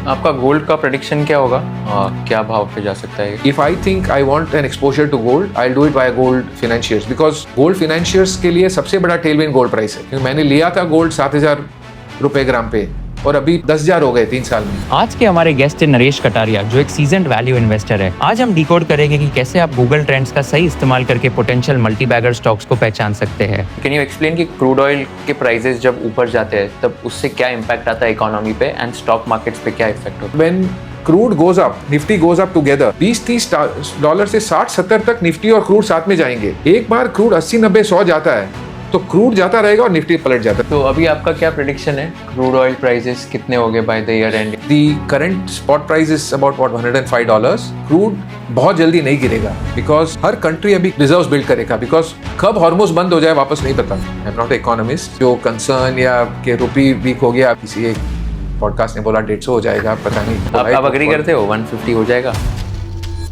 आपका गोल्ड का प्रेडिक्शन क्या होगा? क्या भाव पे जा सकता है? If I think I want an exposure to gold, I'll do it via gold financiers because gold financiers के लिए सबसे बड़ा टेलविन गोल्ड प्राइस है। क्योंकि मैंने लिया था गोल्ड 7,000 रुपए ग्राम पे और अभी 10,000 हो गए 3 साल में। आज के हमारे गेस्ट है नरेश कटारिया, जो एक सीजन्ड वैल्यू इन्वेस्टर है। आज हम डिकोड करेंगे कि कैसे आप गूगल ट्रेंड्स का सही इस्तेमाल करके पोटेंशियल मल्टी बैगर स्टॉक्स को पहचान सकते हैं। कैन यू एक्सप्लेन कि क्रूड ऑयल के प्राइसेस जब ऊपर जाते हैं तब उससे क्या इम्पैक्ट आता है इकोनॉमी पे एंड स्टॉक मार्केट्स पे क्या इफेक्ट होता है? When crude goes up, Nifty goes up together, 20-30 dollar से 60-70 तक निफ्टी और क्रूड साथ में जाएंगे। एक बार क्रूड 80-90-100 जाता है तो क्रूड जाता रहेगा और निफ्टी पलट जाता है। तो अभी आपका क्या प्रेडिक्शन है? क्रूड ऑयल प्राइसेस कितने हो गए by the year and? The current spot price is about what $105. Crude बहुत जल्दी नहीं गिरेगा बिकॉज हर कंट्री अभी रिजर्व्स बिल्ड करेगा बिकॉज कब हार्मोज बंद हो जाए वापस नहीं पता। I am not economist. जो कंसर्न या कि रुपी वीक हो गया, किसी एक पॉडकास्ट ने बोला 150 हो जाएगा, पता नहीं। आप अग्री करते हो 150 हो जाएगा?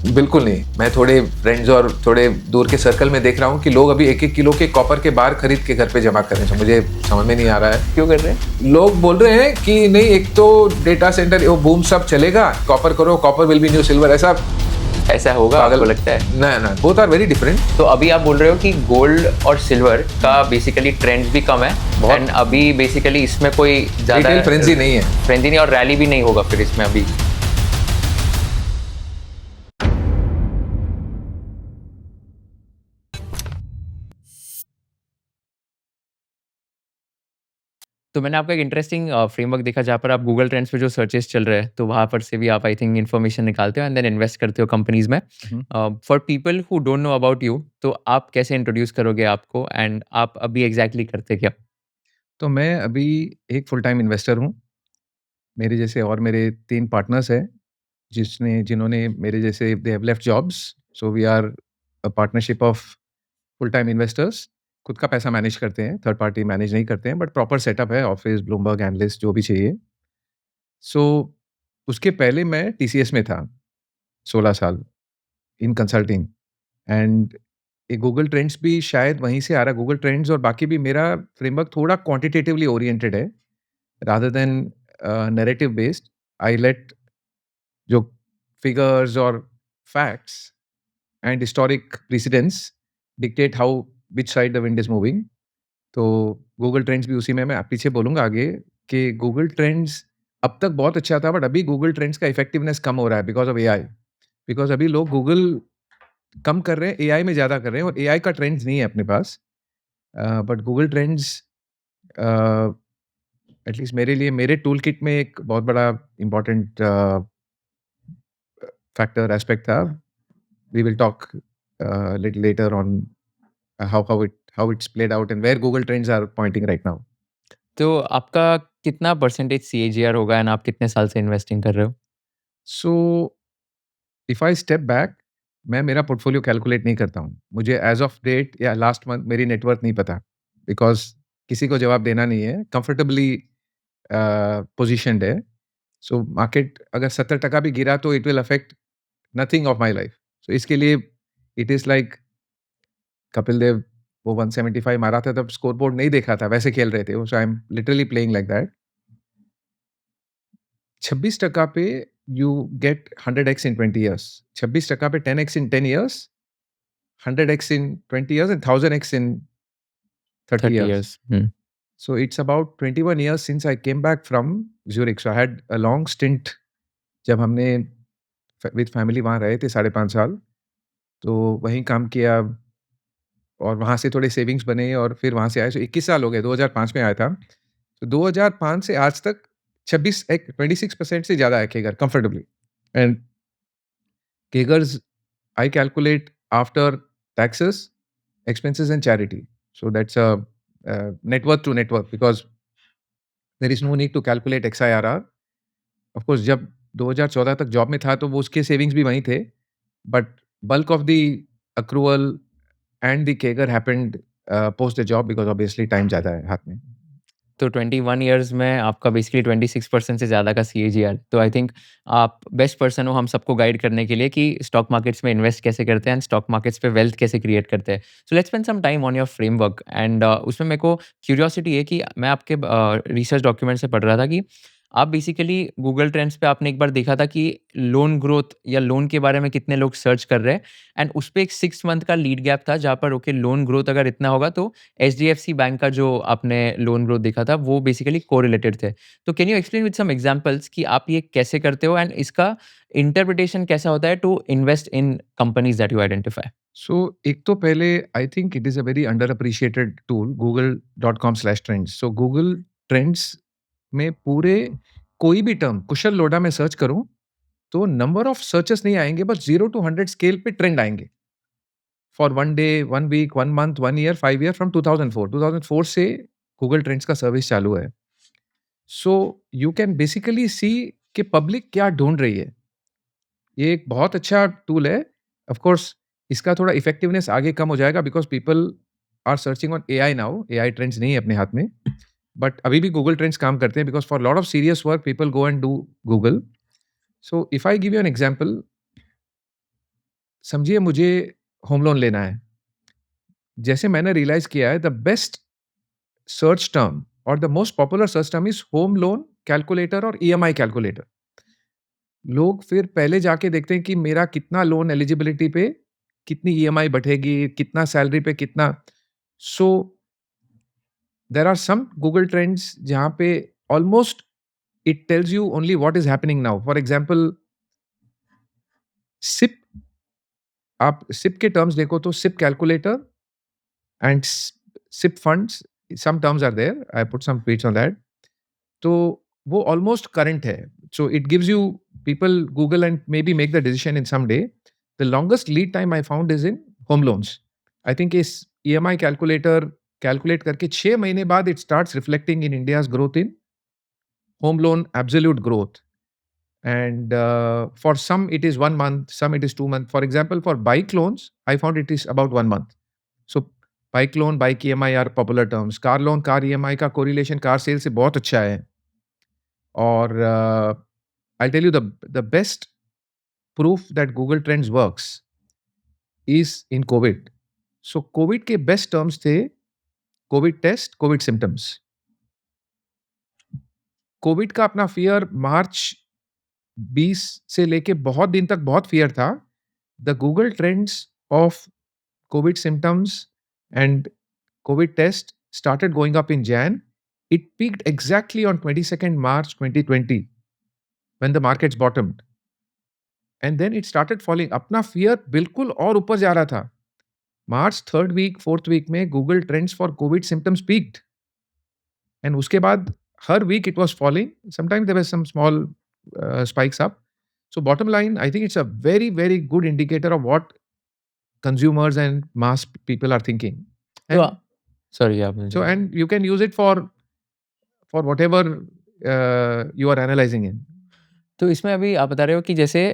बिल्कुल नहीं। मैं थोड़े फ्रेंड्स और थोड़े दूर के सर्कल में देख रहा हूँ कि लोग अभी 1-1 किलो के कॉपर के बार खरीद के घर पे जमा कर रहे हैं। मुझे समझ में नहीं आ रहा है क्यों कर रहे हैं। लोग बोल रहे हैं कि नहीं, एक तो डेटा सेंटर वो बूम सब चलेगा, कॉपर करो, copper will be new silver. ऐसा होगा आपको लगता है? ना, बोथ आर वेरी डिफरेंट। तो अभी आप बोल रहे हो कि गोल्ड और सिल्वर का बेसिकली ट्रेंड भी कम है एंड अभी बेसिकली इसमें कोई ज्यादा फ्रेंजी नहीं है, फ्रेंजी नहीं और रैली भी नहीं होगा फिर इसमें अभी। तो मैंने आपका एक इंटरेस्टिंग फ्रेमवर्क देखा जहाँ पर आप गूगल ट्रेंड्स पे जो सर्चेस चल रहे हैं तो वहाँ पर से भी आप आई थिंक इन्फॉर्मेशन निकालते हो एंड देन इन्वेस्ट करते हो कंपनीज में। For people who don't know about you, तो आप कैसे इंट्रोड्यूस करोगे आपको एंड आप अभी एग्जैक्टली करते क्या? तो मैं अभी एक फुल टाइम इन्वेस्टर हूँ। मेरे जैसे और मेरे 3 पार्टनर्स हैं जिन्होंने मेरे जैसे they have left jobs, so we are a partnership of full time investors. खुद का पैसा मैनेज करते हैं, थर्ड पार्टी मैनेज नहीं करते हैं, बट प्रॉपर सेटअप है, ऑफिस, ब्लूमबर्ग, एनालिस्ट जो भी चाहिए। सो उसके पहले मैं टीसीएस में था 16 साल इन कंसल्टिंग एंड ये गूगल ट्रेंड्स भी शायद वहीं से आ रहा है। गूगल ट्रेंड्स और बाकी भी मेरा फ्रेमवर्क थोड़ा क्वांटिटेटिवली ओरिएंटेड है rather than narrative based. I let जो फिगर्स और facts and historic precedence dictate how which side the wind is moving. तो गूगल ट्रेंड्स भी उसी में मैं पीछे बोलूँगा आगे कि गूगल ट्रेंड्स अब तक बहुत अच्छा था, बट अभी गूगल ट्रेंड्स का इफेक्टिवनेस कम हो रहा है बिकॉज़ ऑफ एआई। बिकॉज़ अभी लोग गूगल कम कर रहे हैं, एआई में ज़्यादा कर रहे हैं और एआई का ट्रेंड्स नहीं है अपने पास। But Google Trends uh, at least मेरे लिए मेरे टूल किट में एक बहुत बड़ा इम्पोर्टेंट फैक्टर एस्पेक्ट था। We will talk little later on how it's played out and where Google trends are pointing right now. तो आपका कितना परसेंटेज सीएजीआर होगा एंड आप कितने साल से इन्वेस्टिंग कर रहे हो? So if I step back, मैं मेरा पोर्टफोलियो कैलकुलेट नहीं करता हूँ। मुझे एज़ ऑफ डेट या लास्ट मंथ मेरी नेटवर्थ नहीं पता बिकॉज़ किसी को जवाब देना नहीं है। कंफर्टेबली पोज़ीशन्ड है। सो मार्केट अगर 70% भी गिरा तो it will affect nothing of my life. So इसके लिए it is like Kapil Dev वो 175 मारा था तब स्कोरबोर्ड नहीं देखा था, वैसे खेल रहे थे वो। So I am literally playing like that. 26% पे you get 100x in 20 years. 26% पे 10x in 10 years, 100x in 20 years and 1000x in 30 30 years. Years. So it's about 21 years since I came back from Zurich. So I had a long stint जब हमने with family वहाँ रहे थे 5.5 साल, तो वहीं काम किया और वहाँ से थोड़े सेविंग्स बने और फिर वहाँ से आए। सो 21 साल हो गए, 2005 में आया था। तो 2005 से आज तक 26% से ज़्यादा है CAGR comfortably. And CAGRs I calculate after taxes, expenses, and charity. So that's a net worth to net worth because there is no need to calculate XIRR. Of course, जब 2014 तक जॉब में था तो वो उसके सेविंग्स भी वहीं थे, but bulk of the accrual and the केगर happened post the job because obviously time ज़्यादा है हाथ में। तो 21 इयर्स में आपका बेसिकली 26% से ज़्यादा का सीएजीआर, तो आई थिंक आप बेस्ट पर्सन हो हम सबको गाइड करने के लिए कि स्टॉक मार्केट्स में इन्वेस्ट कैसे करते हैं एंड स्टॉक मार्केट्स पे वेल्थ कैसे क्रिएट करते हैं। So let's spend some time on your framework and उसमें मेरे को क्यूरियोसिटी है कि मैं आपके रिसर्च डॉक्यूमेंट से पढ़ रहा था कि आप बेसिकली गूगल ट्रेंड्स पे आपने एक बार देखा था कि लोन ग्रोथ या लोन के बारे में कितने लोग सर्च कर रहे हैं एंड उस पे एक 6 मंथ का लीड गैप था जहाँ पर ओके लोन ग्रोथ अगर इतना होगा तो एचडीएफसी बैंक का जो आपने लोन ग्रोथ देखा था वो बेसिकली कोरिलेटेड थे। तो can you explain with some examples कि आप ये कैसे करते हो एंड इसका इंटरप्रिटेशन कैसा होता है to invest in companies that you identify? So एक तो पहले I think it is a very under appreciated tool google.com/trends। So Google Trends में पूरे कोई भी टर्म कुशल लोढ़ा में सर्च करूँ, तो नंबर ऑफ सर्चेस नहीं आएँगे, बस 0 टू 100 स्केल पे ट्रेंड आएँगे। For 1 day, 1 week, 1 month, 1 year, 5 year from 2004। 2004 से गूगल ट्रेंड्स का सर्विस चालू है। So you can basically see कि पब्लिक क्या ढूँढ रही है। ये एक बहुत अच्छा टूल है। ऑफ कोर्स इसका थोड़ा इफेक्टिवनेस आगे कम हो जाएगा because people are searching on AI now. AI trends नहीं है अपने हाथ में। बट अभी भी गूगल ट्रेंड्स काम करते हैं because for lot of serious work people go and do Google. So if I give you an example, समझिए मुझे होम लोन लेना है। जैसे मैंने रियलाइज़ किया है, द बेस्ट सर्च टर्म और the most popular search term is home loan calculator और ईएमआई कैलकुलेटर। लोग फिर पहले जाके देखते हैं कि मेरा कितना लोन एलिजिबिलिटी पे कितनी ईएमआई बढ़ेगी, कितना सैलरी पे कितना। So there are some Google trends जहाँ पे almost it tells you only what is happening now. For example SIP, आप सिप के टर्म्स देखो तो SIP calculator and SIP funds, some terms are there, I put some tweets on that. तो वो almost current है। So it gives you, people Google and maybe make the decision in some day. The longest lead time I found is in home loans. I think इस EMI calculator calculate करके 6 महीने बाद it starts reflecting in India's growth in home loan absolute growth. And for some it is 1 month, some it is 2 months. For example, for bike loans I found it is about 1 month. So bike loan, bike EMI are popular terms. car loan, car EMI का correlation car sale से बहुत अच्छा है। और I'll tell you the best proof that Google Trends works is in COVID. So COVID के best terms थे COVID test, COVID symptoms। COVID का अपना fear मार्च 20 से लेके बहुत दिन तक बहुत फियर था। The Google trends of COVID symptoms and COVID test started going up in Jan. It peaked exactly on 22nd March 2020 when the markets bottomed. And then it started falling. अपना fear बिल्कुल और ऊपर जा रहा था। March 3rd week, 4th week में Google trends for COVID symptoms peaked and उसके बाद हर week it was falling. Sometimes there were some small spikes up. So bottom line, I think it's a very, very good indicator of what consumers and mass people are thinking. तो And sorry आप so and you can use it for whatever you are analyzing in. तो इसमें अभी आप बता रहे हो कि जैसे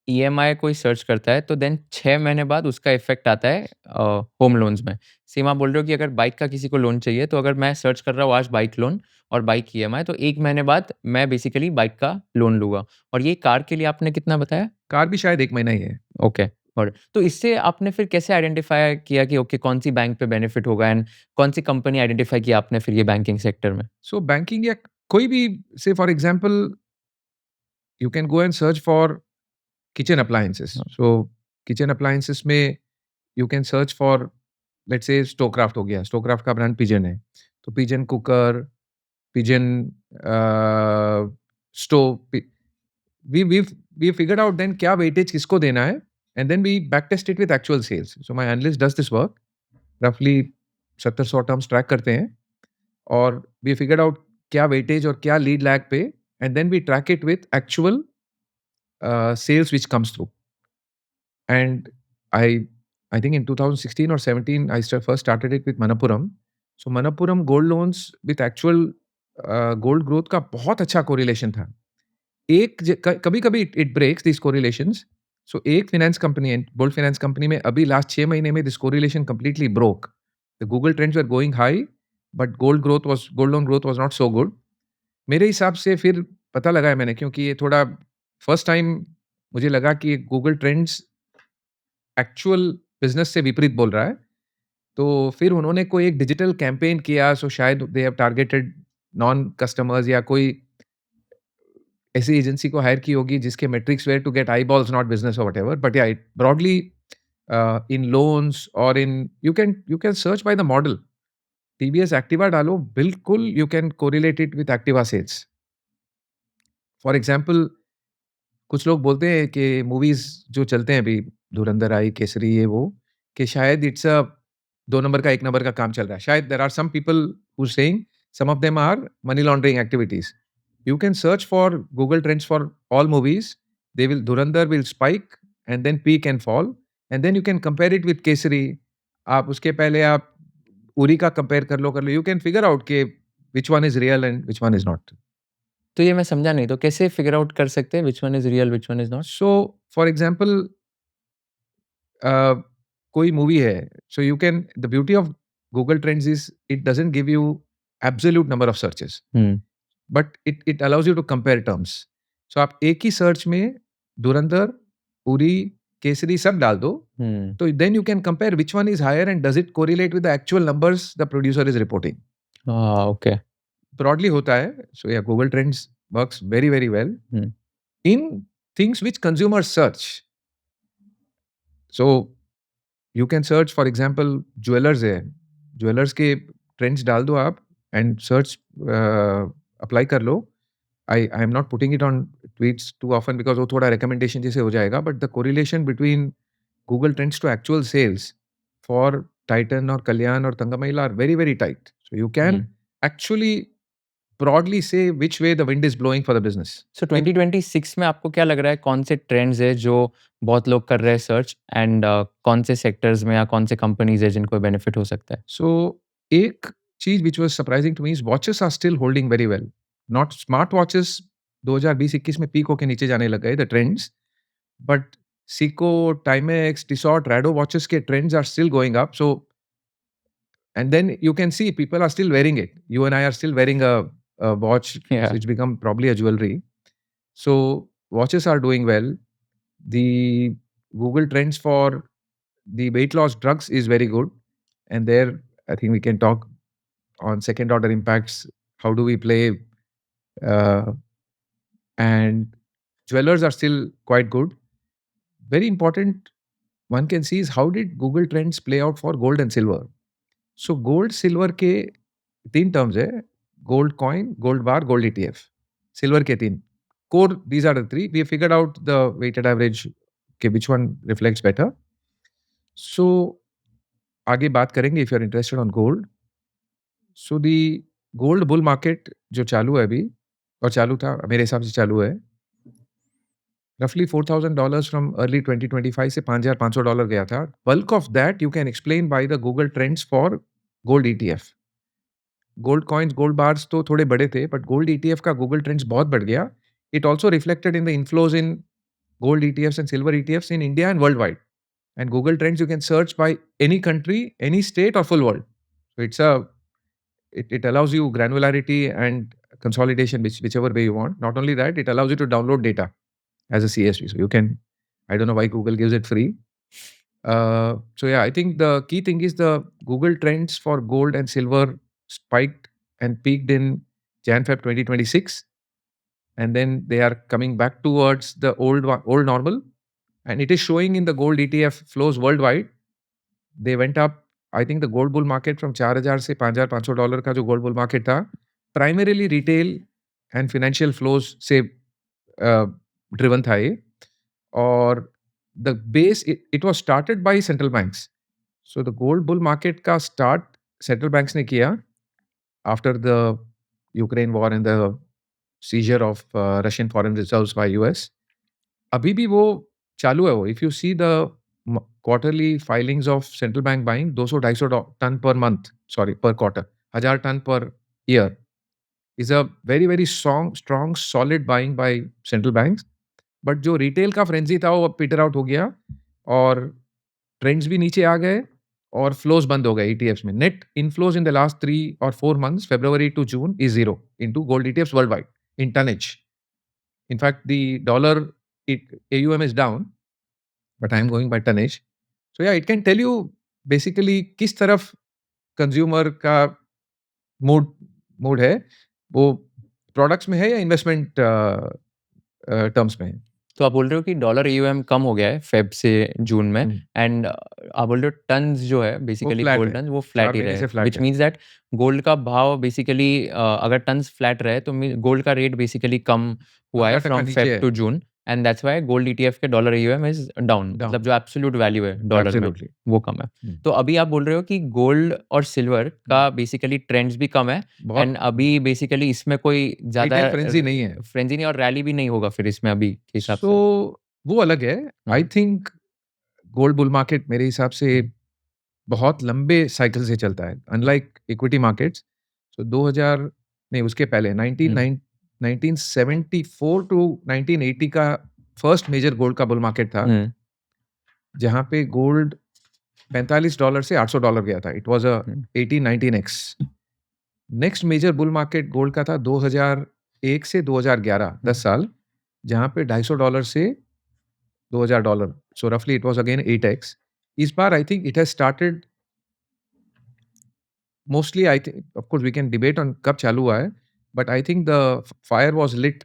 ईएमआई कोई सर्च करता है तो देन 6 महीने बाद उसका इफ़ेक्ट आता है होम लोन्स में। सेम आप बोल रहे हो कि अगर बाइक का किसी को लोन चाहिए तो अगर मैं सर्च कर रहा हूँ आज बाइक लोन और बाइक ईएमआई तो 1 महीने बाद मैं बेसिकली बाइक का लोन लूँगा। और ये कार के लिए आपने कितना बताया? कार भी शायद 1 महीना ही है। ओके। और तो इससे आपने फिर कैसे आइडेंटिफ़ाई किया कि ओके कौन-सी बैंक पे बेनिफिट होगा एंड कौन-सी कंपनी आइडेंटिफ़ाई की आपने फिर ये बैंकिंग सेक्टर में? So banking या कोई भी, say for example, you can go and search for kitchen appliances. So kitchen appliances में you can search for, let's say Stowcraft हो गया। Stowcraft का ब्रांड पिजन है। तो pigeon cooker, pigeon stove, we figured out then क्या weightage किसको देना है and then we back test it with actual sales. So my analyst does this work. Roughly 1700 terms track करते हैं और we figured out क्या वेटेज और क्या लीड लैग पे and then we track it with actual sales which comes through. And I think in 2016 or 17 I first started it with Manappuram. So Manappuram gold loans with actual gold growth का बहुत अच्छा correlation था। कभी-कभी it breaks these correlations. So एक finance company and gold finance company में अभी last 6 महीने में this correlation completely broke. The Google trends were going high, but gold loan growth was not so good. मेरे हिसाब से फिर पता लगाया मैंने, क्योंकि ये थोड़ा फर्स्ट टाइम मुझे लगा कि गूगल ट्रेंड्स एक्चुअल बिजनेस से विपरीत बोल रहा है। तो फिर उन्होंने कोई एक डिजिटल कैंपेन किया, सो शायद they have targeted non customers या कोई ऐसी एजेंसी को हायर की होगी जिसके metrics were to get eyeballs not business और व्हाटएवर, बट या ब्रॉडली इन लोन्स और in you can search by the model. TVS Activa डालो, बिल्कुल you can correlate it with Activa sales. For example, कुछ लोग बोलते हैं कि मूवीज जो चलते हैं अभी, धुरंधर आई, केसरी, ये वो, कि शायद इट्स अ 2 नंबर का 1 नंबर का काम चल रहा है। शायद there are some people who saying some of them are money laundering activities. You can search for Google Trends for all movies. They will Dhurandhar will spike and then peak and fall, and then you can compare it with Kesari. आप उसके पहले आप उरी का compare कर लो, you can figure out कि which one is real and which one is not. तो ये मैं समझा नहीं, तो कैसे फिगर आउट कर सकते हैं which one is real, which one is not? So for example, uh, कोई मूवी है, so you can, the beauty of Google Trends is it doesn't give you absolute number of searches. Hmm, but it allows you to compare terms. So आप एक ही search में धुरंधर, उरी, केसरी सब डाल दो, hmm. तो then you can compare which one is higher and does it correlate with the actual numbers the producer is reporting. Okay. Broadly होता है। So yeah Google trends works very very well hmm, in things which consumers search. So you can search for example jewellers है, jewellers के trends डाल दो आप and search apply कर लो। I am not putting it on tweets too often because वो थोड़ा recommendation जैसे हो जाएगा, but the correlation between Google Trends to actual sales for Titan or Kalyan or Thangamahila are very very tight. So you can hmm. actually broadly say which way the wind is blowing for the business. सो 2026 में आपको क्या लग रहा है, कौन से trends है जो बहुत लोग कर रहे हैं सर्च, एंड कौन से सेक्टर्स में या कौन से कंपनीज़ है जिनको बेनिफिट हो सकता है? So एक चीज which was surprising to me is watches are still holding very well. Not smart watches 2020-21 में पीक होके नीचे जाने लग गए the trends, but Seiko, Timex, Tissot, Rado watches के trends are still going up. So and then you can see people are still wearing it. You and I are still wearing a watch. Yeah. It's become probably a jewelry. So watches are doing well. The Google Trends for the weight loss drugs is very good. And there, I think we can talk on second order impacts. How do we play? Uh, and jewelers are still quite good. Very important one can see is how did Google Trends play out for gold and silver? So gold, silver के 3 terms है, gold coin, gold bar, gold ETF. Silver के 3. Core, these are the 3. We have figured out the weighted average के which one reflects better. So आगे बात करेंगे if you are interested on gold. So the gold bull market जो चालू है अभी, और चालू था मेरे हिसाब से चालू है, roughly $4,000 from early 2025 से $5,500 गया था. Bulk of that you can explain by the Google Trends for gold ETF. Gold coins, gold bars तो थोड़े बड़े थे, बट गोल्ड ईटीएफ का गूगल ट्रेंड्स बहुत बढ़ गया। It also reflected in the inflows in gold ETFs and silver ETFs in India and worldwide. And Google trends you can search by any country, any state और full world. So it allows you granularity and consolidation whichever way you want. Not only that, it allows you to download data as a CSV. So you can, I don't know why Google gives it free. So yeah, I think the key thing is the Google Trends for gold and silver spiked and peaked in Jan-Feb 2026, and then they are coming back towards the old normal, and it is showing in the gold ETF flows worldwide. They went up. I think the gold bull market from 4,000 से $5,500 का जो gold bull market था, primarily retail and financial flows से driven था ये, और the base it was started by central banks. So the gold bull market का start central banks ने किया after the Ukraine war and the seizure of Russian foreign reserves by US. अभी भी वो चालू है वो. If you see the quarterly filings of central bank buying, 200-250 ton per month, sorry, per quarter, 1,000 ton per year is a very very strong solid buying by central banks. But जो retail का frenzy था वो Peter out हो गया, और trends भी नीचे आ गए और फ्लोज बंद हो गए ईटीएफ्स में. Net inflows in the last 3 or 4 months, February to June, is zero into gold ETFs worldwide in tonnage. In fact, the dollar AUM is down, but I am going by tonnage. So yeah, it can tell you basically किस तरफ consumer का mood है, वो products में है या investment terms में है। तो आप बोल रहे हो कि डॉलर AUM कम हो गया है फेब से जून में हम्म, एंड आप बोल रहे हो टन्स जो है वो बेसिकली फ्लैट गोल्ड है, टन्स वो 4 फ्लैट ही महीने रहे, से फ्लैट व्हिच है। मीन्स दैट गोल्ड का भाव बेसिकली अगर टन्स फ्लैट रहे तो गोल्ड का रेट बेसिकली कम हुआ है 15% फ्रॉम नीचे फेब है। To June and that's why gold ETF के डॉलर AUM इज डाउन, मतलब डाउन, जो एब्सोल्यूट वैल्यू है डॉलर में एब्सोल्युटली। वो कम है। तो अभी आप बोल रहे हो कि गोल्ड और सिल्वर का बेसिकली ट्रेंड्स भी कम है बहुत एंड अभी बेसिकली इसमें कोई ज़्यादा रिटेल फ्रेंजी नहीं है। फ्रेंजी नहीं और रैली भी नहीं होगा फिर इसमें अभी के हिसाब सो से। वो अलग है। I think gold bull market मेरे हिसाब से बहुत लंबे साइकिल से चलता है, अनलाइक इक्विटी मार्केट्स। सो 2000 नहीं, उसके पहले 1974 टू 1980 का फर्स्ट मेजर गोल्ड का बुल मार्केट था, हुँ, जहाँ पे गोल्ड $45 से $800 गया था। It was a hmm, 18-19x। Next major bull market gold का था 2001 से 2011, 10 साल, जहाँ पे $250 से $2000। सो रफली इट वाज अगेन 8x। इस बार I think it has started mostly, I think, of course we can debate on कब चालू हुआ है, but I think the fire was lit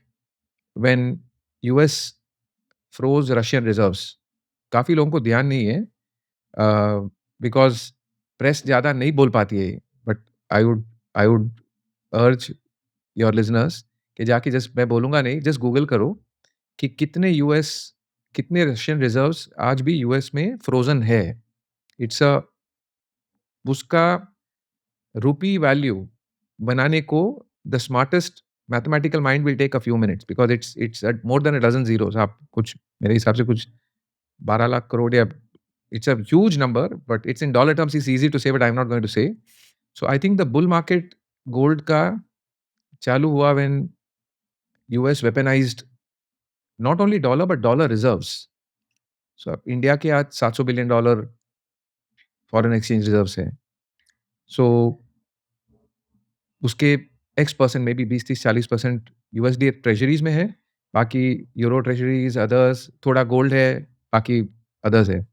when US froze Russian reserves. काफ़ी लोगों को ध्यान नहीं है, बिकॉज़ प्रेस ज़्यादा नहीं बोल पाती है, बट आई वुड अर्ज योर लिसनर्स कि जाके जस्ट मैं बोलूँगा नहीं, जस्ट गूगल करो कि कितने रशियन रिजर्व्स आज भी यूएस में फ्रोज़न है। इट्स अ उसका रूपी वैल्यू बनाने को the smartest mathematical mind will take a few minutes, because it's at more than a dozen zeros. आप कुछ मेरे हिसाब से कुछ 12 लाख करोड़ या it's a huge number, but it's in dollar terms it's easy to say, but I am not going to say. So I think the bull market gold का चालू हुआ when US weaponised not only dollar but dollar reserves. So अब India के आज $700 billion foreign exchange reserves हैं। सो उसके x percent में भी 20-30-40% यूएसडी ट्रेजरीज में है, बाकी यूरो ट्रेजरीज, अदर्स, थोड़ा गोल्ड है, बाकी अदर्स है।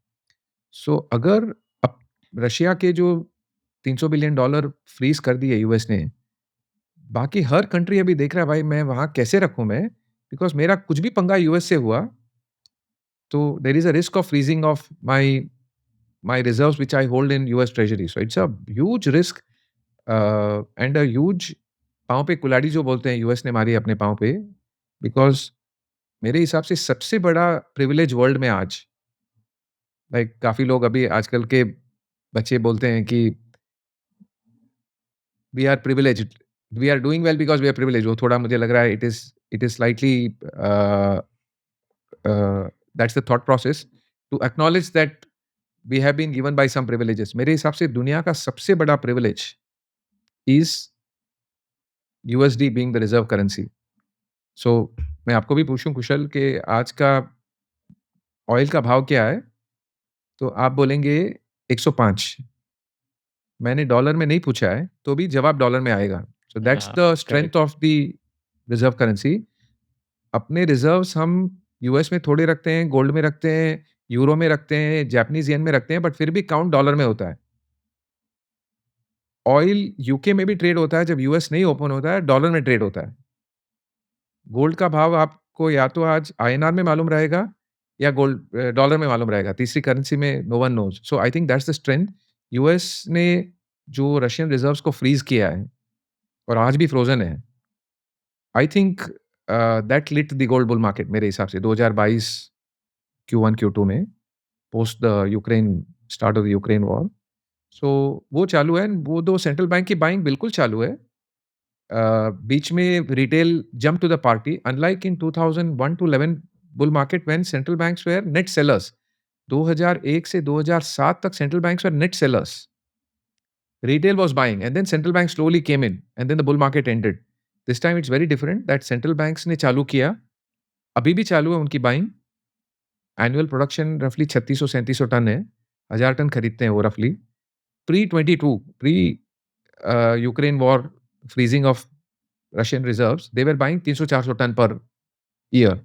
सो अगर अब रशिया के जो $300 बिलियन फ्रीज कर दिए यूएस ने, बाकी हर कंट्री अभी देख रहा है भाई मैं वहाँ कैसे रखूँ मैं, बिकॉज़ मेरा कुछ भी पंगा यूएस से हुआ तो there is a risk of freezing of my reserves which I hold in US treasury. So it's a huge risk and a huge पाँव पे कुल्हाड़ी जो बोलते हैं यूएस ने मारी अपने पाँव पे, बिकॉज़ मेरे हिसाब से सबसे बड़ा प्रिविलेज वर्ल्ड में आज, लाइक काफ़ी लोग अभी आजकल के बच्चे बोलते हैं कि we are privileged, we are doing well because we are privileged. वो थोड़ा मुझे लग रहा है it is slightly that's the thought process to acknowledge that we have been given by some privileges. मेरे हिसाब से दुनिया का सबसे बड़ा privilege is USD being the reserve currency. So मैं आपको भी पूछूं कुशल कि आज का ऑयल का भाव क्या है, तो आप बोलेंगे 105। मैंने डॉलर में नहीं पूछा है तो भी जवाब डॉलर में आएगा। So that's the strength correct. Of the reserve currency. अपने रिजर्व्स हम यूएस में थोड़े रखते हैं, गोल्ड में रखते हैं, यूरो में रखते हैं, जापानीज येन में रखते हैं, बट फिर भी काउंट डॉलर में होता है। ऑयल यूके में भी ट्रेड होता है, जब यूएस नहीं ओपन होता है डॉलर में ट्रेड होता है। गोल्ड का भाव आपको या तो आज आईएनआर में मालूम रहेगा या डॉलर में मालूम रहेगा। तीसरी करेंसी में no one knows. So I think that's the strength. US ने जो रशियन रिजर्व्स को फ्रीज़ किया है और आज भी फ्रोज़न है, I think that lit the gold bull market मेरे हिसाब से 2022 Q1 Q2 में, post the Ukraine start of the Ukraine war. So वो चालू है, वो 2 सेंट्रल बैंक की बाइंग बिल्कुल चालू है। बीच में retail jump to the party unlike in 2001 to 11 bull market when central banks were net sellers. 2001 से 2007 तक central banks were net sellers, retail was buying and then central banks slowly came in and then the bull market ended. This time it's very different that central banks ने चालू किया, अभी भी चालू है उनकी बाइंग। एनुअल प्रोडक्शन रफली 3600-3700 ton है, 1000 टन खरीदते हैं वो रफली। Pre 22 pre Ukraine war freezing of Russian reserves, they were buying 300-400 ton per year.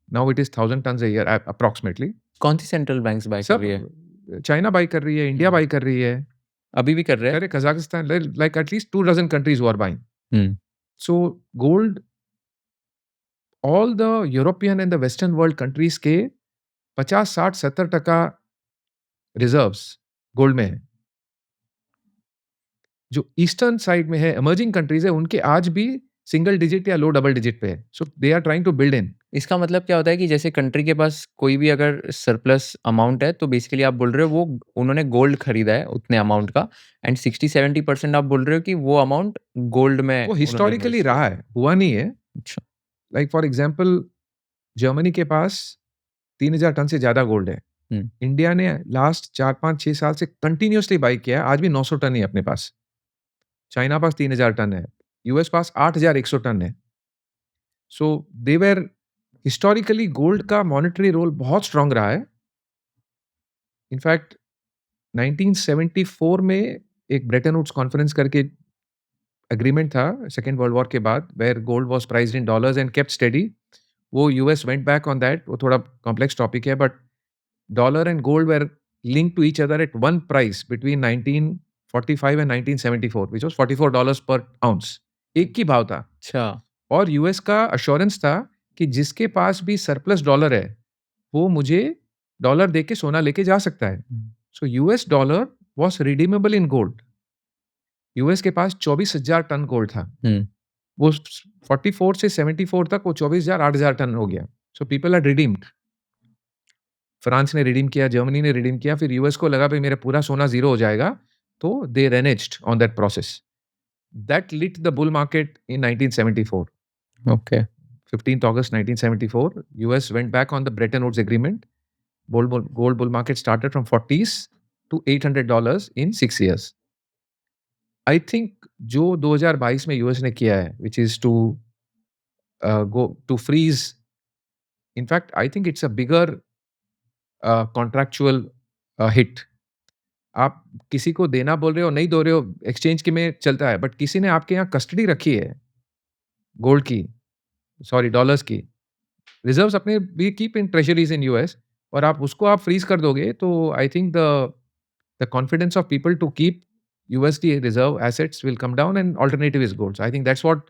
Now it is 1000 ton a year approximately. कौन सी सेंट्रल बैंक्स बाय कर रही है? सब चाइना बाई कर रही है, इंडिया बाई कर रही है, अभी भी कर रहे हैं? अरे Kazakhstan, like at least 2 dozen countries who are buying. Hmm, so gold all the European and the western world countries के 50, 60, 70% रिजर्व्स गोल्ड में है। जो ईस्टर्न साइड में है, इमर्जिंग कंट्रीज है, उनके आज भी सिंगल डिजिट या लो डबल डिजिट पे है। So they are trying to build in. इसका मतलब क्या होता है कि जैसे कंट्री के पास कोई भी अगर सरप्लस अमाउंट है, तो बेसिकली आप बोल रहे हो वो उन्होंने गोल्ड खरीदा है उतने अमाउंट का, एंड 60-70% आप बोल रहे हो कि वो अमाउंट गोल्ड में वो उन्होंने हिस्टोरिकली इन्वेस्ट रहा है, हुआ नहीं है। अच्छा। लाइक फॉर एग्जांपल जर्मनी के पास 3000 टन से ज्यादा गोल्ड है। हुँ। इंडिया ने लास्ट 4, 5, 6 साल से कंटिन्यूअसली बाई किया है, आज भी 900 टन ही है अपने पास। चाइना पास 3000 टन है, यूएस पास 8100 टन है। So they were historically gold का मॉनेटरी रोल बहुत स्ट्रांग रहा है। इनफैक्ट 1974 में एक ब्रेटन वुड्स कॉन्फ्रेंस करके एग्रीमेंट था सेकेंड वर्ल्ड वॉर के बाद, where gold was priced in dollars and kept steady. वो US went back on that. वो थोड़ा कॉम्प्लेक्स टॉपिक है, but dollar and gold were linked to each other at one price between 1945 and 1974, which was $44 per ounce। एक ही भाव था। अच्छा। और US का अश्योरेंस था कि जिसके पास भी सरप्लस डॉलर है, वो मुझे डॉलर देके सोना लेके जा सकता है। So US dollar was redeemable in gold. US के पास 24,000 टन गोल्ड था। हुँ। वो 44 से 74 तक वो 24,000 8,000 टन हो गया। So people are redeemed. France ने रिडीम किया, जर्मनी ने रिडीम किया, फिर यूएस को लगा भाई मेरा पूरा सोना जीरो हो जाएगा, तो they reneged on that process. That lit the bull market in 1974। Okay. 15th August 1974, US went back on the Bretton Woods Agreement. Gold bull market started from 40s to $800 in 6 years. I think जो 2022 में US ने किया है, which is to go to freeze. In fact, I think it's a bigger contractual hit. आप किसी को देना बोल रहे हो, नहीं दो रहे हो, एक्सचेंज के में चलता है, बट किसी ने आपके यहाँ कस्टडी रखी है गोल्ड की, सॉरी डॉलर्स की, रिजर्व्स अपने भी keep in treasuries in US, और आप उसको आप फ्रीज कर दोगे, तो I think the confidence of people to keep USD reserve assets will come down and alternative is gold. I think that's what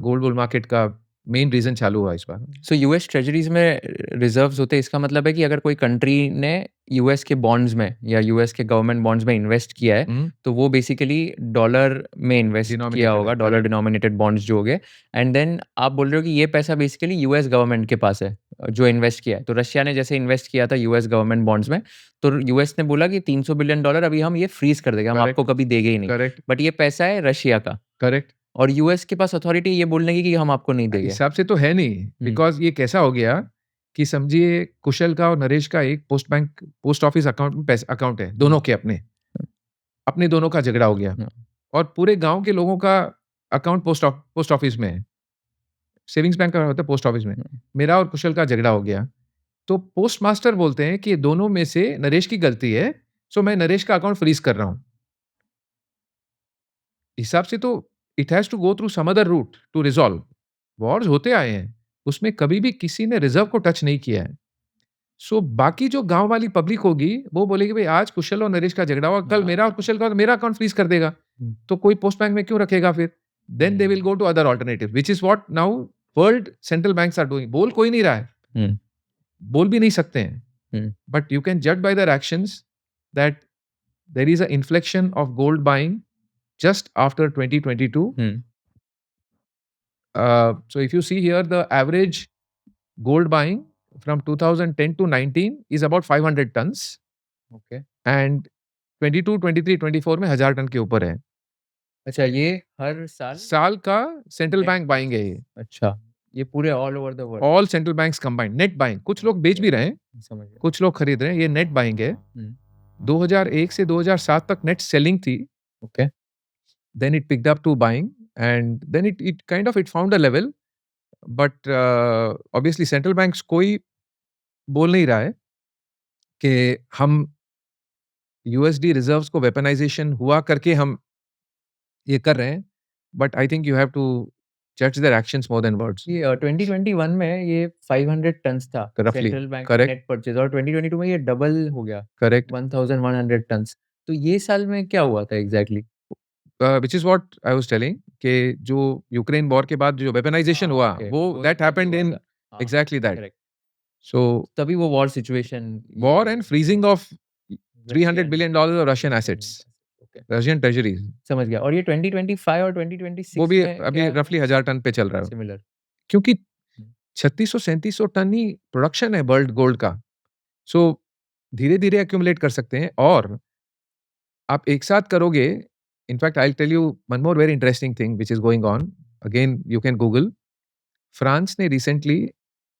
gold bull market का main reason चालू हुआ इस बार। सो यूएस ट्रेजरीज में reserves होते हैं, इसका मतलब है कि अगर कोई कंट्री ने यूएस के बॉन्ड्स में या यूएस के गवर्नमेंट बॉन्ड्स में इन्वेस्ट किया है, तो वो बेसिकली डॉलर में इन्वेस्ट किया Denominated होगा, है, डॉलर correct. डिनोमिनेटेड बॉन्ड्स जो हो गए, एंड देन आप बोल रहे हो कि ये पैसा बेसिकली यूएस गवर्नमेंट के पास है जो इन्वेस्ट किया है। तो रशिया ने जैसे इन्वेस्ट किया था यूएस गवर्नमेंट बॉन्ड्स में, तो यूएस ने बोला कि $300 बिलियन अभी हम ये फ्रीज कर देंगे, हम Correct. आपको कभी देंगे ही नहीं, करेक्ट, बट ये पैसा है रशिया का, करेक्ट। और यूएस के पास अथॉरिटी ये बोलने की कि हम आपको नहीं देंगे। हिसाब से तो है नहीं, बिकॉज ये कैसा हो गया कि समझिए कुशल का और नरेश का एक पोस्ट ऑफिस अकाउंट में पैसा अकाउंट है, दोनों के अपने अपने दोनों का झगड़ा हो गया, और पूरे गांव के लोगों का अकाउंट पोस्ट ऑफिस में है, सेविंग्स बैंक का होता है पोस्ट ऑफिस में। मेरा और कुशल का झगड़ा हो गया, तो पोस्ट मास्टर बोलते हैं कि ये दोनों में से नरेश की गलती है, सो मैं नरेश का अकाउंट फ्रीज कर रहा हूं। हिसाब से तो it has to go through some other route to resolve. Wars होते आए हैं, उसमें कभी भी किसी ने रिजर्व को टच नहीं किया है। सो बाकी जो गांव वाली पब्लिक होगी वो बोलेगी भाई आज कुशल और नरेश का झगड़ा हुआ, कल मेरा और कुशल का, तो मेरा अकाउंट फ्रीज कर देगा, तो कोई पोस्ट बैंक में क्यों रखेगा फिर? Then they will go to other alternative, which is what now world central banks are doing. बोल कोई नहीं रहा है, बोल भी नहीं सकते हैं, बट यू कैन जज by their actions that there is a inflection of gold buying just after 2022. So if you see here, the average gold buying from 2010 to 19 is about 500 tons. Okay. And 22, 23, 24 में 1000 ton के ऊपर है। अच्छा, ये हर साल का central bank buying है ये। अच्छा, ये पूरे all over the world, all central banks combined net buying. कुछ लोग बेच भी रहे हैं, समझ गया। कुछ लोग खरीद रहे हैं, ये नेट बाइंग है। 2001 से 2007 तक नेट सेलिंग थी। Okay. Then it picked up to buying, and then it kind of it found a level, but obviously central banks कोई बोल नहीं रहा है कि हम यूएसडी रिजर्व्स को वेपनाइजेशन हुआ करके हम ये कर रहे हैं, but I think you have to जज their actions more than words. ये 2021 में ये 500 टन्स था Roughly, central bank correct. Net purchase, और 2022 में ये डबल हो गया करेक्ट। 1100 टन्स। तो ये साल में क्या हुआ था exactly? Which is what I was telling कि जो यूक्रेन वॉर के बाद जो वेपनाइजेशन हुआ, ओके, वो दैट हैपेंड हुआ इन था। हाँ, एग्ज़ैक्टली दैट। करेक्ट। सो तभी वो war situation war and freezing of $300 Russian billion of Russian assets, okay, Russian treasuries. समझ गया। और ये 2025 और वो 2026 भी में अभी क्या रफली 1000 टन पे चल रहा है, सिमिलर? क्योंकि 3600-3700 टन ही प्रोडक्शन है वर्ल्ड गोल्ड का। सो धीरे-धीरे एक्यूमुलेट कर सकते हैं, और आप एक साथ करोगे। In fact I will tell you one more very interesting thing which is going on. Again you can Google. France ने रिसेंटली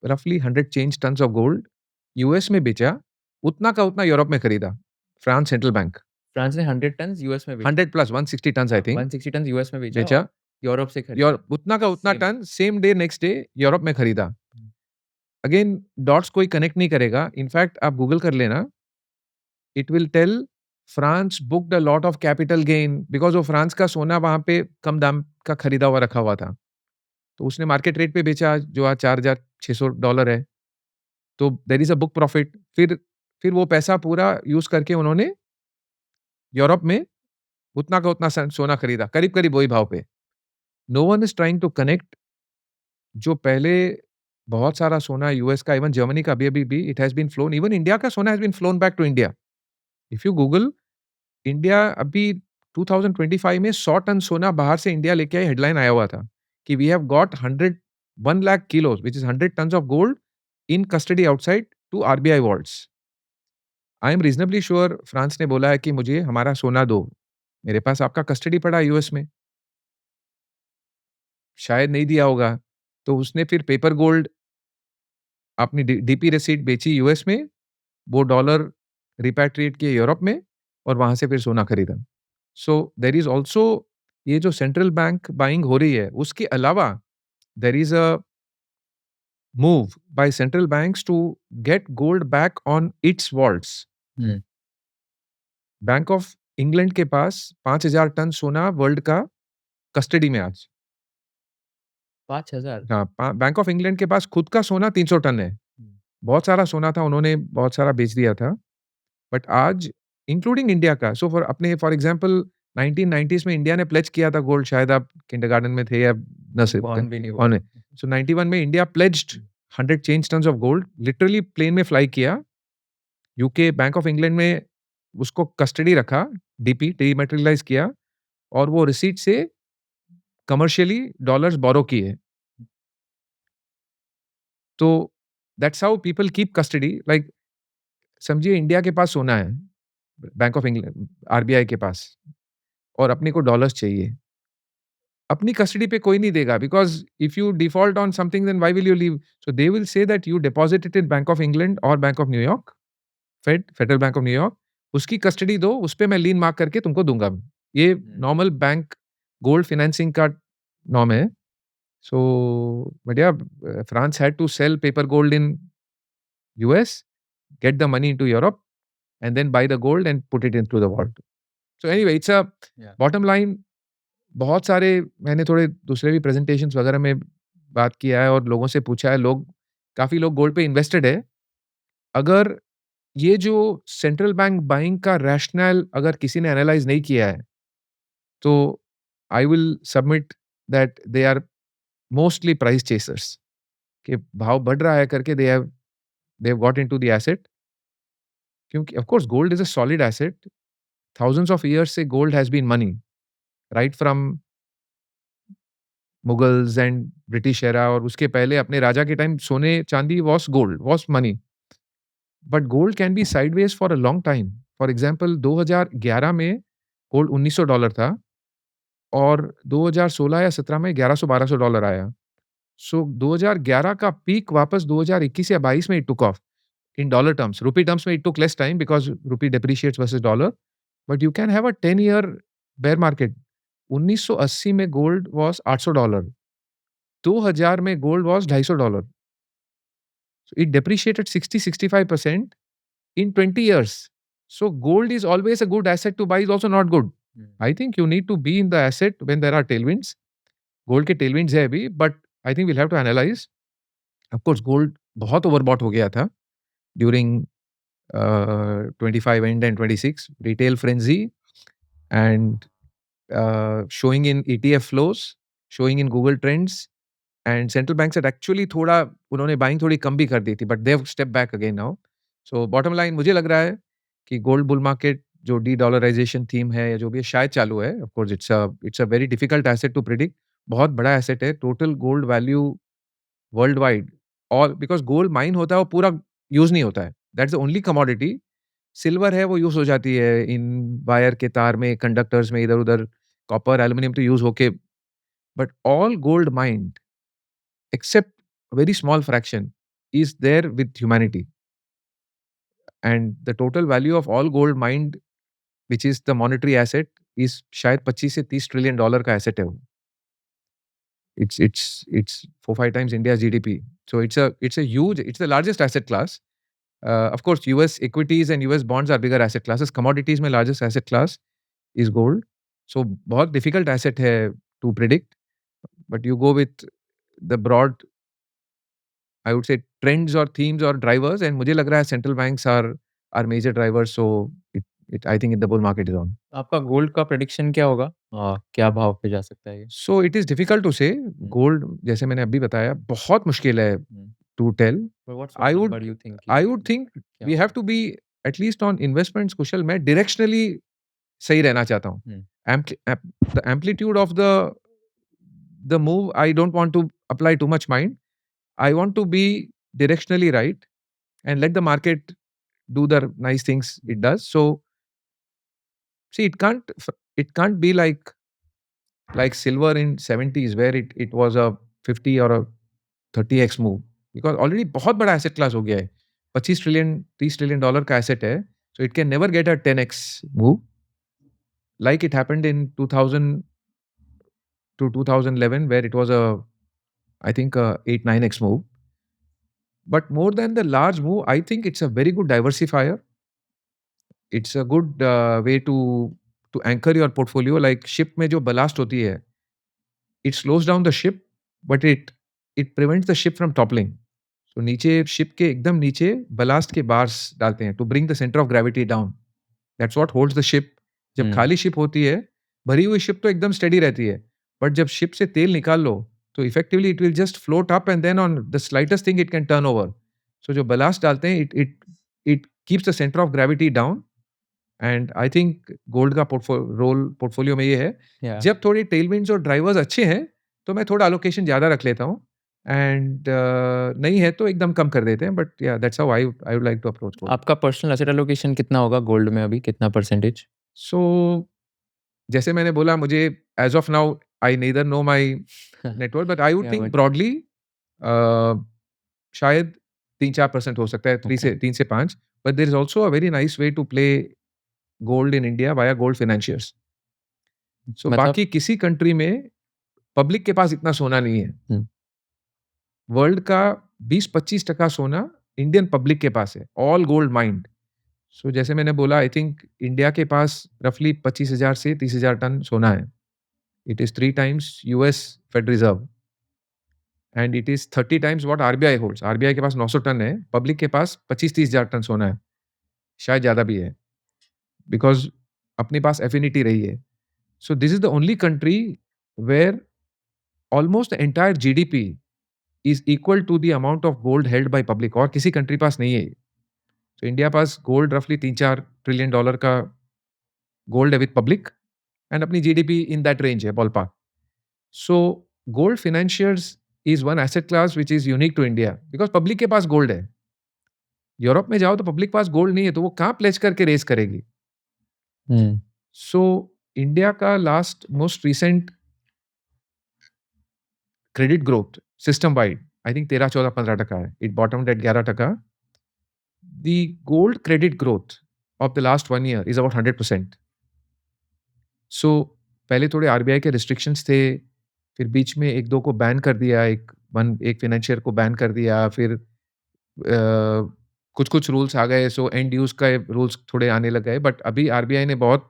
रफली 100 change tons of gold US में बेचा, उतना का उतना यूरोप में खरीदा। फ्रांस सेंट्रल बैंक फ्रांस ने 100 टन्स यूएस में बेचा। 100 plus 160 tons I think 160 tons US में बेचा बेचा। और यूरोप से खरीदा। यूरोप उतना का उतना same. Ton same day next day Europe में खरीदा। अगेन डॉट्स कोई कनेक्ट नहीं करेगा। इनफैक्ट आप गूगल कर लेना, it will tell France booked a lot of capital gain because वो फ्रांस का सोना वहाँ पे कम दाम का खरीदा हुआ रखा हुआ था। तो उसने मार्केट रेट पे बेचा जो आज $4600 है। तो there is a book profit. फिर वो पैसा पूरा यूज़ करके उन्होंने यूरोप में उतना का उतना सोना खरीदा, करीब-करीब वही भाव पे। No one is trying to connect जो पहले बहुत सारा सोना यूएस का, इवन जर्मनी का अभी-अभी भी it has been flown, even India का सोना has been flown back to India. If you Google India अभी 2025 में 100 टन सोना बाहर से इंडिया लेके आई, हेडलाइन आया हुआ था कि we have got 1 lakh kilos which is 100 tons of gold in custody outside to RBI vaults. I am reasonably sure France ने बोला है कि मुझे हमारा सोना दो, मेरे पास आपका कस्टडी पड़ा है यूएस में। शायद नहीं दिया होगा, तो उसने फिर पेपर गोल्ड अपनी डीपी रिसीट बेची यूएस में, वो डॉलर रिपैट्रिएट किए यूरोप में, और वहाँ से फिर सोना खरीदा। सो देयर इज़ आल्सो ये जो सेंट्रल बैंक बाइंग हो रही है, उसके अलावा there is a move by central banks to get gold back on its vaults. Hmm. Bank of England के पास 5000 टन सोना वर्ल्ड का कस्टडी में आज। 5000 हाँ, बैंक ऑफ इंग्लैंड के पास खुद का सोना 300 टन है। बहुत सारा सोना था, उन्होंने बहुत सारा बेच दिया था। बट आज इंक्लूडिंग इंडिया का, सो फॉर एग्जांपल 1990s में इंडिया ने प्लेज किया था गोल्ड, शायद आप किंडरगार्टन में थे या नर्सरी बॉर्न भी नहीं हुआ। ऑन। सो 91 में India pledged 100 change tons of gold, literally plane में फ्लाई किया। यूके बैंक ऑफ इंग्लैंड में उसको कस्टडी रखा, डीपी डीमैटेरियलाइज किया, और वो रिसीट से कमर्शियली डॉलर्स बोरो किए। तो that's how people keep custody. Like समझिए इंडिया के पास सोना है, बैंक ऑफ इंग्लैंड आरबीआई के पास, और अपने को डॉलर्स चाहिए। अपनी कस्टडी पे कोई नहीं देगा, because if you default on something then why will you leave? So they will say that you deposit it in bank of England और bank of New York, federal bank of New York, उसकी custody दो, उस पे मैं lien mark करके तुमको दूँगा। ये नॉर्मल बैंक गोल्ड फाइनेंसिंग का नॉर्म है। सो बट या France had to sell paper gold in US, get the money into Europe, and then buy the gold and put it into the vault. So anyway, it's a Yeah. bottom line। बहुत सारे मैंने थोड़े दूसरे भी presentations वगैरह में बात किया है और लोगों से पूछा है, लोग काफ़ी लोग गोल्ड पे इन्वेस्टेड है। अगर ये जो सेंट्रल बैंक बाइंग का रैशनल अगर किसी ने एनालाइज़ नहीं किया है, तो I will submit that they are mostly price chasers, कि भाव बढ़ रहा है करके they have got into the asset. क्योंकि of course gold is a solid asset. Thousands of years से gold has been money, right from Mughals and British era, और उसके पहले अपने राजा के टाइम सोने चांदी was gold was money. But gold can be sideways for a long time. For example 2011 में gold $1900 था, और 2016 या 17 में $1100-1200 आया। सो 2011 का पीक वापस 2021 या 22 में it took off in dollar terms. Rupee terms में it took less time because rupee depreciates versus dollar, but you can have a 10 year bear market. 1980 में गोल्ड वाज $800, 2000 में gold was $250। So it depreciated 60-65% in 20 years. So gold is always a good asset to buy, is also not good. I think you need to be in the asset when there are tailwinds. Gold के tailwinds है अभी, but I think we'll have to analyze. Of course, gold बहुत overbought हो गया था during 25 end and 26 retail frenzy, and showing in ETF flows, showing in Google Trends, and central banks had actually थोड़ा उन्होंने buying थोड़ी कम भी कर दी थी, but they've stepped back again now. So bottom line मुझे लग रहा है कि गोल्ड बुल मार्केट जो de-dollarization थीम है या जो भी है शायद चालू है. Of course it's a very difficult asset to predict. बहुत बड़ा asset है. Total gold value worldwide, और बिकॉज गोल्ड माइन होता है वो पूरा यूज नहीं होता है. That's the only commodity. Silver है वो यूज हो जाती है इन वायर के तार में, कंडक्टर्स में, इधर उधर. कॉपर एल्यूमिनियम तो यूज होके, but all gold mined except very small fraction is there with humanity. And the total value of all gold mined which is the monetary asset is शायद 25 से 30 ट्रिलियन डॉलर का asset है वो. It's 4-5 times India's GDP. So it's a huge, it's the largest asset class. Of course, US equities and US bonds are bigger asset classes. Commodities में largest asset class is gold. So बहुत difficult asset है to predict. But you go with the broad, I would say, trends or themes or drivers. And मुझे लग रहा है central banks are major drivers. So I think the bull market is on. आपका gold का prediction क्या होगा? क्या भाव पे जा सकता है ये? So it is difficult to say. Gold, जैसे मैंने अभी बताया, बहुत मुश्किल है to tell. But what I sort of would- number you think? I would think क्या we have to be at least on investments, कुशल. मैं directionally सही रहना चाहता हूँ. The amplitude of the move, I don't want to apply too much mind. I want to be directionally right and let the market do the nice things it does. So see, it can't be like silver in 70s where it was a 50 or a 30x move, because already बहुत बड़ा asset class हो गया है. 25 trillion 30 trillion dollar का asset है. So it can never get a 10x move like it happened in 2000 to 2011 where it was I think a 8-9x move. But more than the large move, I think it's a very good diversifier. It's a good way to anchor your portfolio. Like ship में जो ballast होती है, it slows down the ship, but it prevents the ship from toppling. So नीचे ship के एकदम नीचे ballast के bars डालते हैं to bring the center of gravity down. That's what holds the ship. जब खाली ship होती है, भरी हुई ship तो एकदम steady रहती है, but जब ship से तेल निकाल लो, तो effectively it will just float up and then on the slightest thing it can turn over. So जो ballast डालते हैं, it keeps the center of gravity down. And I think gold का portfolio में ये है. Yeah. जब थोड़े tailwinds और drivers अच्छे हैं, तो मैं थोड़ा allocation ज़्यादा रख लेता हूँ. And नहीं है तो एकदम कम कर देते हैं. But yeah, that's how I would like to approach gold. आपका पर्सनल एसेट एलोकेशन कितना होगा गोल्ड में अभी? कितना परसेंटेज? So जैसे मैंने बोला, मुझे as of now I neither know my net worth, but I would Yeah, think but- broadly शायद 3-4% हो सकता है, 3 से 5. But there is also a very nice way to play gold in India via gold financiers. So मतलब- बाकी किसी country में public के पास इतना सोना नहीं है. वर्ल्ड का 20-25% सोना इंडियन पब्लिक के पास है, ऑल गोल्ड माइंड. सो जैसे मैंने बोला, आई थिंक इंडिया के पास रफली 25,000 से 30,000 टन सोना है. It is 3 times US Fed reserve and it is 30 times what RBI holds. RBI के पास 900 टन है, पब्लिक के पास 25-30,000 टन सोना है, शायद ज़्यादा भी है, बिकॉज अपने पास एफिनिटी रही है. So this is the only country where almost the entire GDP is equal to the amount of gold held by public. और किसी कंट्री पास नहीं है. तो इंडिया पास गोल्ड रफली 3-4 ट्रिलियन डॉलर का गोल्ड है विद पब्लिक, एंड अपनी GDP इन दैट रेंज है, ballpark. So gold financiers is one asset class which is unique to India, because public के पास गोल्ड है. यूरोप में जाओ तो पब्लिक पास गोल्ड नहीं है, तो वो कहाँ प्लेज करके रेस करेगी. सो इंडिया का last most recent credit growth system wide I think 13-14-15% है. It bottomed at 11%. The gold credit growth of the last 1 year is about 100%. So पहले थोड़े RBI के restrictions थे, फिर बीच में 1-2 को बैन कर दिया, एक फाइनेंशियर को बैन कर दिया, फिर कुछ रूल्स आ गए. सो एंड यूज का रूल्स थोड़े आने लग गए. बट अभी RBI ने बहुत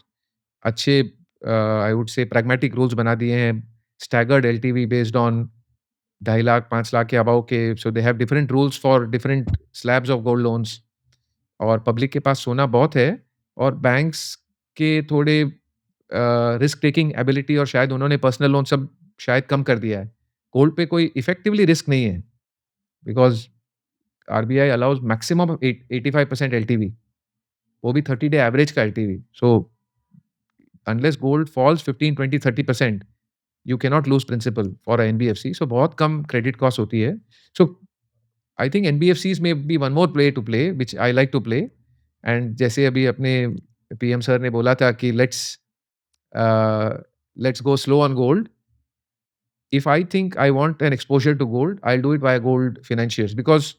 अच्छे I would say pragmatic rules बना दिए हैं, staggered LTV based on 2.5 lakh 5 lakh के अबाव के. So they have different rules for different slabs of gold loans. और पब्लिक के पास सोना बहुत है, और बैंक्स के थोड़े रिस्क टेकिंग एबिलिटी और शायद उन्होंने पर्सनल लोन सब शायद कम कर दिया है। गोल्ड पे कोई इफेक्टिवली रिस्क नहीं है because RBI allows maximum 85% LTV, वो भी 30 डे एवरेज का LTV. So unless gold falls 15, 20, 30%, you can not lose principal for NBFC. So बहुत कम क्रेडिट कॉस्ट होती है। सो आई थिंक एनबीएफसीज में be one more play to play which I like to play. And जैसे अभी अपने PM sir ने बोला था कि let's go slow on gold. If I think I want an exposure to gold, I'll do it via gold financiers because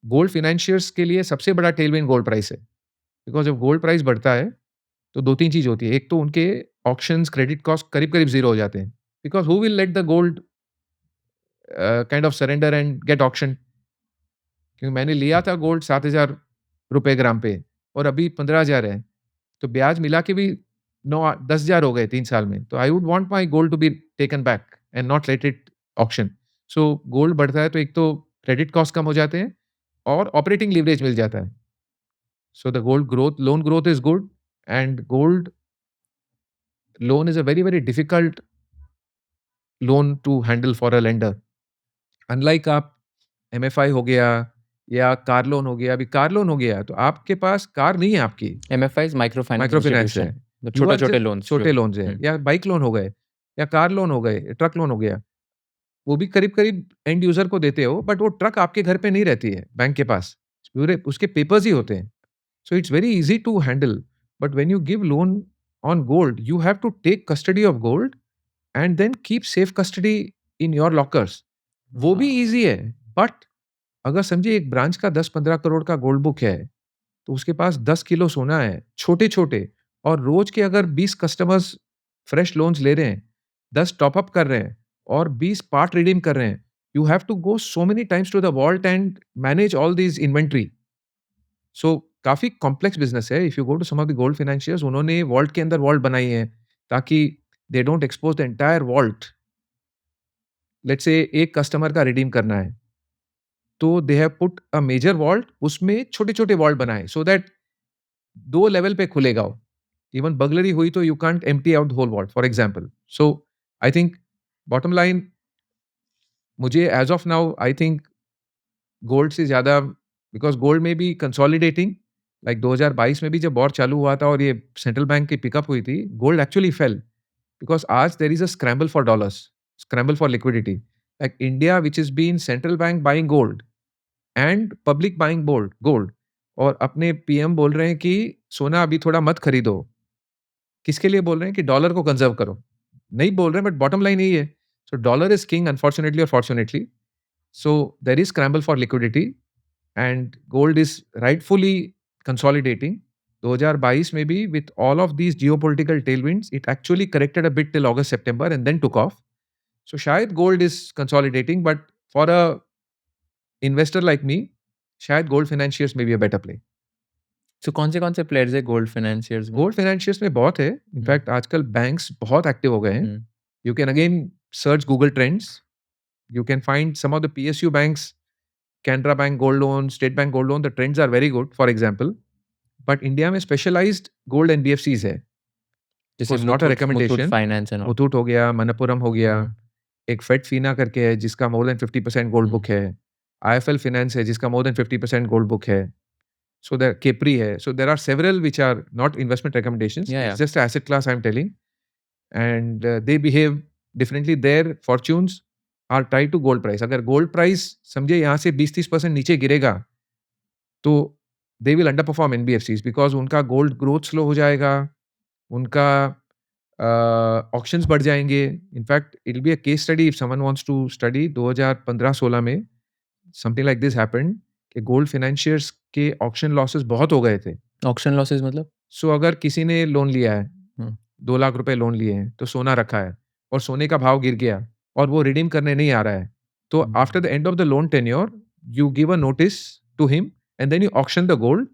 gold financiers के लिए सबसे बड़ा टेलविंड गोल्ड प्राइस है। बिकॉज जब गोल्ड प्राइस बढ़ता है तो दो तीन चीज होती है। एक तो उनके ऑक्शंस क्रेडिट कॉस्ट करीब करीब जीरो हो जाते हैं because who will let the gold kind of surrender and get auction. क्योंकि मैंने लिया था गोल्ड 7,000 रुपए ग्राम पे और अभी 15,000 है, तो ब्याज मिला के भी 10,000 हो गए 3 साल में। तो I would want my gold to be taken back and not let it auction. So gold बढ़ता है तो एक तो क्रेडिट कॉस्ट कम हो जाते हैं और ऑपरेटिंग लीवरेज मिल जाता है। So the gold growth, loan growth is good and gold loan is a very very difficult loan to handle for a lender. Unlike आप एमएफआई हो गया या कार लोन हो गया। अभी कार लोन हो गया तो आपके पास कार नहीं है आपकी, एमएफआईज माइक्रो फाइनेंस माइक्रोफाइनेंस है, छोटे छोटे लोन्स छोटे लोन्स हैं या बाइक लोन हो गए या कार लोन हो गए, ट्रक लोन हो गया। वो भी करीब करीब एंड यूजर को देते हो बट वो ट्रक आपके घर पे नहीं रहती है, बैंक के पास पूरे उसके पेपर्स ही होते हैं। So it's very easy to handle. But when you give loan on gold you have to take custody of gold and then keep safe custody in your lockers. वो भी इजी है but अगर समझिए एक branch का 10-15 करोड़ का gold book है तो उसके पास 10 किलो सोना है छोटे छोटे, और रोज के अगर 20 कस्टमर्स फ्रेश लोन्स ले रहे हैं, 10 टॉपअप कर रहे हैं और 20 पार्ट रिडीम कर रहे हैं, you have to go so many times to the vault and manage all these inventory. So काफी कॉम्प्लेक्स बिजनेस है। If you go to some of the gold financiers, उन्होंने वॉल्ट के अंदर वॉल्ट बनाई है ताकि they don't expose the entire vault. Let's say एक customer का रिडीम करना है तो they have put a major vault, उसमें छोटे छोटे वॉल्ट बनाए सो दैट 2 लेवल पे खुलेगा वो। इवन बर्गलरी हुई तो you can't empty out whole vault for example. So I think bottom line, मुझे as of now I think gold से ज्यादा, बिकॉज गोल्ड में भी कंसोलिडेटिंग, लाइक 2022 में भी जब वॉर चालू हुआ था और ये सेंट्रल बैंक की पिकअप हुई थी, गोल्ड एक्चुअली फेल बिकॉज आज there is a scramble for dollars, scramble for liquidity. Like India which is been central bank buying gold and public buying gold, और अपने पीएम बोल रहे हैं कि सोना अभी थोड़ा मत खरीदो। किसके लिए बोल रहे हैं? कि डॉलर को कंजर्व करो। नहीं बोल रहे हैं बट बॉटम लाइन यही है। So dollar is king unfortunately और fortunately. So there is scramble for liquidity and gold is rightfully consolidating. 2022 में भी with all of these geopolitical tailwinds it actually corrected a bit till August September and then took off. So शायद gold is consolidating but for a investor like me, शायद gold financiers में be a better play. So कौन से players है gold financiers में? Gold financiers में बहुत है। इनफैक्ट आजकल बैंक्स बहुत एक्टिव हो गए हैं। You can again search Google trends, you can find some of the PSU banks, Canara bank gold loan, State Bank gold loan, the trends are very good for example. But India में specialized gold NBFCs है, जैसे not a recommendation. Finance and Muthoot हो गया, मनप्पुरम हो गया, एक fade फीना करके है जिसका मोर देन 50% गोल्ड बुक है, आईएफएल फाइनेंस है जिसका मोर देन 50% गोल्ड बुक है। So there Capri hai. So there are several which are not investment recommendations. Yeah, It's just an asset class I'm telling. And they behave differently. Their fortunes are tied to gold price. अगर gold price समझे यहाँ से 20-30% नीचे गिरेगा तो they will underperform NBFCs because उनका gold growth slow हो जाएगा, उनका auctions बढ़ जाएंगे. In fact, it'll be a case study if someone wants to study. 2015-16 में something like this happened कि गोल्ड फाइनेंशियर्स के ऑक्शन लॉसेस बहुत हो गए थे। ऑक्शन लॉसेस मतलब? सो अगर किसी ने लोन लिया है, 2 लाख रुपए लोन लिए हैं, तो सोना रखा है और सोने का भाव गिर गया और वो रिडीम करने नहीं आ रहा है, तो after the end of the loan tenure you give a notice to him and then you auction the gold,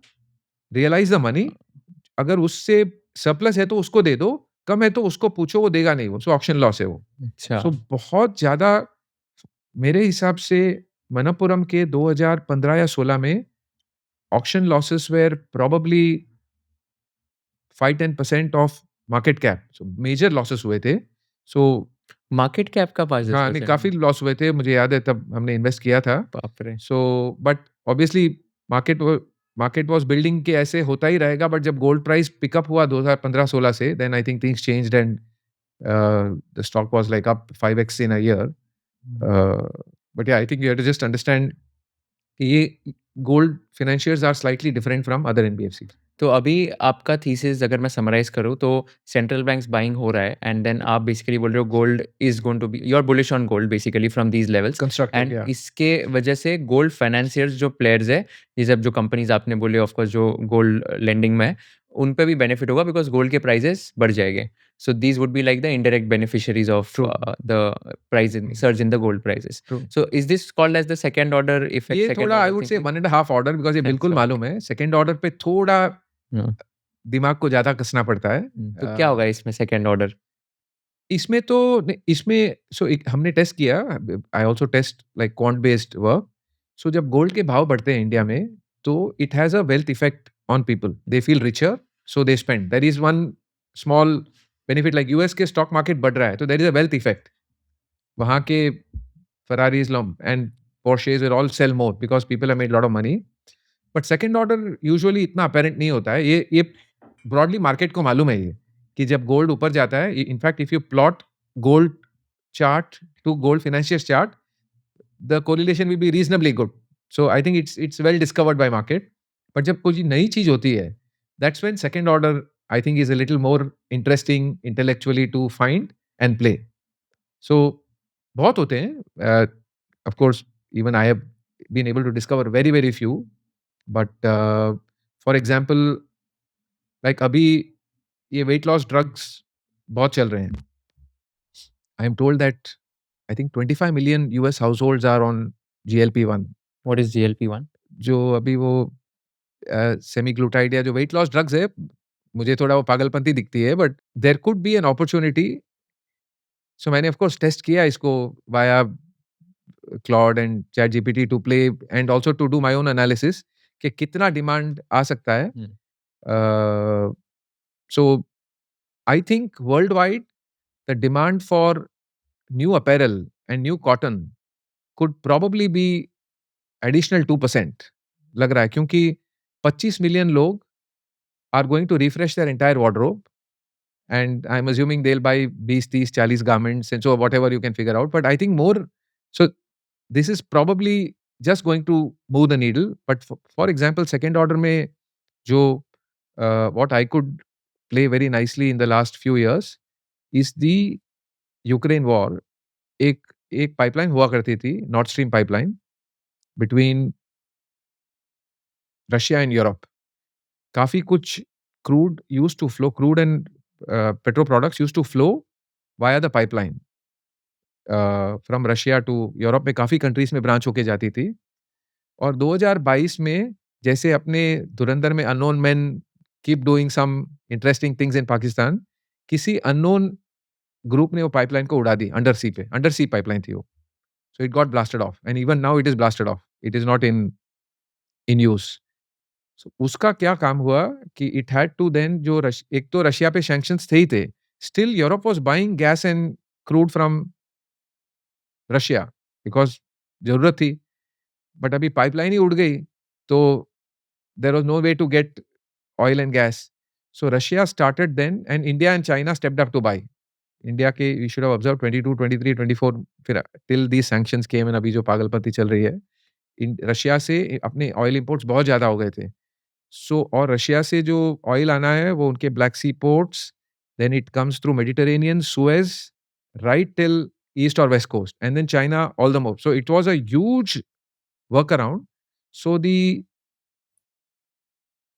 realise the money. अगर उससे सरप्लस है तो उसको दे दो, कम है तो उसको पूछो, वो देगा नहीं, वो सो ऑक्शन लॉस है वो। अच्छा। सो बहुत ज्यादा मेरे हिसाब से मनप्पुरम के 2015 या 16 में auction losses were probably 5-10% of market cap, so major losses हुए थे। सो मार्केट कैप का 5-10%? हाँ, नहीं काफ़ी लॉस हुए थे, मुझे याद है तब हमने इन्वेस्ट किया था। बाप रे! So but obviously market was building कि ऐसे होता ही रहेगा, बट जब गोल्ड प्राइस पिकअप हुआ 2015-16 से, then I think things changed and the stock was like up 5x in a year. But yeah I think you have to just understand कि ये gold financiers are slightly different from other NBFC. तो अभी आपका thesis अगर मैं summarise करूँ तो central banks buying हो रहा है एंड देन आप बेसिकली बोल रहे हो gold is going to be you are bullish on gold basically from these levels constructive, and या इसके वजह से गोल्ड फाइनेंसियर्स जो प्लेयर्स है, ये सब जो कंपनीज़ आपने बोले ऑफ कोर्स जो गोल्ड लेंडिंग में है, उन पे भी बेनिफिट होगा बिकॉज़ गोल्ड के प्राइसेस बढ़ जाएँगे। So these would be like the indirect beneficiaries of true, the price in surge in the gold prices. True. So is this called as the second order effect, ये second थोड़ा I order would say thinking? 1 and half order, because ये बिल्कुल अच्छा, मालूम है। Second order पे थोड़ा हाँ। दिमाग को ज़्यादा कसना पड़ता है। तो क्या होगा इसमें सेकंड ऑर्डर? इसमें तो इसमें सो एक हमने टेस्ट किया। I also test like quant based work. So जब गोल्ड के भाव बढ़ते हैं इंडिया में, तो it has a wealth effect on people. They feel richer, so they spend. There is one small benefit, like US के stock market बढ़ रहा है, तो there is a wealth effect. वहाँ के Ferraris and Porsches will all sell more because people have made a lot of money. But second order usually इतना apparent नहीं होता है। ये ब्रॉडली मार्केट को मालूम है ये, कि जब गोल्ड ऊपर जाता है, in fact if you plot gold chart to gold financiers chart, the correlation will be reasonably good. So I think it's well discovered by market. But जब कोई नई चीज होती है, that's when second order I think is a little more interesting intellectually to find and play. So बहुत होते हैं। Of course even I have been able to discover very very few. But for example, like अभी ये weight loss drugs बहुत चल रहे हैं। I am told that I think 25 million US households are on GLP-1। What is GLP-1? जो अभी वो सेमीग्लूटाइड या जो वेट लॉस ड्रग्स है, मुझे थोड़ा वो पागलपंती दिखती है, but there could be an opportunity. So मैंने ऑफ कोर्स टेस्ट किया इसको via Claude and ChatGPT to play and also to do my own analysis कि कितना डिमांड आ सकता है। हुँ। So I think worldwide the demand for new apparel and new cotton could probably be additional 2% लग रहा है, क्योंकि 25 million लोग are going to refresh their entire wardrobe, and I'm assuming they'll buy 20, 30, 40 garments, and so whatever you can figure out. But I think more, so this is probably just going to move the needle. But for example, second order में जो what I could play very nicely in the last few years is the Ukraine war. एक एक pipeline हुआ करती थी, North Stream pipeline, between Russia and Europe. काफ़ी कुछ crude used to flow, crude and petro products used to flow via the pipeline from Russia to Europe में काफ़ी countries में ब्रांच होके जाती थी। और 2022 में जैसे अपने धुरंधर में unknown man keep doing some interesting things in Pakistan, किसी अननोन ग्रुप ने वो पाइपलाइन को उड़ा दी अंडर सी पाइपलाइन थी वो। So it got blasted off and even now it is blasted off, it is not in in use. सो उसका क्या काम हुआ कि इट हैड टू देन जो एक तो रशिया पे सैंक्शंस थे ही थे, still Europe was buying gas and crude from Russia because जरूरत थी। बट अभी पाइपलाइन ही उड़ गई, तो there was no way to get oil and gas. So Russia started then, and India and China stepped up to buy. India के you should have observed 22, 23, 24 फिर till these sanctions came and अभी जो पागलपंती चल रही है, Russia से अपने oil imports बहुत ज़्यादा हो गए थे। सो और रशिया से जो ऑयल आना है वो उनके black sea ports, then it comes through Mediterranean, Suez, right till east और west coast, and then China all the more. So it was a huge workaround. So the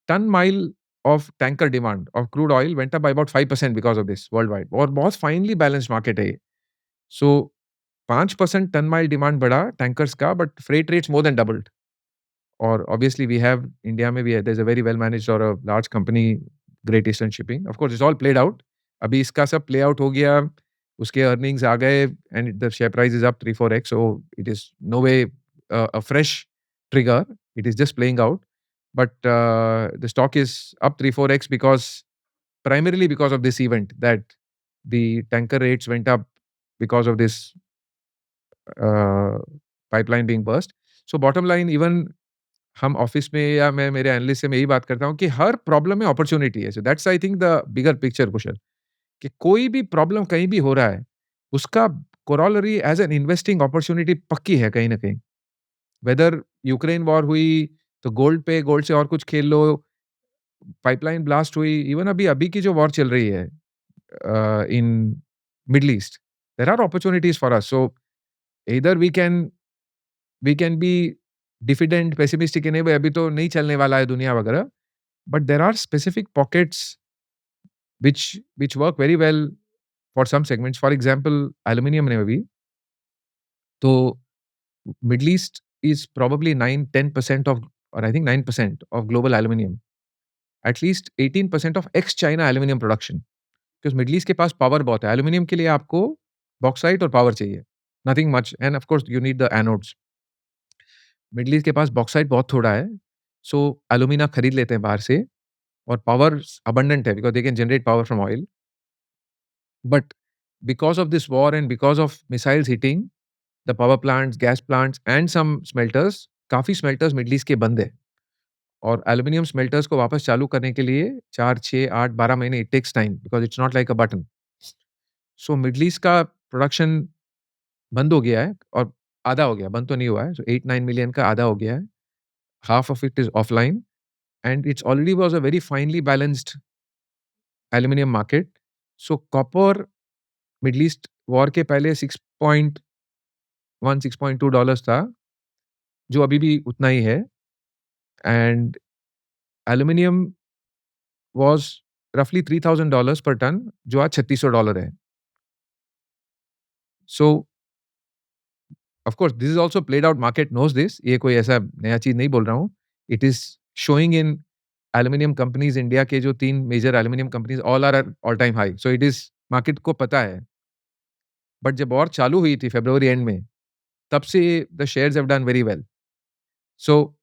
ton mile of tanker demand of crude oil went up by about 5% because of this worldwide. और बहुत finally balanced market है ये। So 5% ton mile demand बढ़ा tankers का, but freight rates more than doubled. और obviously we have India में भी है, there is a very well managed और a large company, Great Eastern Shipping. Of course it's all played out. अभी इसका सब प्ले आउट हो गया, उसके अर्निंग्स आ गए and the share price is up 3-4x। So it is no way a fresh trigger, it is just playing out. But the stock is up 3-4x because primarily because of this event that the tanker rates went up because of this pipeline being burst. So bottom line, even हम office में या मैं मेरे analyst से मैं यही बात करता हूँ कि हर प्रॉब्लम में अपॉर्चुनिटी है. So that's I think the bigger picture question कि कोई भी प्रॉब्लम कहीं भी हो रहा है, उसका corollary as an investing opportunity पक्की है कहीं ना कहीं. वेदर यूक्रेन वॉर हुई तो गोल्ड से और कुछ खेल लो, पाइपलाइन ब्लास्ट हुई, इवन अभी अभी की जो वॉर चल रही है in middle east, there are opportunities for us. So इधर we can be diffident pessimistic नहीं भाई अभी तो नहीं चलने वाला है दुनिया वगैरह, but there are specific pockets which work very well for some segments. For example, aluminium में अभी तो Middle East is probably 9-10% of, or I think 9% of global aluminium. At least 18% of ex-China aluminium production. Because Middle East के पास power बहुत है. Aluminium के लिए आपको bauxite और पावर चाहिए. Nothing much. And of course you need the anodes. Middle East के पास bauxite बहुत थोड़ा है. सो एलुमिना खरीद लेते हैं बाहर से और पावर अबंडेंट है because they can generate power from oil. But because of this war and because of missiles hitting the power plants, gas plants and some smelters, काफ़ी स्मेल्टर्स मिडल ईस्ट के बंद है. और एल्यूमिनियम स्मेल्टर्स को वापस चालू करने के लिए 4, 6, 8, 12 महीने it takes time because it's not like a button. So Middle East का प्रोडक्शन बंद हो गया है और आधा हो गया, बंद तो नहीं हुआ है. सो 8-9 मिलियन का आधा हो गया है. Half of it is offline, and it's already was a very finely balanced aluminum market. So copper Middle East war के पहले 6.1 $6.2 था, जो अभी भी उतना ही है. And aluminium was roughly $3,000 per ton, जो आज $3,600 है. So of course this is also played out, market knows this. ये कोई ऐसा नया चीज नहीं बोल रहा हूँ. It is showing in aluminium companies. India के जो 3 major aluminium companies all are at all time high. So it is market को पता है. बट जब वॉर चालू हुई थी फरवरी एंड में, तब से the shares have done very well. So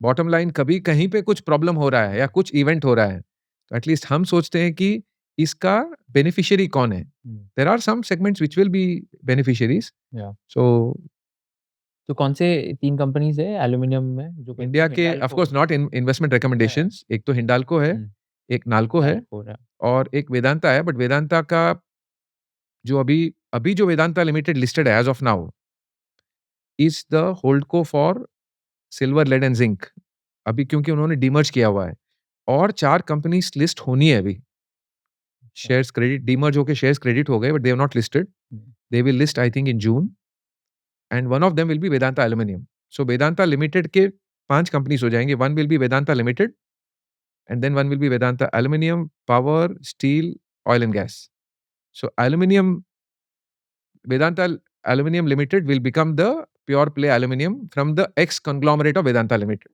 bottom line, कभी कहीं पे कुछ प्रॉब्लम हो रहा है या कुछ इवेंट हो रहा है तो एटलीस्ट हम सोचते हैं कि इसका बेनिफिशियरी कौन है. There are some segments which will be beneficiaries. So तो कौन से 3 कंपनीज है एल्यूमिनियम में जो इंडिया के of course not in investment recommendations. एक तो हिंडाल्को है, एक नाल्को है और एक वेदांता है. बट वेदांता का जो अभी अभी जो वेदांता लिमिटेड लिस्टेड है as of now is the holdco for silver, lead and zinc. अभी क्योंकि उन्होंने डीमर्ज किया हुआ है और 4 कंपनीज लिस्ट होनी है अभी. शेयर्स क्रेडिट डीमर्ज होके शेयर्स क्रेडिट हो गए but they have not listed. They will list I think in June and one of them will be Vedanta aluminium. So Vedanta limited के 5 कंपनीज हो जाएंगे. One will be Vedanta limited and then one will be Vedanta Aluminium, Power, Steel, Oil and Gas. So Vedanta Aluminium Limited will become the pure play aluminium from the ex conglomerate of Vedanta Limited.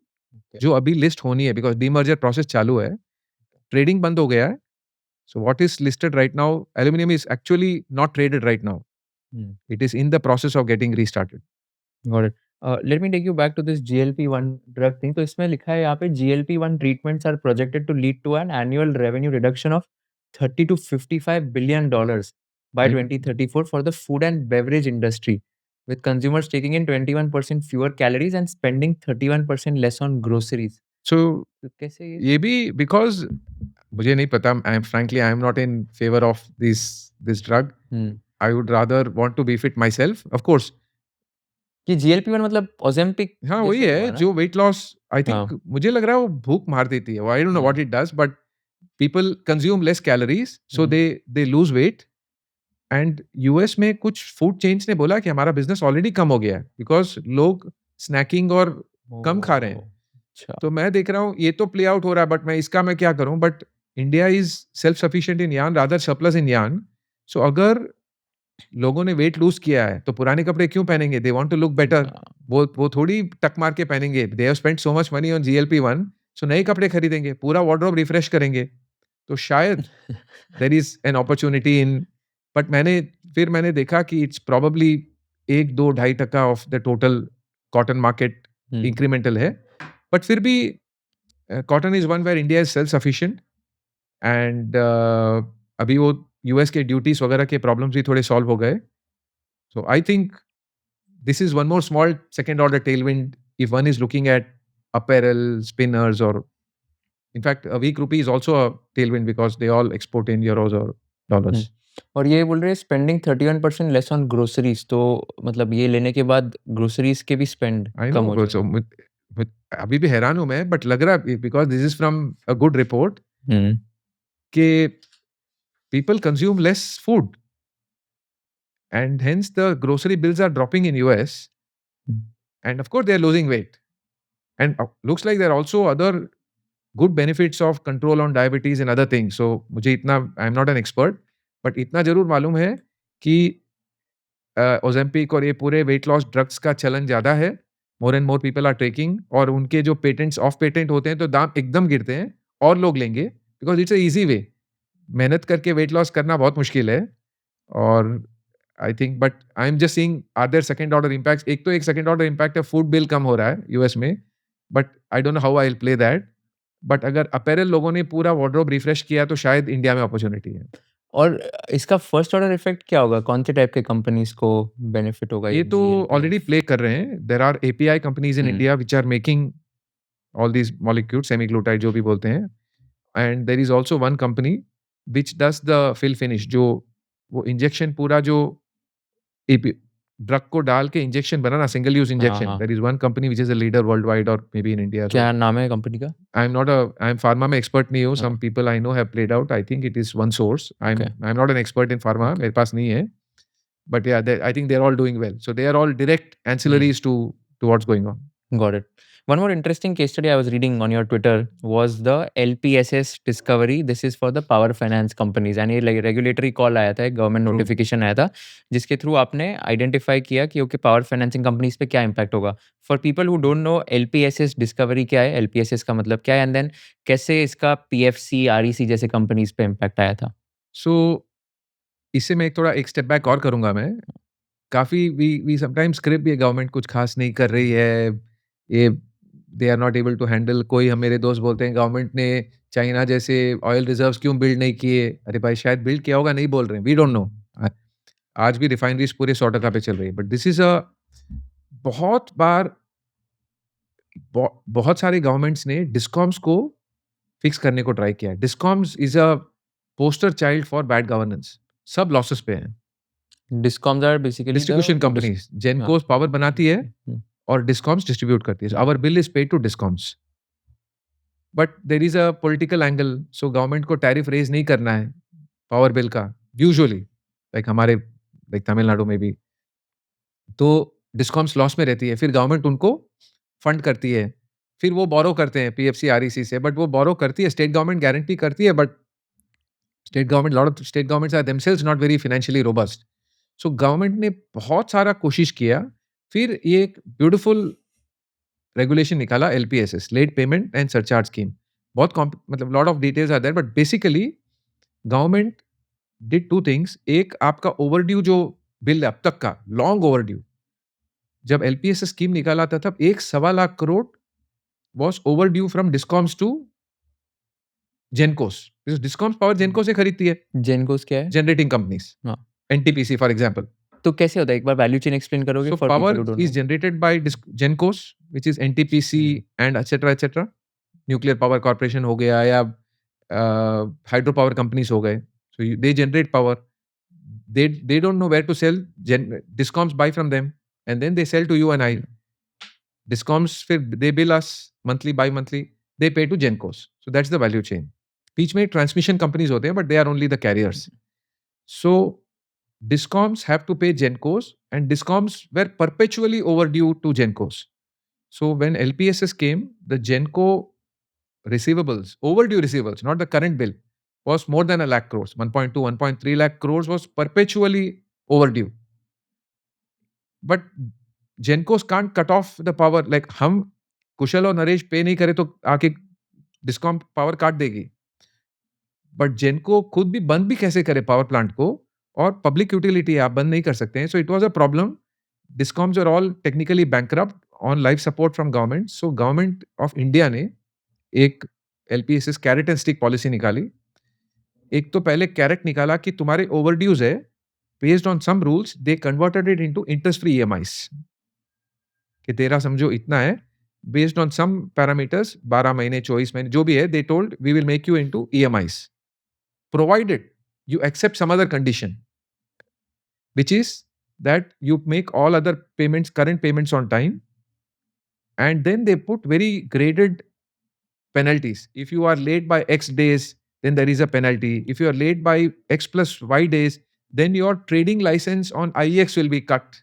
जो अभी list होनी है because demerger process चालू है, trading बंद हो गया है. So what is listed right now, aluminium is actually not traded right now. It is in the process of getting restarted. Got it. Let me take you back to this GLP-1 drug thing. तो इसमें लिखा है यहाँ पे GLP-1 treatments are projected to lead to an annual revenue reduction of $30 to $55 billion by 2034 for the food and beverage industry, with consumers taking in 21% fewer calories and spending 31% less on groceries. So तो कैसे ये भी बिकॉज मुझे नहीं पता. I am not in favour of this drug. I would rather want to be fit myself. Of course कि GLP-1 मतलब Ozempic हाँ वही जैसे है हुआ ना? जो वेट लॉस आई हाँ. थिंक मुझे लग रहा है वो भूख मार देती है. आई don't know what it does but people consume less calories so they lose weight. And US में कुछ फूड चेन्स ने बोला कि हमारा बिजनेस ऑलरेडी कम हो गया है बिकॉज लोग स्नैकिंग और कम खा रहे हैं. अच्छा. तो मैं देख रहा हूँ ये तो प्ले आउट हो रहा है बट मैं क्या करूँ. But India is self sufficient in yarn, rather surplus in yarn. So अगर लोगों ने वेट लूज किया है तो पुराने कपड़े क्यों पहनेंगे. They want to look better. वो थोड़ी टक मार के पहनेंगे. They have spent so much money on GLP-1 so नए कपड़े खरीदेंगे, पूरा वार्डरोब रिफ्रेश करेंगे. तो शायद there is an opportunity in. But मैंने देखा कि it's probably 1-2-2.5% of the total cotton market incremental है. बट फिर भी cotton is one where India is self sufficient and अभी वो यूएस के ड्यूटीज वगैरह के प्रॉब्लम्स भी थोड़े सॉल्व हो गए. So I think this is one more small second order tailwind if one is looking at apparel, spinners, or in fact, a weak rupee is also a tailwind because they all export in euros or dollars. और ये बोल रहे हैं spending 31% less on groceries, तो मतलब ये लेने के बाद ग्रोसरीज के भी स्पेंड I कम know, हो but so with अभी भी हैरान हूं मैं, but लग रहा है because this is from a good report जाएगा. कि people consume less food and hence the grocery bills are dropping in US and of course they are losing weight and looks like there are also other good benefits of control on diabetes and other things. So मुझे इतना आई am not an expert but इतना जरूर मालूम है कि Ozempic और ये पूरे वेट लॉस ड्रग्स का चलन ज़्यादा है. More and more people are taking और उनके जो पेटेंट्स ऑफ पेटेंट होते हैं तो दाम एकदम गिरते हैं और लोग लेंगे because it's a easy way. मेहनत करके वेट लॉस करना बहुत मुश्किल है और I think but I am just seeing are there second order impacts. एक तो एक सेकंड ऑर्डर इम्पैक्ट है, फूड बिल कम हो रहा है यूएस में, but I don't know how I will play that. But अगर अपैरल लोगों ने पूरा वार्डरोब रिफ्रेश किया तो शायद इंडिया में अपॉर्चुनिटी है. और इसका फर्स्ट ऑर्डर इफेक्ट क्या होगा? कौन से टाइप के कंपनीज को बेनिफिट होगा ये तो GLP? ऑलरेडी प्ले कर रहे हैं. There are API companies in India which are making all these molecules, semaglutide जो भी बोलते हैं. And there is also one company which does the fill finish, जो वो इंजेक्शन पूरा जो ड्रग को डाल के इंजेक्शन बनाना, सिंगल यूज इंजेक्शन. हाँ. There is one company which is a leader world wide और मे बी इन इंडिया. क्या नाम है कंपनी का? आई एम फार्मा में एक्सपर्ट नहीं हूँ. हाँ. Some people I know have played out. I think it is one source. I Okay. Am not an expert in pharma, मेरे पास नहीं है. But yeah, I think they're all doing well. So they are all direct ancillaries to what's going on. Got it. One more interesting case study I was reading on your Twitter was the LPSS discovery. This is for the power finance companies. And ये regulatory call आया था, एक government True. notification आया था, जिसके through आपने identify किया कि okay, power financing companies पे क्या impact होगा. For people who don't know LPSS discovery क्या है, LPSS का मतलब क्या है, and then कैसे इसका PFC, REC जैसे companies पे impact आया था. So इससे मैं एक स्टेप बैक और करूंगा मैं. काफी वी समटाइम्स स्क्रिप्ट ये गवर्नमेंट कुछ खास नहीं कर रही है, ये they are not able to handle. कोई हम मेरे दोस्त बोलते हैं गवर्नमेंट ने चाइना जैसे ऑयल रिजर्व्स क्यों बिल्ड नहीं किए. अरे भाई शायद बिल्ड किया होगा, नहीं बोल रहे हैं, वी डोंट नो. आज भी रिफाइनरीज पूरे 100% पे चल रही है. बट दिस इज अ बहुत बार बहुत सारे गवर्नमेंट्स ने डिस्कॉम्स को फिक्स करने को ट्राई किया है. Discoms is a poster child for bad governance. सब लॉसेस पे हैं. Discoms are basically distribution companies, gencos power बनाती है और डिस्कॉम्स डिस्ट्रीब्यूट करती है. Our bill is paid to discoms. But there is a political angle. So government को tariff raise नहीं करना है पावर बिल का यूजुअली, लाइक हमारे लाइक तमिलनाडु में भी. तो डिस्कॉम्स लॉस में रहती है, फिर गवर्नमेंट उनको फंड करती है, फिर वो बोरो करते हैं पीएफसी आरईसी से. बट वो बोरो करती है, स्टेट गवर्नमेंट गारंटी करती है, but state government, lot of state governments are themselves not very financially robust. So government ने बहुत सारा कोशिश किया. फिर ये एक ब्यूटीफुल रेगुलेशन निकाला, LPSS, late payment and surcharge scheme. बहुत मतलब lot of details are there, but basically government did two things. एक, आपका ओवरड्यू जो बिल है अब तक का, लॉन्ग ओवरड्यू, जब एलपीएसएस स्कीम निकाला था तब 1.25 crore was overdue from discoms to gencos. Discoms power genco से खरीदती है. Gencos क्या है? जनरेटिंग कंपनीज, हाँ. NTPC for example. तो कैसे होता है, एक बार वैल्यू चेन एक्सप्लेन करोगे So for people power who don't is know? generated by Gencos, which is NTPC and etc. Nuclear Power Corporation हो गया या hydro power companies हो गए. So they generate power. They don't know where to sell. Discoms buy from them and then they sell to you and I. Discoms फिर they bill us monthly, bi-monthly. They pay to Gencos. So that's the value chain. बीच में transmission companies होते हैं, but they are only the carriers. So Discoms have to pay Gencos and Discoms were perpetually overdue to Gencos. So when LPSS came, the Genco receivables, overdue receivables, not the current bill, was more than 1 lakh crores. 1.2, 1.3 lakh crores was perpetually overdue. But Gencos can't cut off the power. Like हम कुशल और नरेश पे नहीं करे तो आके discom power काट देगी. But जेनको खुद भी बंद भी कैसे करे पावर प्लांट को, और पब्लिक यूटिलिटी आप बंद नहीं कर सकते हैं. So it was a problem. Discoms are all technically bankrupt on life support from government. So government of India ने एक LPSS carrot and stick policy निकाली एक तो पहले कैरेट निकाला कि तुम्हारे ओवरड्यूज है, based on some rules they converted it into interest free EMIs कि तेरा समझो इतना है, बेस्ड ऑन सम पैरामीटर्स 12 महीने 24 महीने जो भी है, they told we will make you into EMIs provided you accept some other condition, which is that you make all other payments, current payments on time, and then they put very graded penalties. If you are late by X days, then there is a penalty. If you are late by X plus Y days, then your trading license on IEX will be cut.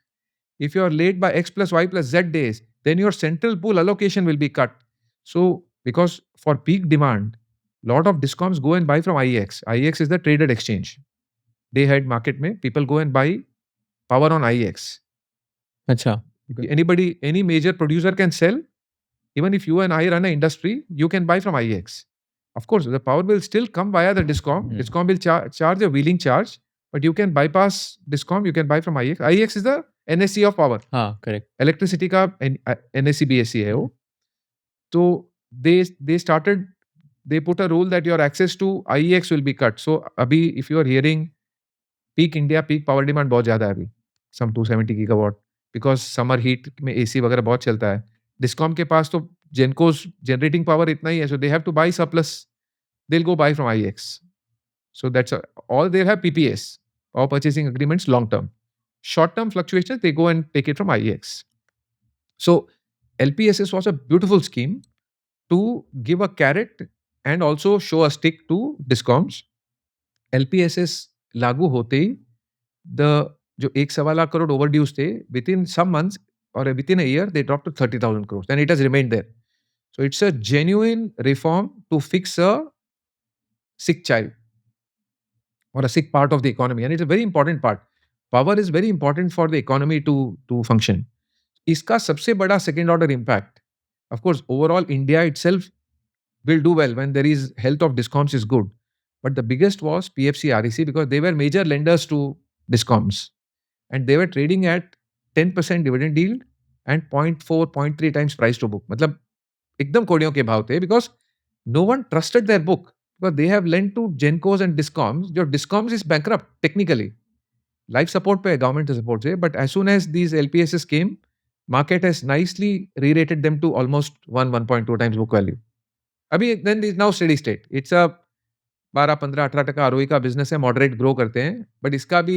If you are late by X plus Y plus Z days, then your central pool allocation will be cut. So, because for peak demand, lot of discoms go and buy from IEX. IEX is the traded exchange. Day ahead market mein people go and buy power on IEX. अच्छा, Anybody, any major producer can sell. Even if you and I run an industry, you can buy from IEX. Of course, the power will still come via the discom. Discom will charge a wheeling charge, but you can bypass discom. You can buy from IEX. IEX is the NSE of power. हाँ, correct. Electricity का NSE BSE है वो. So they started. They put a rule that your access to IEX will be cut. So अभी if you are hearing peak India peak power demand बहुत ज्यादा है अभी, सम 270 gigawatt, because summer heat में AC वगैरह बहुत चलता है. डिस्कॉम के पास तो जेनकोस जनरेटिंग पावर इतना ही है, so they have to buy surplus, they will go buy from IEX. So that's all. They have PPAs, power purchasing agreements, long term. Short term fluctuations they go and take it from IEX. So LPSS was a beautiful scheme to give a carrot and also show a stick to discoms. LPSS लागू होते ही the जो 1.25 crore overdues थे, within some months और within a year they drop to 30,000 crore and it has remained there. So it's a genuine reform to fix a sick child or a sick part of the economy, and it's a very important part. Power is very important for the economy to function. इसका सबसे बड़ा second order impact, of course overall India itself will do well when there is health of discoms is good. But the biggest was PFC REC because they were major lenders to discoms and they were trading at 10% dividend yield and 0.4, 0.3 times price to book. मतलब एकदम कोड़ियों के भाव थे because no one trusted their book because they have lent to Gencos and discoms. जो discoms is bankrupt technically. Life support पे government support से, but as soon as these LPSs came, market has nicely re-rated them to almost 1.2 times book value. अभी then is now steady state. It's a 12-15-18% ROE का business है, moderate grow करते हैं. But इसका भी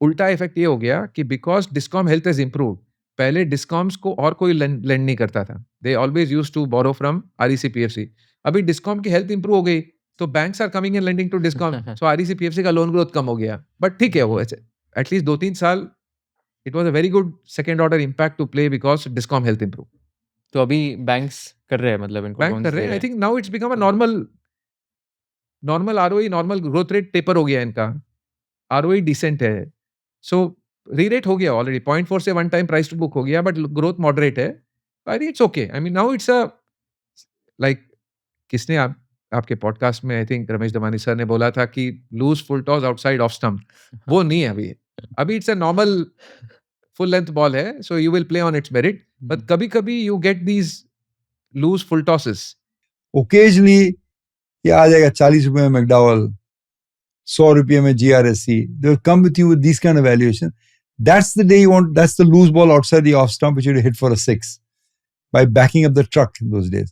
उल्टा effect ये हो गया कि because discom health is improve, पहले डिस्कॉम्स को और कोई लेंड नहीं करता था. They always use to borrow from REC PFC. अभी डिस्कॉम की हेल्थ इंप्रूव हो गई तो banks are coming and lending to discom. So REC PFC का लोन ग्रोथ कम हो गया. बट ठीक है, वो एटलीस्ट 2-3 साल it was a very good second order impact to play because discom health improve. तो अभी बैंक्स कर रहे हैं, मतलब इनको बैंक loans कर दे रहे हैं. रहे I think now it's become a normal ROE, normal growth rate taper हो गया इनका. आरओई डिसेंट है. सो री-रेट हो गया ऑलरेडी. 0.4 से 1 टाइम प्राइस टू बुक हो गया, बट ग्रोथ मॉडरेट है. I think it's okay. I mean now it's a like किसने आपके पॉडकास्ट में I think Ramesh Damani sir ने बोला था कि loose full toss outside off stump. वो नहीं है अभी. अभी it's a normal full length ball है, so you will play on its merit. But कभी-कभी you get these loose full tosses. Occasionally ये आ जाएगा 40 रुपए में मैकडॉवल, 100 रुपये में GRSC. They will come with you with these kind of valuation. That's the day you want. That's the loose ball outside the off stump which you hit for a 6 by backing up the truck in those days.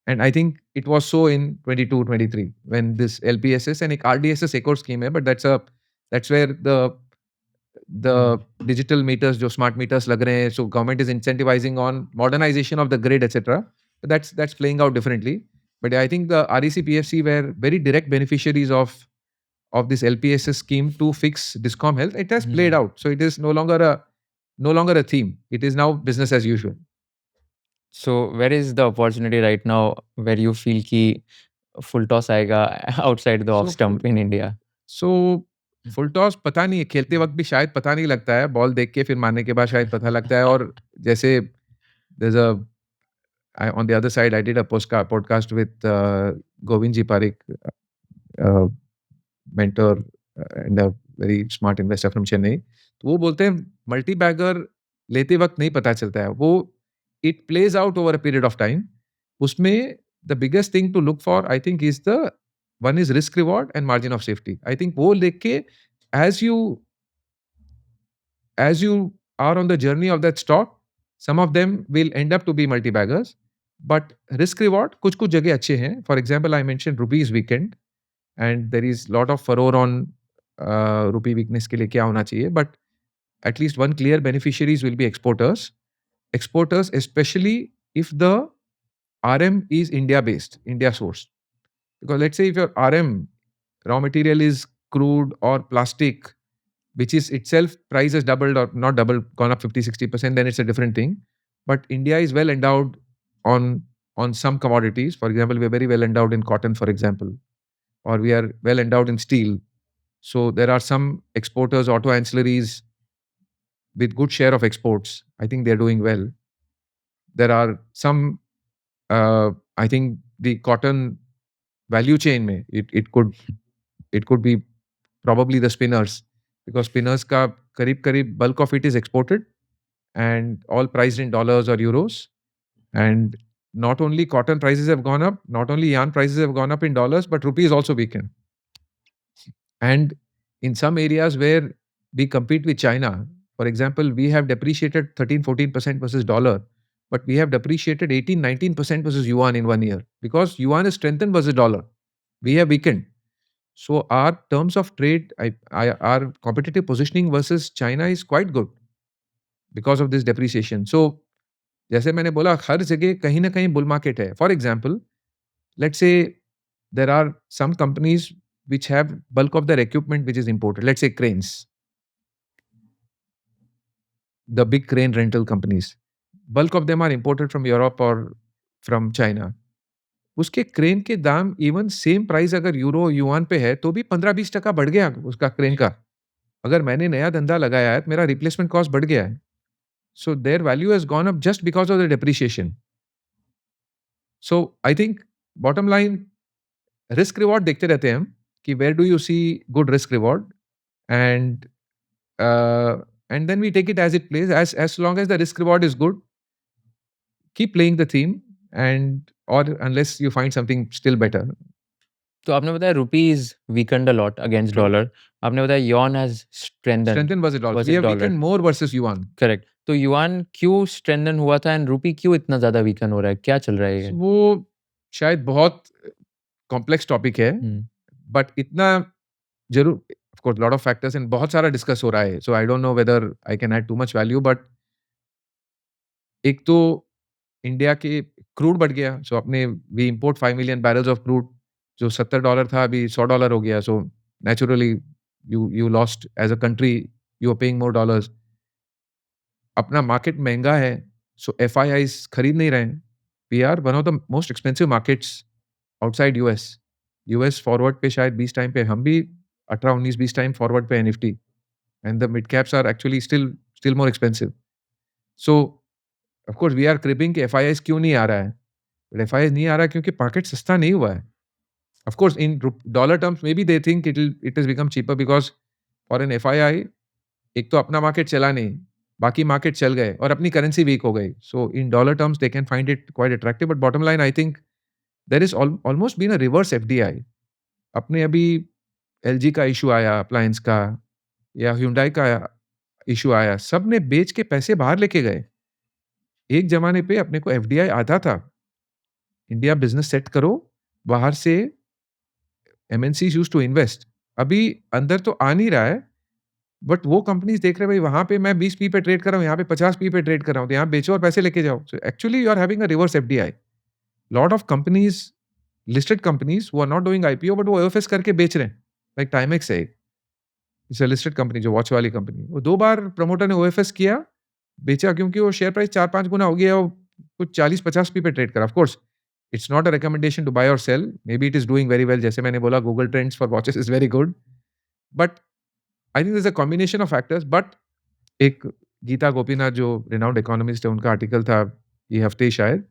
And I think it was so in 22-23 when this LPSS and एक RDSS एक और scheme है, but that's where the digital meters जो smart meters लग रहे हैं, so government is incentivizing on modernization of the grid, etc. But that's playing out differently. But I think the REC PFC were very direct beneficiaries of this LPSS scheme to fix discom health. It has played out, so it is no longer a theme. It is now business as usual. So where is the opportunity right now where you feel कि full toss आएगा outside the off So stump in India? So full toss पता नहीं है, खेलते वक्त भी शायद पता नहीं लगता है. बॉल देख के फिर मारने के बाद शायद पता लगता है. और जैसे there's on the other side I did a podcast with Govind Ji Parekh, mentor and a very smart investor from Chennai. तो वो बोलते हैं मल्टी बैगर लेते वक्त नहीं पता चलता है, वो it plays out over a period of time. उसमें the biggest thing to look for I think is the one is risk reward and margin of safety. I think वो देख के as you are on the journey of that stock, some of them will end up to be multi-baggers, but risk reward कुछ कुछ जगह अच्छे हैं. For example, I mentioned rupees weekend and there is lot of furore on rupee weakness के लिए क्या होना चाहिए, but at least one clear beneficiaries will be exporters. Exporters, especially if the RM is India based, India sourced. Because let's say if your RM raw material is crude or plastic, which is itself price has doubled or not doubled, gone up 50-60%, then it's a different thing. But India is well endowed on some commodities. For example, we are very well endowed in cotton, for example, or we are well endowed in steel. So there are some exporters, auto ancillaries with good share of exports. I think they're doing well. There are some, I think the cotton value chain mein, it could be probably the spinners, because spinners ka karib bulk of it is exported and all priced in dollars or euros. And not only cotton prices have gone up, not only yarn prices have gone up in dollars, but rupee is also weakened. And in some areas where we compete with China, for example, we have depreciated 13-14% versus dollar, but we have depreciated 18-19% versus yuan in 1 year, because yuan is strengthened versus dollar. We have weakened. So our terms of trade, our competitive positioning versus China is quite good because of this depreciation. So जैसे मैंने बोला, हर जगह कहीं ना कहीं bull market है. For example, let's say there are some companies which have bulk of their equipment which is imported. Let's say cranes, the big crane rental companies, bulk of them are imported from Europe or from China. उसके crane के दाम even same price अगर euro yuan पे है तो भी 15-20% बढ़ गया उसका क्रेन का. अगर मैंने नया धंधा लगाया है, मेरा रिप्लेसमेंट कॉस्ट बढ़ गया है. So their value has gone up just because of the depreciation. So I think bottom line, risk reward देखते रहते हैं हम कि where do you see good risk reward, and then we take it as it plays. As long as the risk reward is good, keep playing the theme, and or unless you find something still better. तो आपने बताया rupees weekend a lot against dollar. आपने बताया yuan has strengthened. Strengthen versus dollar. versus We have dollar. weakened more versus yuan. Correct. तो yuan क्यों strengthen हुआ था and रुपी क्यों इतना ज्यादा वीकन हो रहा है? क्या चल रहा है ये? वो शायद बहुत कॉम्प्लेक्स टॉपिक है, बट इतना जरूर, of course lot of factors and बहुत सारा डिस्कस हो रहा है. So I don't know whether I can add too much value, but एक तो इंडिया के क्रूड बढ़ गया. सो अपने we import 5 million barrels of crude, जो $70 था अभी $100 हो गया. So naturally you lost as a country, you are paying more dollars. अपना मार्केट महंगा है, सो FIIs खरीद नहीं रहे हैं. We are one of the most expensive markets outside US forward पे शायद 20 टाइम पे, हम भी 18-19-20 टाइम फॉरवर्ड पे है Nifty, and the mid caps are actually still more expensive. So of course we are creeping कि FIIs क्यों नहीं आ रहा है. बट FIIs नहीं आ रहा है क्योंकि मार्केट सस्ता नहीं हुआ है. Of course in dollar terms may be they think it is become cheaper, because for an FII एक तो अपना मार्केट चला नहीं, बाकी मार्केट चल गए और अपनी करेंसी वीक हो गई. So in dollar terms they can find it quite attractive, but bottom line I think there is almost been a reverse FDI. अपने अभी LG का इशू आया अप्लायंस का, या Hyundai का इशू आया, सब ने बेच के पैसे बाहर लेके गए. एक जमाने पे अपने को FDI आता था, इंडिया बिजनेस सेट करो, बाहर से MNCs यूज्ड टू इन्वेस्ट. अभी अंदर तो आ नहीं रहा है, बट वो कंपनीज देख रहे हैं भाई वहां पे मैं 20p पे ट्रेड कर रहा हूँ, यहाँ पे 50p पे ट्रेड कर रहा हूँ, तो यहाँ बेचो और पैसे लेके जाओ. So actually you are having a reverse FDI. Lot of companies, listed companies वो are not doing IPO, but वो OFS करके बेच रहे हैं. लाइक टाइमेक्स है, इट्स अ लिस्टेड कंपनी, जो वॉच वाली कंपनी, वो 2 बार प्रमोटर ने OFS किया, बेचा, क्योंकि वो शेयर प्राइस 4-5 गुना हो गया, कुछ 40-50p पे ट्रेड करा. Of course it's not a recommendation to buy और sell, maybe it is doing very well. जैसे मैंने बोला, Google trends for watches is very good, but I think this a combination of factors. But एक गीता गोपीनाथ जो renowned economist है, उनका article था ये हफ्ते शायद,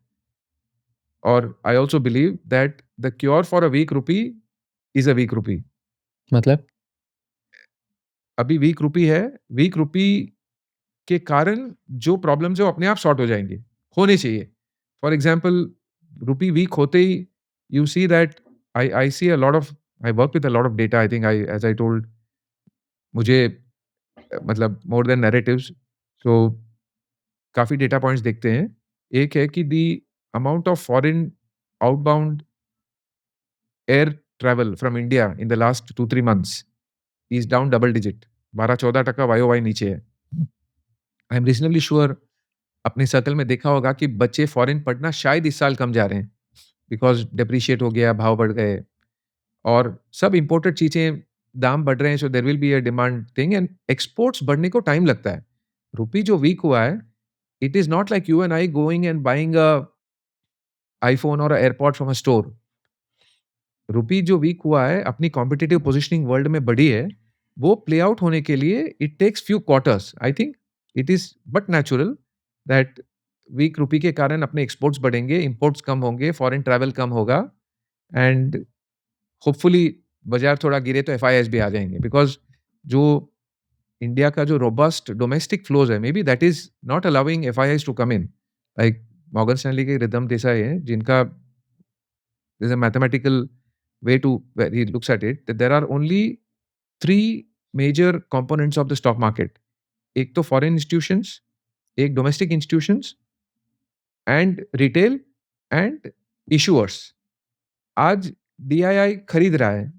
और I also believe that the cure for a weak rupee is a weak rupee. मतलब अभी वीक रूपी है, वीक रूपी के कारण जो प्रॉब्लम्स है वो अपने आप सॉर्ट हो जाएंगे, होने चाहिए. फॉर एग्जाम्पल, रूपी वीक होते ही you see that I see a lot of I work with a lot of data. I think as I told, मुझे मतलब more than narratives, so काफी data points देखते हैं. एक है कि the amount of foreign outbound air travel from India in the last 2-3 months is down double digit. 12-14% YOY नीचे है. I am reasonably sure अपने सर्कल में देखा होगा कि बच्चे फॉरेन पढ़ना शायद इस साल कम जा रहे हैं, बिकॉज डिप्रिशिएट हो गया, भाव बढ़ गए, और सब इंपोर्टेड चीजें दाम बढ़ रहे हैं, so there will be a demand thing, and exports बढ़ने को टाइम लगता है. रुपी जो वीक हुआ है, it is not like you and I going and buying a iPhone और एयरपॉड फ्रॉम अ स्टोर. रुपी जो वीक हुआ है, अपनी कॉम्पिटिटिव पोजिशनिंग वर्ल्ड में बढ़ी है, वो प्ले आउट होने के लिए it takes few quarters. I think it is but natural that weak rupee के कारण अपने एक्सपोर्ट्स बढ़ेंगे, इंपोर्ट्स कम होंगे, फॉरेन ट्रैवल कम होगा, एंड होपफुली बाजार थोड़ा गिरे तो एफआईआईज भी आ जाएंगे, बिकॉज जो इंडिया का जो रोबस्ट डोमेस्टिक फ्लोज है, may be that is not allowing FIIs to come in. Like Morgan Stanley के रिदम देसाई है, जिनका there's a mathematical way to where he looks at it, that there are only 3 major components of the stock market. एक तो foreign institutions, एक domestic institutions, and retail and issuers. आज DII खरीद रहा है,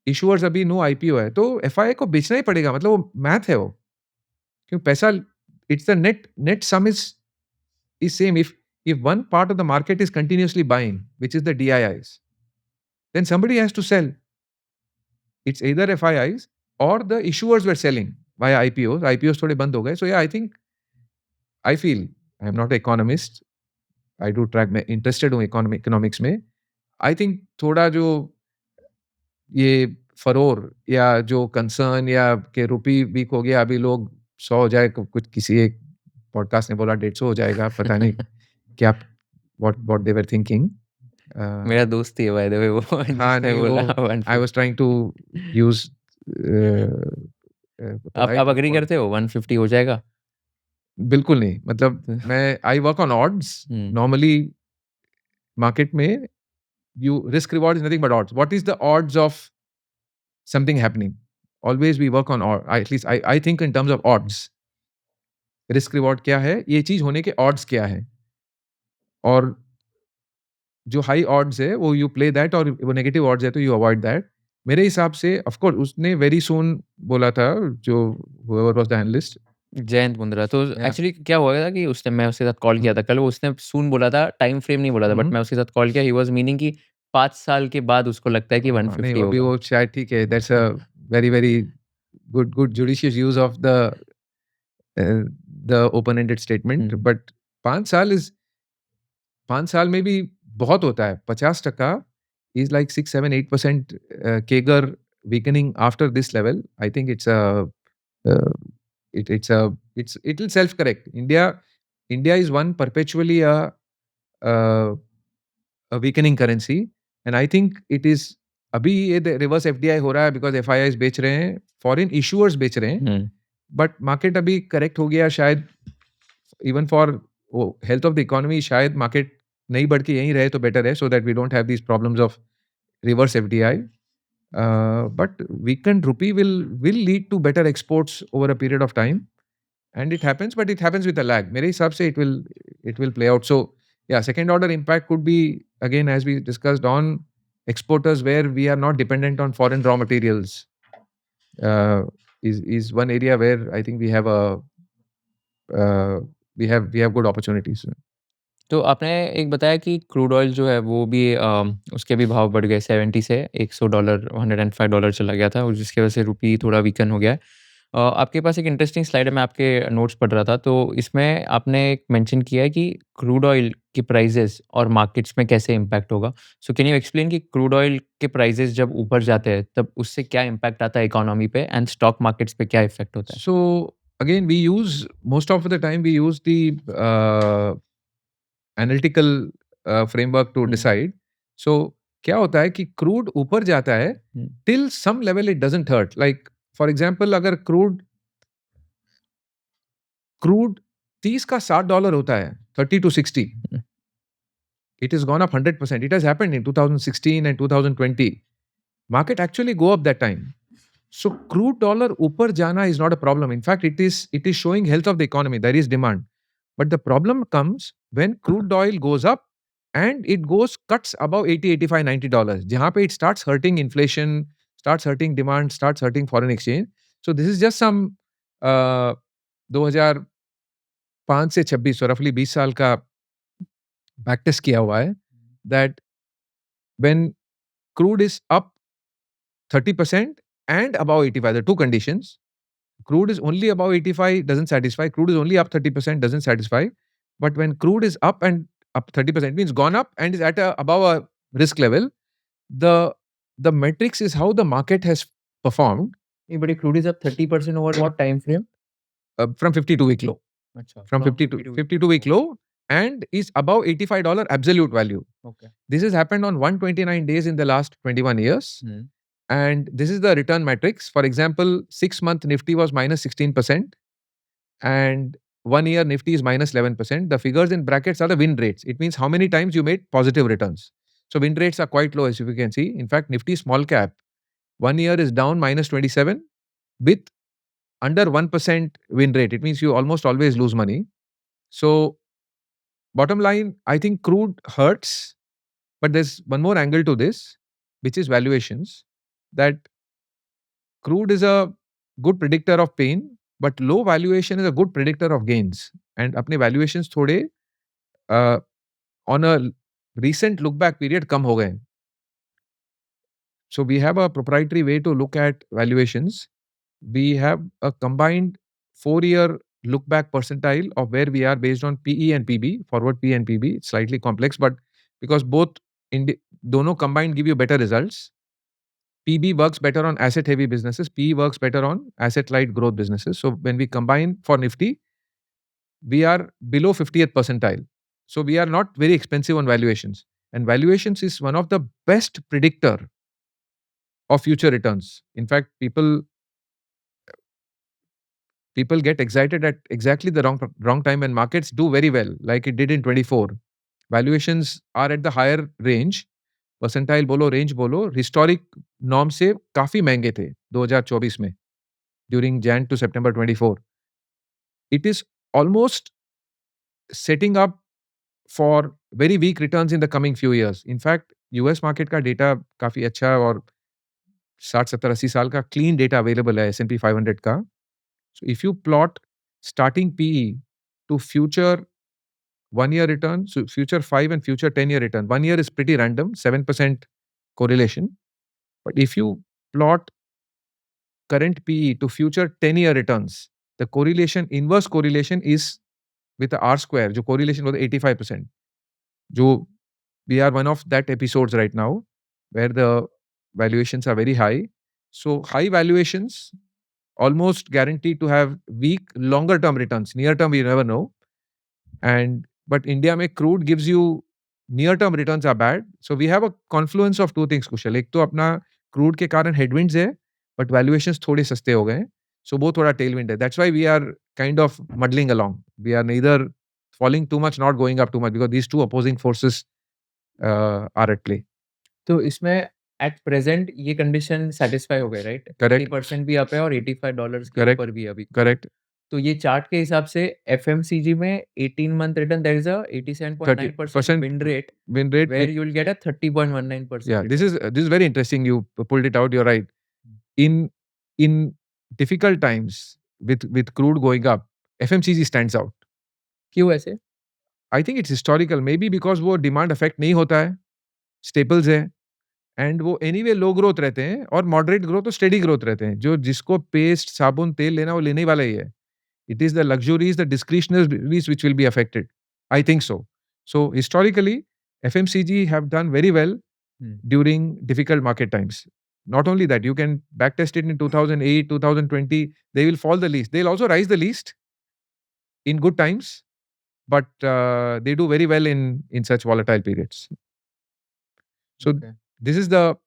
issuers अभी नो IPO है, तो FII को बेचना ही पड़ेगा. मतलब वो मैथ है वो, क्यों पैसा, it's the net sum is same. If one part of the market is continuously buying, which is the DIIs, then somebody has to sell. It's either FIIs or the issuers were selling via IPOs. IPOs थोड़े बंद हो गए. So yeah, I feel, I am not an economist. I do track, मैं interested हूँ economics में. I think थोड़ा जो ये फरोर या जो कंसर्न या कि रुपी वीक हो गया, अभी लोग 100 हो जाए, कुछ किसी एक पॉडकास्ट ने बोला 150 हो जाएगा, पता नहीं क्या what they were thinking. मेरा दोस्त ही है बाय द वे वो हाँ जिसने नहीं, बोला वो 150. I was trying to use आप अग्री करते हो 150 हो जाएगा? बिल्कुल नहीं. मतलब मैं I work on odds. Normally market में you risk reward is nothing but odds. What is the odds of something happening? Always we work on at least I think in terms of odds. Risk reward क्या है, ये चीज होने के odds क्या है, और जो हाई odds है वो यू प्ले दैट, और वो नेगेटिव odds है तो यू अवॉइड दैट. मेरे हिसाब से ऑफ कोर्स उसने वेरी सून बोला था, जो whoever was the analyst, Jayant Mundra. तो Yeah. एक्चुअली क्या हुआ था कि उसने, मैं उसके साथ कॉल किया था कल, वो उसने सून बोला था, टाइम फ्रेम नहीं बोला था, बट मैं उसके साथ कॉल किया, ही वाज मीनिंग कि 5 साल के बाद उसको लगता है कि 150 नहीं अभी होगा. वो शायद ठीक है. That's a very good judicious use of the open ended statement. But 5 साल में भी बहुत होता है. 50% is like 6-7-8% CAGR weakening after this level. I think it will self correct. India is one perpetually a weakening currency, and I think it is अभी ये reverse FDI हो रहा है बिकॉज FIIs बेच रहे हैं, फॉरेन इशूअर्स बेच रहे हैं, बट मार्केट अभी करेक्ट हो गया. शायद even for health of the economy शायद मार्केट नहीं बढ़ के यहीं रहे तो बेटर है, so that we don't have these problems of reverse FDI. But weakened rupee will lead to better exports over a period of time, and it happens, but it happens with a lag. मेरे हिसाब से it will play out. So yeah, second order impact could be, again as we discussed, on exporters where we are not dependent on foreign raw materials. Is one area where I think we have good opportunities. तो आपने एक बताया कि crude oil जो है वो भी उसके भी भाव बढ़ गए 70 से $100, $105 चला गया था, और जिसकी वजह से रुपी थोड़ा वीकन हो गया है. आपके पास एक इंटरेस्टिंग स्लाइड है, मैं आपके नोट्स पढ़ रहा था, तो इसमें आपने एक मेंशन किया है कि क्रूड ऑयल के प्राइसेस और मार्केट्स में कैसे इम्पैक्ट होगा. सो कैन यू एक्सप्लेन कि क्रूड ऑयल के प्राइसेस जब ऊपर जाते हैं तब उससे क्या इम्पैक्ट आता है इकोनॉमी पे, एंड स्टॉक मार्केट्स पे क्या इफेक्ट होता है? So again, we use most of the time we use the analytical framework to decide. So क्या होता है कि क्रूड ऊपर जाता है, till some level it doesn't hurt. Like for example, अगर क्रूड 30 का $60 होता है, 30 to 60, it has gone up 100%. It has happened in 2016 and 2020. Market actually go up that time. So crude dollar upar jana is not a problem. In fact, it is showing health of the economy. There is demand. But the problem comes when crude oil goes up and it cuts above 80, 85, $90. Jahan pe it starts hurting inflation, starts hurting demand, starts hurting foreign exchange. So this is just some 2005 से 26, so roughly 20 साल का back test किया हुआ है that when crude is up 30% and above 85, the two conditions. Crude is only above 85 doesn't satisfy. Crude is only up 30% doesn't satisfy. But when crude is up and up 30% means gone up and is at above a risk level, the metrics is how the market has performed. But if crude is up 30% over what time frame? From 52-week low. Achha, From 52-week low and is above $85 absolute value. Okay. This has happened on 129 days in the last 21 years. And this is the return matrix. For example, 6-month Nifty was minus 16% and 1 year Nifty is minus 11%. The figures in brackets are the win rates. It means how many times you made positive returns. So win rates are quite low as you can see. In fact, Nifty small cap 1 year is down minus 27 with under 1% win rate. It means you almost always lose money. So bottom line, I think crude hurts, but there's one more angle to this, which is valuations. That crude is a good predictor of pain, but low valuation is a good predictor of gains. And अपने valuations थोड़े on a recent look back period कम हो गए. So we have a proprietary way to look at valuations. We have a combined 4-year look back percentile of where we are based on PE and PB, forward PE and PB. It's slightly complex, but because both dono combined give you better results. PB works better on asset heavy businesses. PE works better on asset light growth businesses. So when we combine for Nifty, we are below 50th percentile. So we are not very expensive on valuations. And valuations is one of the best predictor of future returns. In fact, people get excited at exactly the wrong time when markets do very well, like it did in 24. Valuations are at the higher range. Percentile बोलो range बोलो historic norm से काफी महंगे थे 2024 में during Jan to सितंबर 24. It is almost setting up for very weak returns in the coming few years. In fact US market का data काफी अच्छा और 60-70-80 साल का क्लीन डेटा अवेलेबल है S&P 500 का. So if you plot starting PE to future 1-year return, so future 5 and future 10-year return. 1 year is pretty random, 7% correlation. But if you plot current PE to future 10-year returns, the correlation, inverse correlation is with the R square, जो correlation was 85%. जो we are one of that episodes right now, where the valuations are very high. So high valuations almost guaranteed to have weak, longer term returns. Near term, we never know. But India में crude gives you near term returns are bad. So we have a confluence of two things, Kushal. एक तो अपना crude के कारण headwinds है, but valuations थोड़े सस्ते हो गए. So वो थोड़ा tailwind है. That's why we are kind of muddling along. We are neither falling too much, not going up too much, because these two opposing forces are at play. तो इसमें at present ये condition satisfy हो गए, right? Correct. 30% भी up है और $85 के Correct. ऊपर भी अभी. Correct. तो ये चार्ट के हिसाब से FMCG में 18 month return there is a 87.9% win rate where you will get a 30.19%. Yeah, this is very interesting. You pulled it out. You're right. In difficult times with crude going up, FMCG stands out. क्यों ऐसे? I think it's historical. Maybe because वो demand affect नहीं होता है, staples है, and वो anyway low growth रहते हैं और moderate growth और steady growth रहते हैं. जो जिसको paste, साबुन, तेल लेना वो लेने ही वाला ही है. It is the luxuries, the discretionaries which will be affected. I think so. So historically, FMCG have done very well during difficult market times. Not only that, you can backtest it in 2008, 2020. They will fall the least. They'll also rise the least in good times, but they do very well in such volatile periods. So these are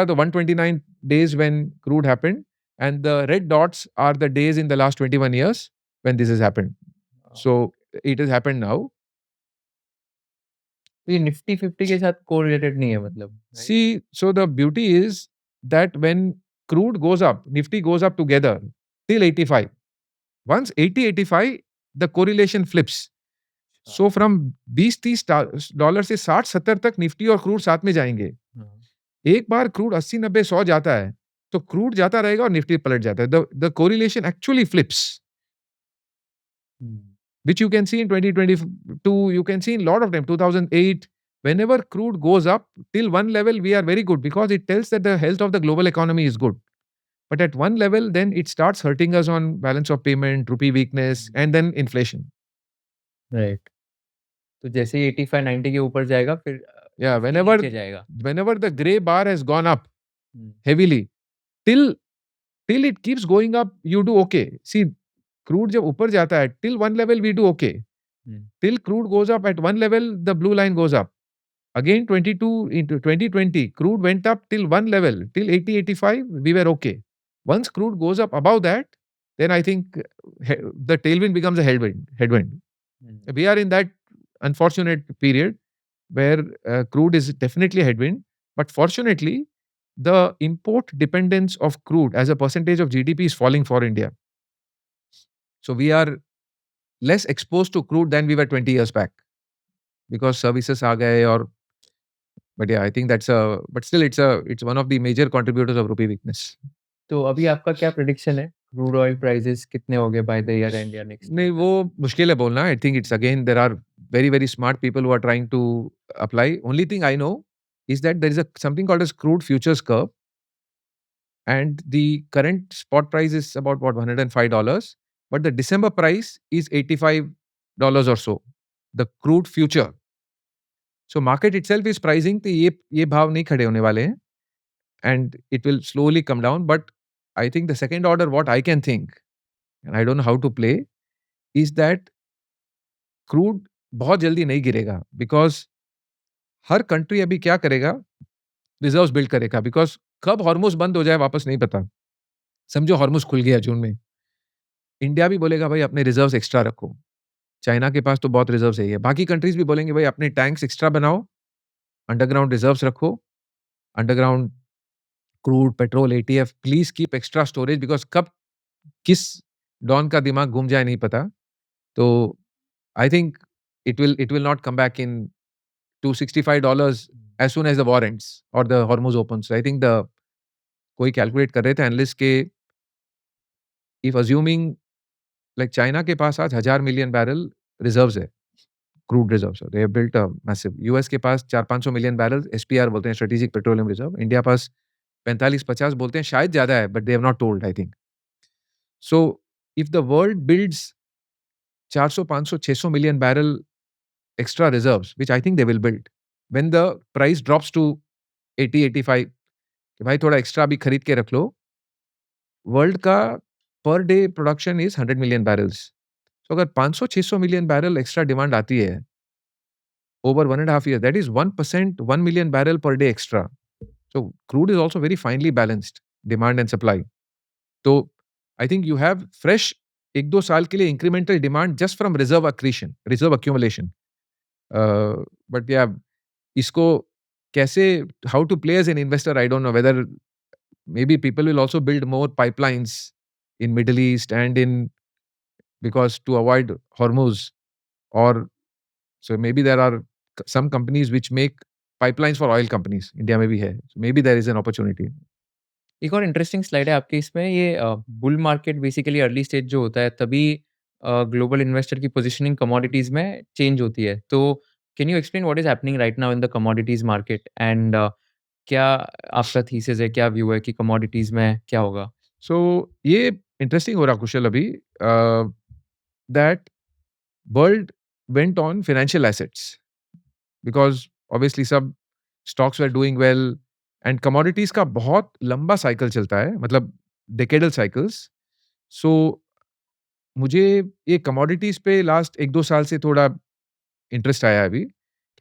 the 129 days when crude happened. And the red dots are the days in the last 21 years when this has happened. So it has happened now. तो ये Nifty 50 के साथ correlated नहीं है मतलब, right? See, so the beauty is that when crude goes up, Nifty goes up together till 85. Once 80, 85, the correlation flips. So from 20-30 dollar से 60-70 तक Nifty और क्रूड साथ में जाएंगे. हाँ. एक बार क्रूड 80, 90, 100 जाता है तो क्रूड जाता रहेगा और निफ्टी पलट जाता है. The correlation actually flips, hmm. which you can see in 2022, you can see in lot of time, 2008. Whenever crude goes up till one level, we are very good because it tells that the health of the global economy is good. But at one level, then it starts hurting us on balance of payment, rupee weakness, and then inflation. Right. तो जैसे ही 85-90 के ऊपर जाएगा फिर Yeah, Nifty whenever नीचे जाएगा. whenever the gray bar has gone up hmm. heavily, till it keeps going up, you do okay. See, crude जब ऊपर जाता है, till one level we do okay. Till crude goes up at one level, the blue line goes up. Again, 22 into 2020, crude went up till one level, till 80, 85, we were okay. Once crude goes up above that, then I think the tailwind becomes a headwind. We are in that unfortunate period where crude is definitely a headwind, but fortunately, the import dependence of crude as a percentage of GDP is falling for India. So we are less exposed to crude than we were 20 years back because services aa gaye or. But yeah, I think but still it's one of the major contributors of rupee weakness. तो अभी आपका क्या prediction है? Crude oil prices कितने हो गए by the year and या next? नहीं, वो मुश्किल है बोलना. I think it's again there are very very smart people who are trying to apply. Only thing I know is that there is something called as crude futures curve, and the current spot price is about what $105, but the December price is $85 or so. The crude future. So market itself is pricing कि ये भाव नहीं खड़े होने वाले हैं, and it will slowly come down. But I think the second order, what I can think, and I don't know how to play, is that crude बहुत जल्दी नहीं गिरेगा because हर कंट्री अभी क्या करेगा, रिजर्व्स बिल्ड करेगा because कब Hormuz बंद हो जाए वापस नहीं पता. समझो हॉर्मुज खुल गया जून में, इंडिया भी बोलेगा भाई अपने रिजर्व्स एक्स्ट्रा रखो. चाइना के पास तो बहुत रिजर्व सही है. बाकी कंट्रीज भी बोलेंगे भाई अपने टैंक्स एक्स्ट्रा बनाओ, अंडरग्राउंड रिजर्व्स रखो, underground crude, petrol, ETF, please keep extra storage because कब किस डॉन का दिमाग घूम जाए नहीं पता. तो I think it will not come back in to $65 as soon as the war ends or the Hormuz opens. I think कोई कैलकुलेट कर रहे थे एनालिस्ट के, इफ अज्यूमिंग लाइक चाइना के पास आज 1000 मिलियन बैरल रिजर्व्स है, crude reserves. They have built a massive. US के पास 400-500 million barrel SPR बोलते हैं, स्ट्रेटेजिक पेट्रोलियम रिजर्व. इंडिया पास 45-50 बोलते हैं, शायद ज्यादा है, but they have not told I think. So if the world builds 400, 500, 600 million barrel extra reserves, which I think they will build, when the price drops to 80, 85, कि भाई थोड़ा extra भी खरीद के रख लो. वर्ल्ड का per day production is 100 million barrels. तो अगर 500-600 मिलियन बैरल एक्स्ट्रा डिमांड आती है over 1.5 years, that is 1%, 1 million barrel per day extra. So crude is also very finely balanced demand and supply. So I think you have fresh 1-2 साल के लिए incremental demand just from reserve accretion, reserve accumulation. But yeah, इसको कैसे, how to play as an investor, I don't know. Whether maybe people will also build more pipelines in Middle East and in, because to avoid Hormuz, or so maybe there are some companies which make pipelines for oil companies. India में भी है. So maybe there is an opportunity. एक और interesting slide है आपके इसमें, ये bull market basically early stage जो होता है तभी ग्लोबल इन्वेस्टर की पोजीशनिंग कमोडिटीज में चेंज होती है. तो can you explain what is happening right now in the commodities market and क्या आपका थीसिस है, क्या व्यू है कि कमोडिटीज में क्या होगा? So ये इंटरेस्टिंग हो रहा कुशल अभी, that world went on financial assets because obviously सब stocks were doing well and commodities का बहुत लंबा साइकिल चलता है, मतलब decadal cycles. So मुझे ये commodities पे लास्ट 1-2 साल से थोड़ा इंटरेस्ट आया अभी.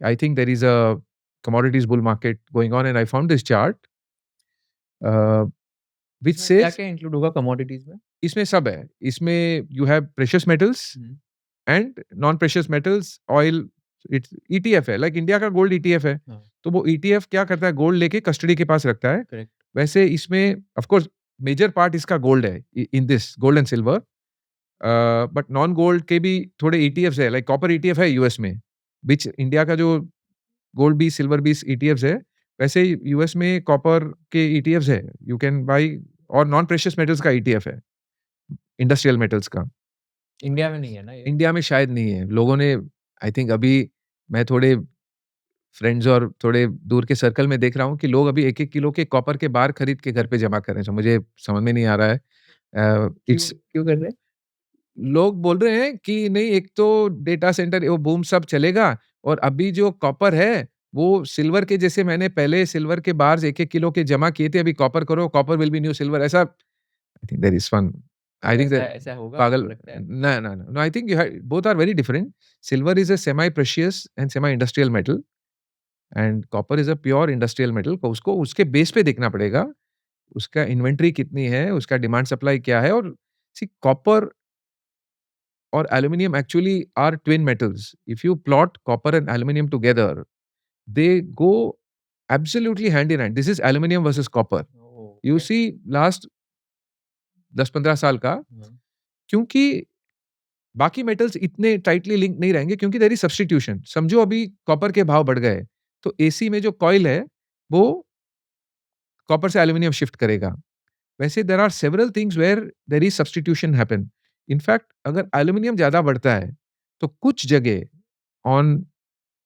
I think there is a commodities bull market going on, and I found this chart which इसमें क्या says क्या इंक्लूड होगा कमोडिटीज में? इसमें सब है. इसमें you have precious metals and non-precious metals, oil, it's ETF है, लाइक इंडिया का गोल्ड ETF है. हाँ. तो वो ETF क्या करता है, गोल्ड लेके कस्टडी के पास रखता है. करेक्ट. वैसे इसमें ऑफ कोर्स मेजर पार्ट इसका गोल्ड है in this gold and silver. But non gold के भी थोड़े ETFs है, लाइक कॉपर ETF है यूएस में, विच इंडिया का जो गोल्ड बीस सिल्वर बीस ETFs है, वैसे यूएस में कॉपर के ETFs है, यू कैन बाई. और नॉन प्रेशियस मेटल्स का ETF है, इंडस्ट्रियल मेटल्स का. इंडिया में नहीं है ना ये? इंडिया में शायद नहीं है. लोगों ने आई थिंक अभी मैं थोड़े फ्रेंड्स और थोड़े दूर के सर्कल में देख रहा हूँ कि लोग अभी 1-1 किलो के कॉपर के बार खरीद के घर पे जमा कर रहे हैं. तो मुझे समझ में नहीं आ रहा है. इट्स क्यों कर रहे हैं? लोग बोल रहे हैं कि नहीं, एक तो डेटा सेंटर वो बूम सब चलेगा, और अभी जो कॉपर है वो सिल्वर के जैसे, मैंने पहले सिल्वर के बार्स 1-1 किलो के जमा किए थे, अभी कॉपर करो, copper will be new silver, ऐसा. I think there is fun. I think ऐसा होगा पागल. आपको लगता है? No, no, no. No, I think both are very different. Silver is a semi-precious and semi-industrial metal, and copper is a pure industrial metal. को उसको उसके base पे देखना पड़ेगा. उसका इन्वेंटरी कितनी है, उसका डिमांड सप्लाई क्या है. और सी, कॉपर और aluminium actually are twin metals. If you plot copper and aluminum together, they go absolutely hand in hand. This is aluminum versus copper. Oh, You okay. see, last 10-15 साल का, हाँ. क्योंकि बाकी metals इतने टाइटली लिंक नहीं रहेंगे, क्योंकि there is substitution. समझो अभी कॉपर के भाव बढ़ गए, तो एसी में जो कॉइल है वो कॉपर से एल्यूमिनियम शिफ्ट करेगा. वैसे there are several things where there is substitution happen. In fact अगर एल्यूमिनियम ज्यादा बढ़ता है तो कुछ जगह ऑन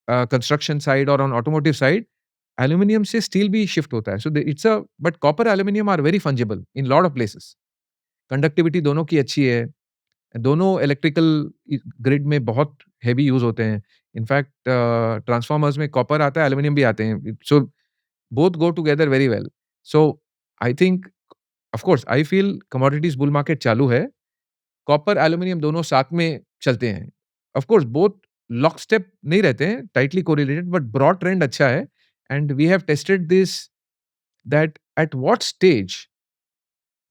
कंस्ट्रक्शन साइड और ऑन ऑटोमोटिव साइड एल्यूमिनियम से स्टील भी शिफ्ट होता है. So it's a but copper aluminium are very fungible in lot of places. Conductivity दोनों की अच्छी है. दोनों इलेक्ट्रिकल ग्रिड में बहुत हेवी यूज होते हैं. इनफैक्ट ट्रांसफार्मर्स में कॉपर आता है, एल्यूमिनियम भी आते हैं. So both go together very well. So I think, of course I feel commodities bull market चालू है. कॉपर एल्यूमिनियम दोनों साथ में चलते हैं. Of course both lock step नहीं रहते हैं, tightly correlated, but broad trend अच्छा है. And we have tested this, that at what stage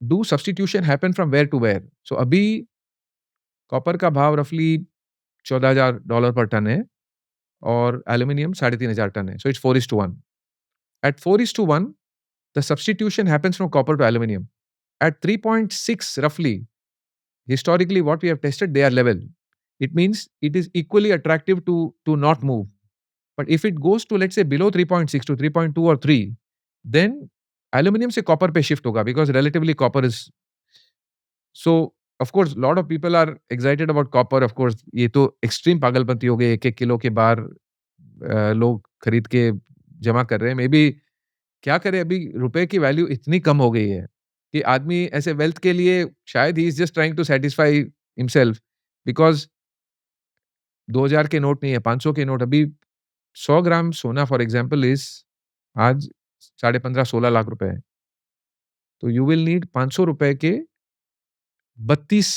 do substitution happen from where to where. So अभी कॉपर का भाव रफली $14,000 पर टन है, और एल्यूमिनियम 3,500 टन है. So it's 4:1. At 4:1, the substitution happens from copper to aluminum. At 3.6 roughly, historically what we have tested, they are level. It means it is equally attractive to not move. But if it goes to, let's say, below 3.6 to 3.2 or 3, then aluminum से copper पे shift होगा, because relatively copper is. So of course lot of people are excited about copper. Of course ये तो extreme पागलपंती हो गई, 1-1 kilo के बार लोग खरीद के जमा कर रहे हैं. मे बी क्या करें, अभी रुपए की वैल्यू इतनी कम हो गई है कि आदमी ऐसे वेल्थ के लिए शायद he is just trying to satisfy himself. Because 2000 के नोट नहीं है, 500 के नोट. अभी 100 ग्राम सोना फॉर एग्जाम्पल इज आज 15.5-16 लाख रुपए है. तो यू विल नीड 500 रुपए के 32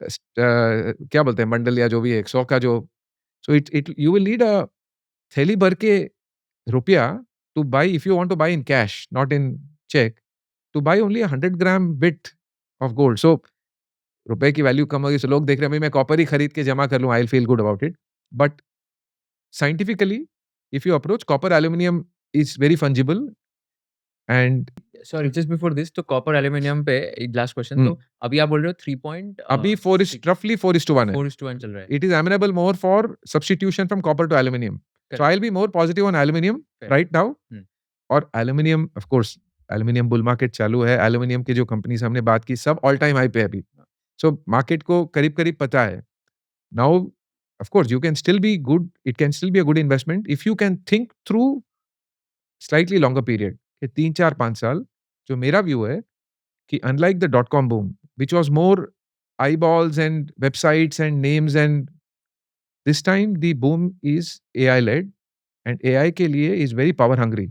क्या बोलते हैं मंडल, या जो भी है 100 का जो. So it you will need a थैली भर के रुपया to buy, if you want to buy in cash, not in check, to buy only 100 gram bit of gold. So रुपए की वैल्यू कम होगी, so लोग देख रहे हैं भाई मैं कॉपर ही खरीद के जमा कर लूं, I feel good about it. But scientifically if you approach copper aluminium is very fungible. And sorry, just before this, तो कॉपर एल्यूमिनियम पे एक लास्ट क्वेश्चन. तो अभी आप बोल रहे हो 3 पॉइंट अभी 4:1 है. 4:1 चल रहा है. It is amenable more for substitution from copper to aluminum. So I'll be more positive on aluminum right now. और aluminium, of course aluminium bull market चालू है. एल्यूमिनियम की जो कंपनीज हमने बात की सब ऑल टाइम हाई पे है अभी. सो मार्केट को करीब करीब पता है. Now of course you can still be good, it can still be a good investment if you can think through slightly longer period कि 3-4-5 साल. जो मेरा व्यू है कि unlike the .com boom which was more eyeballs and websites and names, and this time the boom is AI led, and AI के लिए is very power hungry.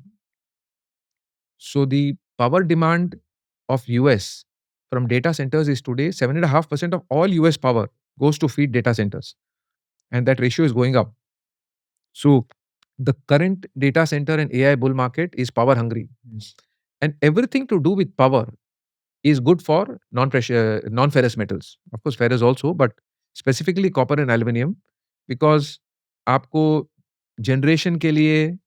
So the power demand of US from data centers is today 7.5% of all US power goes to feed data centers, and that ratio is going up. So the current data center and AI bull market is power hungry, and everything to do with power is good for non-ferrous metals. Of course, ferrous also, but specifically copper and aluminum. Because आपको generation के लिए,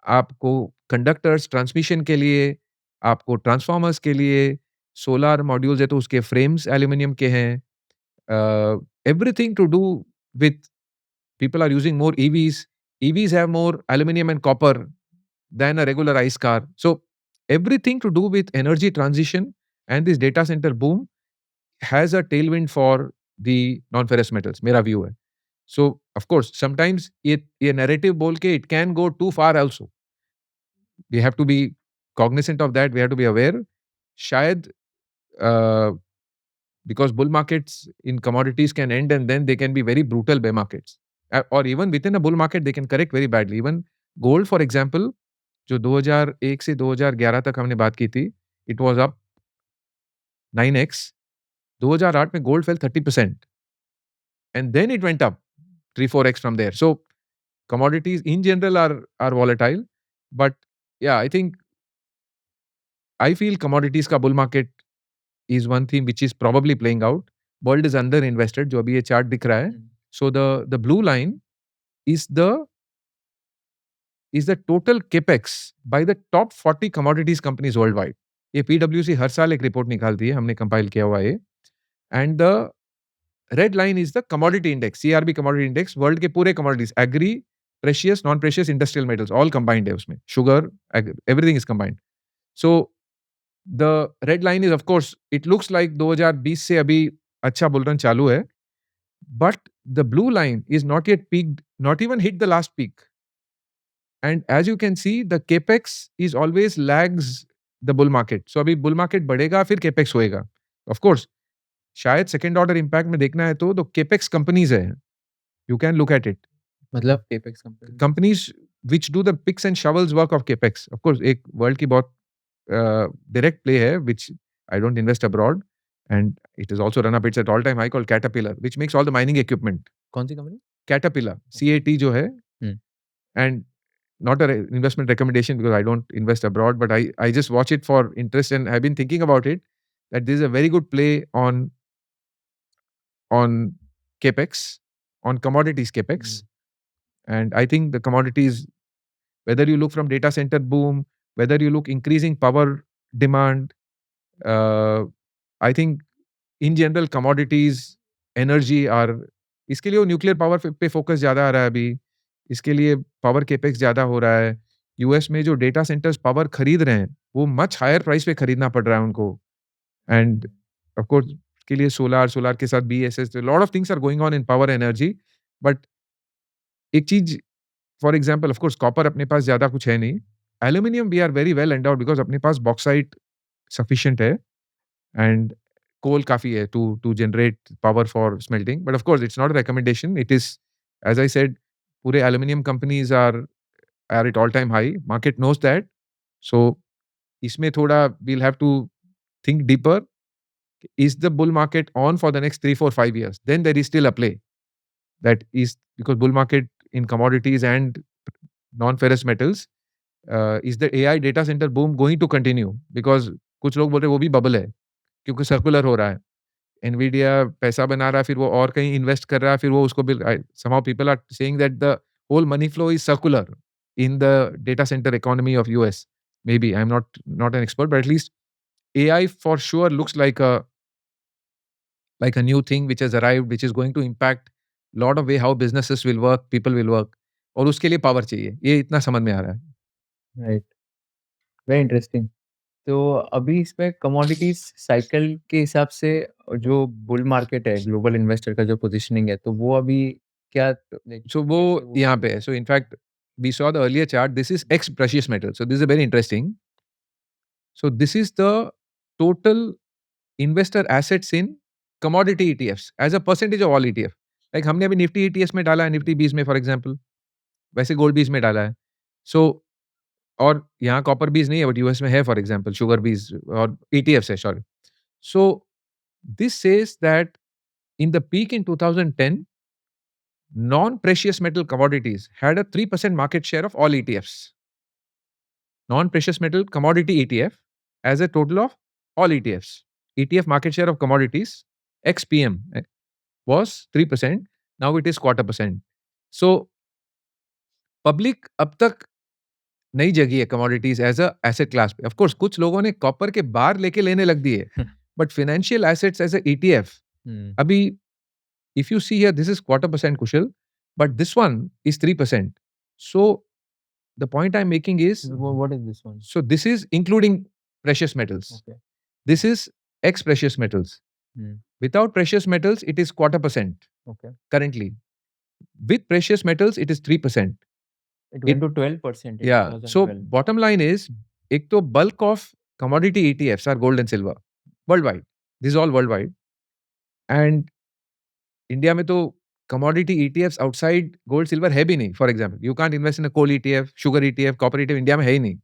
आपको conductors transmission के लिए, आपको transformers के लिए, solar modules है तो उसके फ्रेम्स एल्यूमिनियम के हैं, everything to do with people are using more EVs. EVs have more aluminum and copper than a regular ICE car. So everything to do with energy transition and this data center boom has a tailwind for the non-ferrous metals. मेरा view है. So of course sometimes ये narrative बोल के it can go too far also. We have to be cognizant of that. We have to be aware. शायद because bull markets in commodities can end and then they can be very brutal bear markets. Or even within a bull market, they can correct very badly. Even gold, for example, जो 2001 से 2011 तक हमने बात की थी, it was up 9x. 2008 में gold fell 30%. And then it went up 3-4x from there. So commodities in general are volatile. But yeah, I feel commodities का bull market is one theme which is probably playing out. World is under invested, जो अभी ये chart दिख रहा है. So the blue line is the total capex by the top 40 commodities companies worldwide. ये PwC हर साल एक रिपोर्ट निकालती है, हमने कंपाइल किया हुआ है. And the red line is the commodity index, CRB commodity index, world के पूरे commodities, agri, precious, non-precious, industrial metals, all combined है उसमें. Sugar, everything is combined. So the red line is of course, it looks like 2020 से अभी अच्छा bull run चालू है. But the blue line is not yet peaked, not even hit the last peak. And as you can see, the capex is always lags the bull market. So अभी bull market बढ़ेगा फिर capex होएगा. Of course, शायद second order impact में देखना है तो capex companies है. You can look at it. मतलब capex company. Companies which do the picks and shovels work of capex. Of course, एक world की बहुत direct play है which I don't invest abroad. And it is also run up its at all time high called Caterpillar, which makes all the mining equipment. कौन सी company? Caterpillar, CAT जो है. And not an investment recommendation because I don't invest abroad, but I just watch it for interest and I've been thinking about it that this is a very good play on capex, on commodities capex. And I think the commodities, whether you look from data center boom, whether you look increasing power demand, I think in general commodities, energy are, इसके लिए वो nuclear power पे focus ज़्यादा आ रहा है अभी, इसके लिए पावर केपेक्स ज़्यादा हो रहा है. यूएस में जो डेटा सेंटर्स पावर खरीद रहे हैं, वो मच हायर प्राइस पे खरीदना पड़ रहा है उनको. एंड ऑफ कोर्स के लिए सोलार के साथ BSS, lot of things are going on in power energy. But एक चीज for example, of course copper अपने पास ज़्यादा कुछ है नहीं. Aluminium we are very well endowed because अपने पास बॉक्साइट सफिशिएंट है एंड coal काफी है to generate power for smelting. But of course, it's not a recommendation. It is, as I said, पूरे aluminum companies are at all-time high. Market knows that. So इसमें थोड़ा we'll have to think deeper. Is the bull market on for the next 3, 4, 5 years? Then there is still a play. That is because bull market in commodities and non-ferrous metals, is the AI data center boom going to continue? Because कुछ लोग बोल रहे हैं वो भी bubble है क्योंकि circular हो रहा है. एनवीडिया पैसा बना रहा है, फिर वो और कहीं इन्वेस्ट कर रहा है, फिर वो उसको भी somehow people are saying that the whole money flow is circular in the data center economy of US. Maybe I'm not an expert, but at least AI for sure looks like a new thing which has arrived, which is going to impact lot of way how businesses will work, people will work. और उसके लिए power चाहिए. ये इतना समझ में आ रहा है. Right, very interesting. तो अभी इसमें कमोडिटीज साइकिल के हिसाब से जो बुल मार्केट है, ग्लोबल इन्वेस्टर का जो पोजीशनिंग है, तो वो अभी क्या So वो यहाँ पे है. So in fact, we saw the earlier chart. This is ex precious metal. So this is very interesting. So this is the total investor assets in commodity ETFs as a percentage of all ETF. Like हमने अभी Nifty ETFs में डाला है, Nifty 20 में for example, वैसे gold बीज में डाला है. सो और यहाँ कॉपर बीज नहीं है, बट यूएस में है फॉर एग्जांपल शुगर बीज और ETFs है, sorry. So this says that in the peak in 2010, non-precious metal commodities had a 3% market share of all ETFs. Non-precious metal commodity ETF as a total of all ETFs. ETF market share of commodities, XPM, was 3%. Now it is 0.25%. So public अब तक नहीं जगी है commodities as a asset class पे. Of course कुछ लोगों ने copper के बार लेके लेने लग दिए, but financial assets as a ETF अभी, if you see here, this is 1/4% Kushal, but this one is 3%. So the point I'm making is, What is this one? so this is including precious metals. Okay. This is ex precious metals. Hmm. Without precious metals, it is 1/4% Okay. currently. With precious metals, it is 3%. It went to 12% in Yeah. So 2012. bottom line is, एक तो bulk of commodity ETFs are gold and silver worldwide. This is all worldwide. And India में तो commodity ETFs outside gold silver है भी नहीं. For example you can't invest in a coal ETF, sugar ETF, copper ETF. India में है ही नहीं,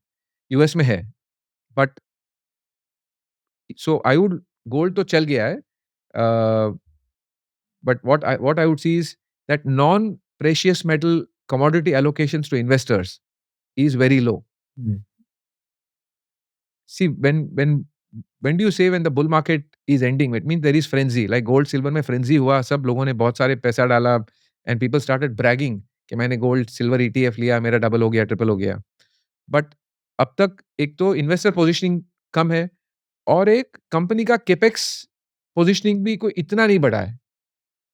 US में है. But so I would, gold तो चल गया है, but what I would see is that non precious metal commodity allocations to investors is very low. See, when do you say when the bull market is ending? It means there is frenzy. Like gold, silver में frenzy हुआ, सब लोगों ने बहुत सारे पैसा डाला, and people started bragging कि मैंने gold, silver ETF लिया, मेरा डबल हो गया, ट्रिपल हो गया. बट अब तक एक तो इन्वेस्टर पोजिशनिंग कम है, और एक कंपनी का केपेक्स पोजिशनिंग भी कोई इतना नहीं बढ़ा है.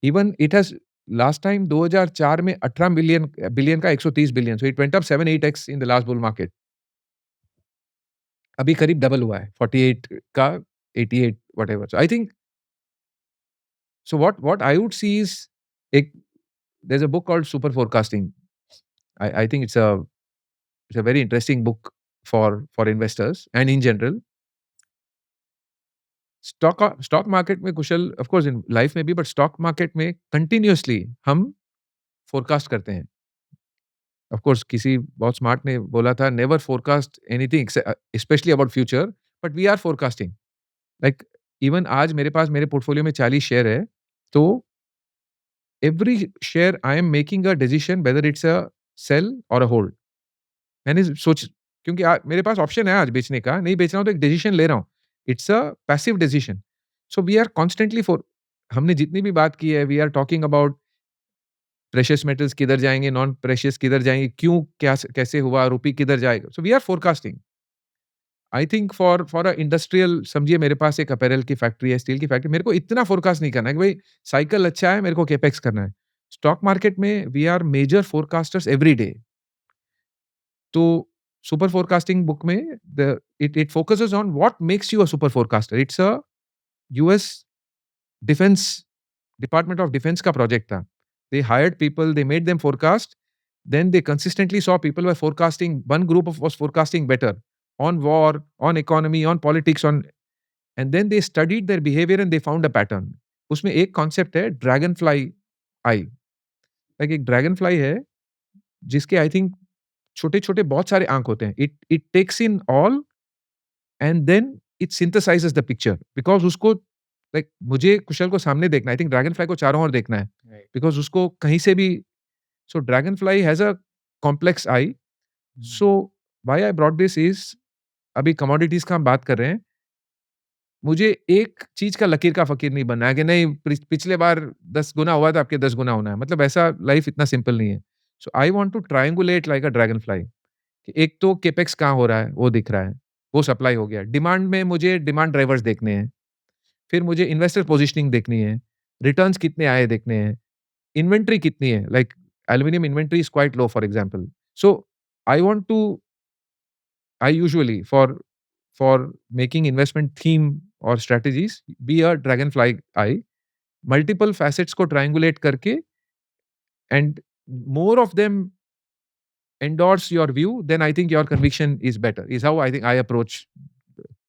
Even it has last time 2004 में 18 बिलियन का 130 billion. So it went up 7-8x in the last bull market. अभी करीब डबल हुआ है, 48 का 88 whatever. So I think, so what I would see is, there's a book called Super Forecasting. I think it's a very interesting book for investors and in general. Stock market में कुशल, of course in life में भी, but stock market में continuously हम forecast करते हैं. Of course किसी बहुत smart ने बोला था, never forecast anything specially about future, but we are forecasting. Like even आज मेरे पास मेरे पोर्टफोलियो में 40 शेयर है, तो every share I am making a decision whether it's a sell or a hold. मैंने सोच, क्योंकि मेरे पास ऑप्शन है आज बेचने का, नहीं बेच रहा हूँ तो एक डिसीजन ले रहा हूँ. It's a passive decision. So we are constantly for, हमने जितनी भी बात की है, we are talking about precious metals किधर जाएंगे, नॉन प्रेशियस किधर जाएंगे, क्यों, क्या, कैसे हुआ, रुपी किधर जाएगा. So we are forecasting. I think for a industrial, समझिए मेरे पास एक अपैरल की फैक्ट्री है, स्टील की फैक्ट्री, मेरे को इतना फोरकास्ट नहीं करना है कि भाई साइकिल अच्छा है, मेरे को केपेक्स करना है. स्टॉक मार्केट में we are major forecasters every day. तो सुपर फोरकास्टिंग बुक में it focuses on what makes you a super forecaster. It's a US defence, department of defence का प्रोजेक्ट था. They hired people, they made them forecast, then they consistently saw people were forecasting, one group of was forecasting better on war, on economy, on politics, on, and then they studied their behavior and they found a pattern. उसमें एक concept है dragon fly आई. Like एक dragon fly है जिसके I think छोटे छोटे बहुत सारे आंख होते हैं. It it takes in all and then it synthesizes the picture, because उसको, लाइक मुझे कुशल को सामने देखना है, आई थिंक ड्रैगन फ्लाई को चारों ओर देखना है, बिकॉज उसको कहीं से भी. So dragonfly has a complex eye. So why I brought this is, अभी कमोडिटीज का हम बात कर रहे हैं, मुझे एक चीज का लकीर का फकीर नहीं बनना है कि नहीं पिछले बार 10 गुना हुआ था, आपके 10 गुना होना है. मतलब ऐसा लाइफ इतना सिंपल नहीं है. So I want to triangulate like a dragonfly. एक तो केपेक्स कहाँ हो रहा है वो दिख रहा है, वो सप्लाई हो गया. डिमांड में मुझे डिमांड ड्राइवर्स देखने हैं, फिर मुझे इन्वेस्टर पोजिशनिंग देखनी है, रिटर्न्स कितने आए देखने हैं, इन्वेंट्री कितनी है. Like aluminium inventory is quite low for example. So I want to, I usually for making investment theme or strategies be a dragonfly eye, multiple facets को triangulate करके, and more of them endorse your view, then I think your conviction is better. Is how I think I approach.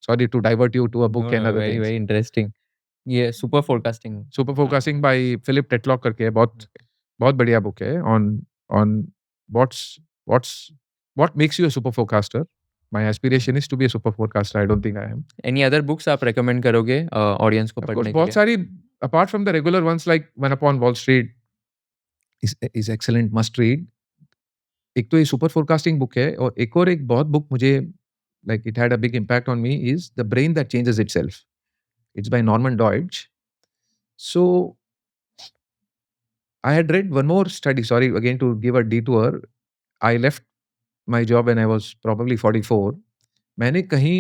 Sorry to divert you to a book No, and no, other very, things. very interesting. ये super forecasting. Super Forecasting by Philip Tetlock करके है, बहुत बढ़िया book है on what makes you a super forecaster. My aspiration is to be a super forecaster. I don't think I am. Any other books आप recommend करोगे audience को Of पढ़ने course, के बहुत लिए? सारी, apart from the regular ones like One Upon Wall Street is excellent, must read. एक तो ये सुपर फोरकास्टिंग बुक है, और एक बहुत बुक मुझे, like it had a big impact on me, is The Brain That Changes Itself. It's by Norman Doidge. So I had read one more study. Sorry, again to give a detour. I left my job when I was probably 44. मैंने कहीं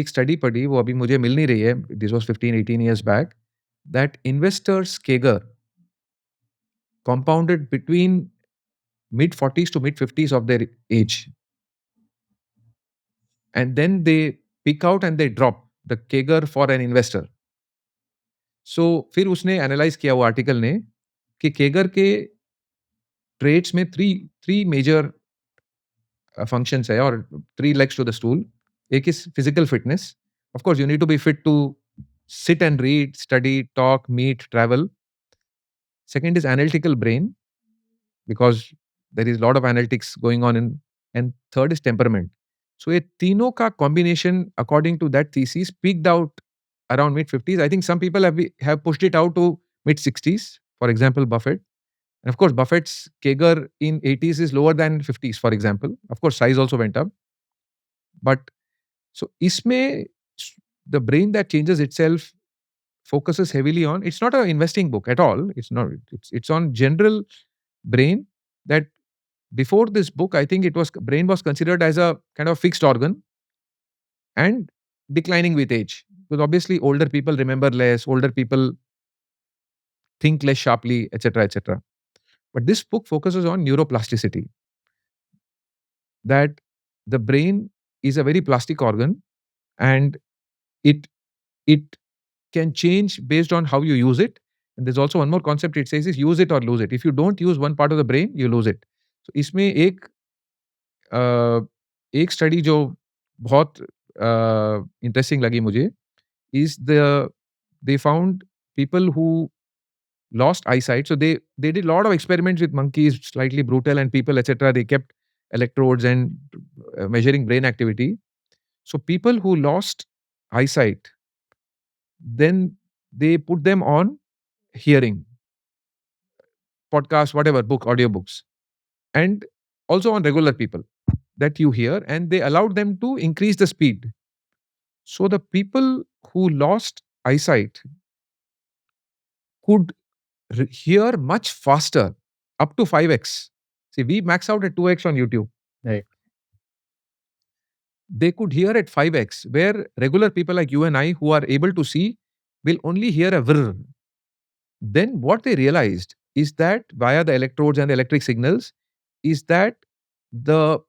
एक study पढ़ी, वो अभी मुझे मिल नहीं रही है. This was 15-18 years back. That investors CAGR compounded between mid 40s to mid 50s of their age, and then they peak out and they drop the CAGR for an investor. So फिर उसने analyse किया वो article ने कि केगर के trades में three major functions है और three legs to the stool. एक is physical fitness. Of course you need to be fit to sit and read, study, talk, meet, travel. Second is analytical brain, because there is a lot of analytics going on in. And third is temperament. So ये तीनों का combination according to that thesis peaked out around mid 50s. I think some people have pushed it out to mid 60s. For example, Buffett. And of course, Buffett's CAGR in 80s is lower than 50s, for example. Of course, size also went up. But so इसमें the brain that changes itself focuses heavily on. It's not an investing book at all. It's not. It's on general brain. That before this book, I think brain was considered as a kind of fixed organ and declining with age. Because obviously, older people remember less. Older people think less sharply, etc., etc. But this book focuses on neuroplasticity. That the brain is a very plastic organ, and it it can change based on how you use it. And there's also one more concept it says is use it or lose it. If you don't use one part of the brain, you lose it. So इसमें एक study जो बहुत interesting लगी मुझे is they found people who lost eyesight. So they did a lot of experiments with monkeys, slightly brutal, and people, etc. They kept electrodes and measuring brain activity. So people who lost eyesight, then they put them on hearing, podcast, whatever, audiobooks, and also on regular people that you hear, and they allowed them to increase the speed. So the people who lost eyesight could hear much faster, up to 5x. See, we max out at 2x on YouTube. Right. They could hear at 5x, where regular people like you and I who are able to see will only hear a whir. Then what they realized is that via the electrodes and the electric signals, is that the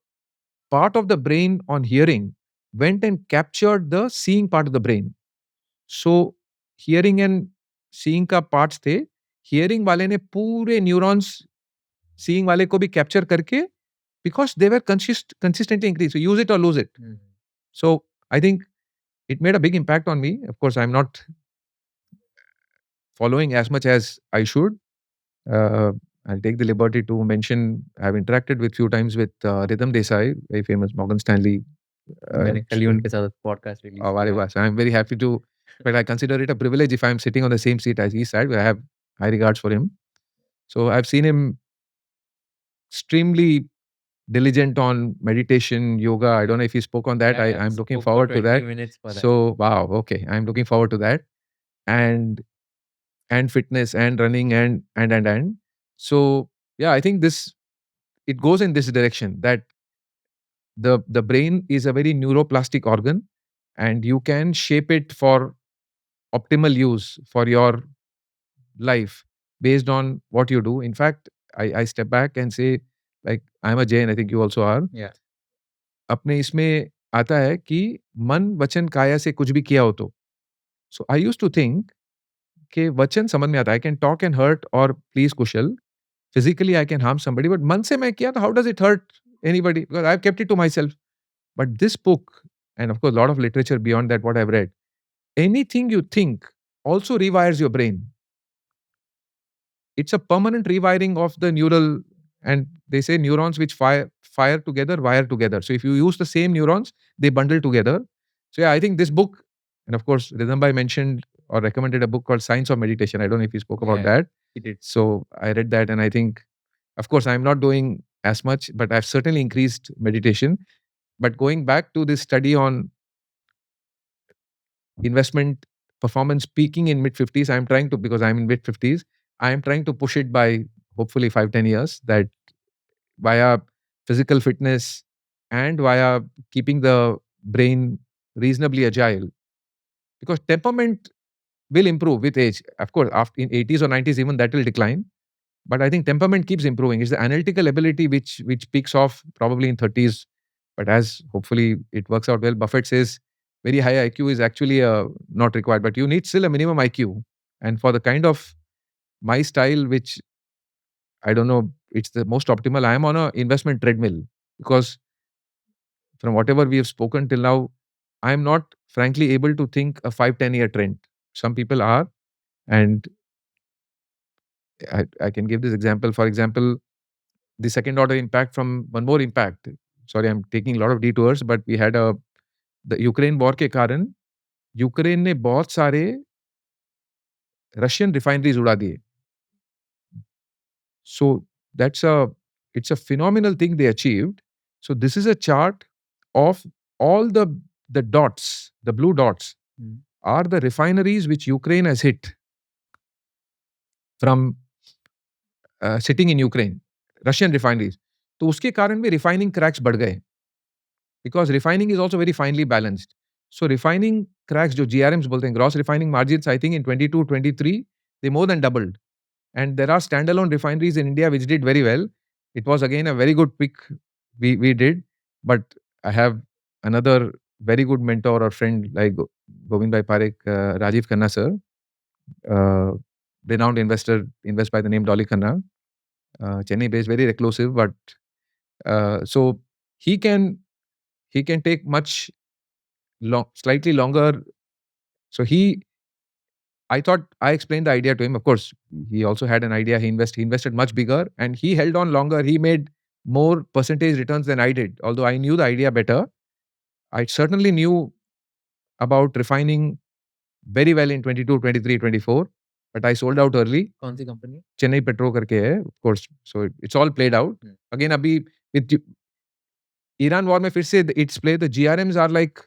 part of the brain on hearing went and captured the seeing part of the brain. So hearing and seeing का parts थे, hearing वाले ने पूरे neurons seeing वाले को भी capture करके, because they were consistently increased. So use it or lose it. So I think it made a big impact on me. Of course, I'm not following as much as I should. I'll take the liberty to mention I've interacted with few times with Rhythm Desai, very famous Morgan Stanley. मैंने कल ही उनके साथ podcast release Oh, very much. I'm very happy to, but I consider it a privilege if I'm sitting on the same seat as he sat. I have high regards for him. So I've seen him extremely diligent on meditation, yoga. I don't know if he spoke on that. Yeah, I'm looking spoke for forward to 20 that. minutes for that. So wow, okay. I'm looking forward to that. And fitness and running and. So yeah, I think it goes in this direction that the brain is a very neuroplastic organ, and you can shape it for optimal use for your life based on what you do. In fact, I step back and say, like, I'm a Jain, I think you also are. Yeah. अपने इसमें आता है कि मन वचन काया से कुछ भी किया हो तो. So I used to think कि वचन समझ में आता है. I can talk and hurt or please Kushal. Physically I can harm somebody, but मन से मैं किया तो how does it hurt anybody? Because I've kept it to myself. But this book, and of course a lot of literature beyond that what I've read, anything you think also rewires your brain. It's a permanent rewiring of the neural, and they say neurons which fire together wire together. So if you use the same neurons, they bundle together. So yeah, I think this book, and of course Ridhambhai mentioned or recommended a book called Science of Meditation. I don't know if he spoke about that. He did. So I read that, and I think, of course, I'm not doing as much, but I've certainly increased meditation. But going back to this study on investment performance peaking in mid 50s, I'm trying to, because I'm in mid 50s, I am trying to push it by hopefully 5-10 years, that via physical fitness and via keeping the brain reasonably agile, because temperament will improve with age. Of course, after in 80s or 90s, even that will decline. But I think temperament keeps improving. It's the analytical ability which peaks off probably in 30s. But as hopefully it works out well, Buffett says very high IQ is actually not required, but you need still a minimum IQ. And for the kind of my style, which I don't know, it's the most optimal. I am on a investment treadmill because from whatever we have spoken till now, I am not frankly able to think a 5-10 year trend. Some people are, and I can give this example. For example, the second order impact from one more impact. Sorry, I'm taking a lot of detours, but we had the Ukraine war के कारण Ukraine ने बहुत सारे Russian refineries उड़ा दिए. So that's it's a phenomenal thing they achieved. So this is a chart of all the dots, the blue dots are the refineries which Ukraine has hit from sitting in Ukraine, Russian refineries. तो उसके कारण भी refining cracks बढ़ गए, because refining is also very finely balanced. So refining cracks, जो GRMs बोलते हैं, gross refining margins, I think in 22-23 they more than doubled. And there are standalone refineries in India which did very well. It was again a very good pick we did. But I have another very good mentor or friend like Govind Bhai Parekh, Rajiv Khanna sir, renowned investor, invests by the name Dolly Khanna, Chennai based, very reclusive, but so he can take much slightly longer. So I thought I explained the idea to him. Of course, he also had an idea. He invested much bigger and he held on longer. He made more percentage returns than I did. Although I knew the idea better, I certainly knew about refining very well in 22, 23, 24. But I sold out early. कौन सी company? Chennai Petro करके है, of course. So it's all played out. Again, अभी with Iran war में फिर से it's played. The GRMs are like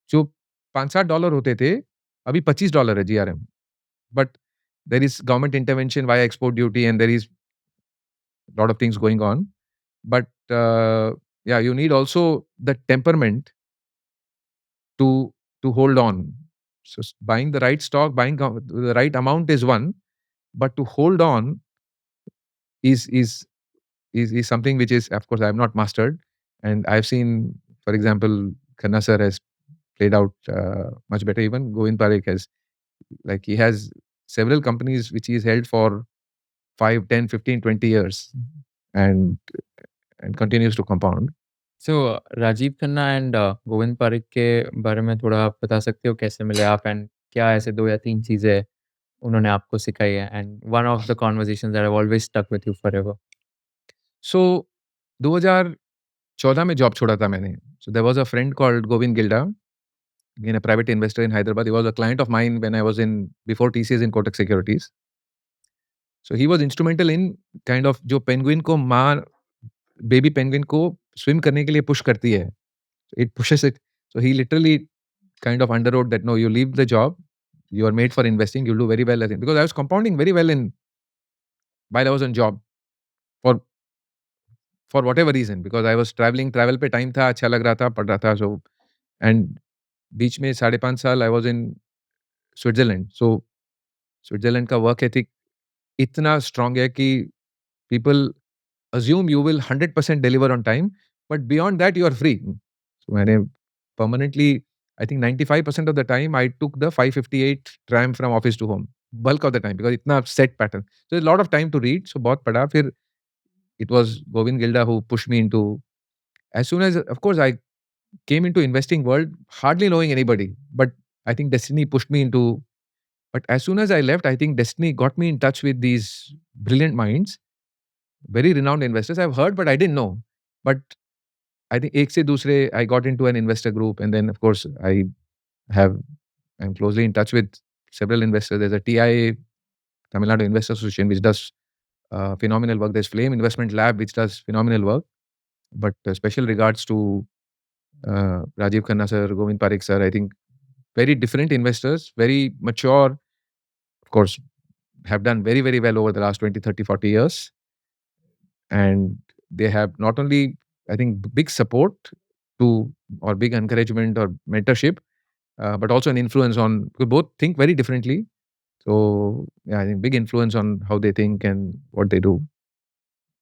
जो $5-7 होते थे, अभी $25 है GRM. But there is government intervention via export duty and there is a lot of things going on. But yeah, you need also the temperament to hold on. So buying the right stock, buying the right amount is one, but to hold on is something which is, of course, I have not mastered. And I've seen, for example, Khanna sir has played out much better. Even Govind Parekh has, like, he has several companies which he's held for 5, 10, 15, 20 years and continues to compound. सो Rajiv Khanna and Govind Parikh के बारे में थोड़ा आप बता सकते हो कैसे मिले आप एंड क्या ऐसे 2 या 3 चीज़ें उन्होंने आपको सिखाई है and one of the conversations that have always stuck with you forever? So 2014 में जॉब छोड़ा था मैंने. So there was a friend called Govind Gilda, again a private investor in Hyderabad. He was a client of mine when I was before TCS in Kotak Securities. So he was instrumental in kind of जो penguin को baby penguin को swim करने के लिए push करती है. It pushes it. So he literally kind of underwrote that, no, you leave the job, you are made for investing, you'll do very well, I think. Because I was compounding very well while I was on job for whatever reason, because I was travel पे time था, अच्छा लग रहा था, पढ़ रहा था. So and बीच में 5.5 साल I was in Switzerland. So Switzerland का work ethic इतना strong है कि people assume you will 100% deliver on time, but beyond that you are free. So मैंने permanently, I think 95% of the time I took the 558 tram from office to home, bulk of the time, because इतना set pattern. So there's a lot of time to read. So बहुत पढ़ा. फिर it was Govind Gilda who pushed me into, as soon as, of course, I came into investing world hardly knowing anybody, but I think destiny pushed me into. But as soon as I left, I think destiny got me in touch with these brilliant minds, very renowned investors. I've heard, but I didn't know. But I think ek se dusre, I got into an investor group, and then of course I'm closely in touch with several investors. There's a TIA, Tamil Nadu Investor Association, which does phenomenal work. There's Flame Investment Lab, which does phenomenal work. But special regards to Rajiv Khanna sir, Govind Parekh sir. I think very different investors, very mature. Of course, have done very, very well over the last 20, 30, 40 years. And they have not only, I think, big support to, or big encouragement or mentorship, but also an influence on, we both think very differently. So yeah, I think big influence on how they think and what they do.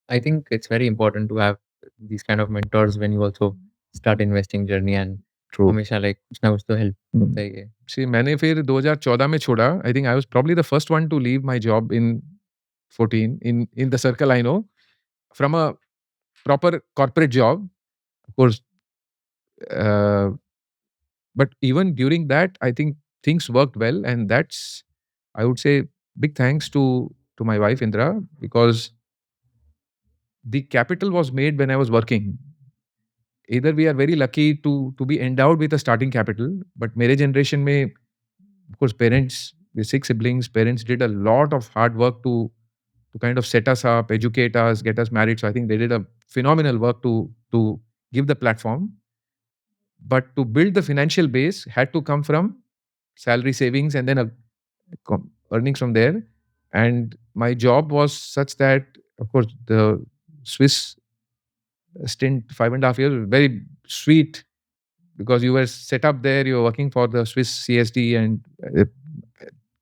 I think it's very important to have these kind of mentors when you also start investing journey and True. हमेशा like कुछ ना कुछ तो help होता ही है. See, मैंने फिर 2014 में छोड़ा. I think I was probably the first one to leave my job in 14 in the circle I know, from a proper corporate job, of course. But even during that, I think things worked well, and that's, I would say, big thanks to my wife Indra, because the capital was made when I was working. Either we are very lucky to be endowed with a starting capital, but मेरे generation में, of course, parents, the 6 siblings, parents did a lot of hard work to kind of set us up, educate us, get us married. So I think they did a phenomenal work to give the platform. But to build the financial base had to come from salary, savings, and then earnings from there. And my job was such that, of course, the Swiss stint, 5.5 years, was very sweet, because you were set up there, you were working for the Swiss CSD, and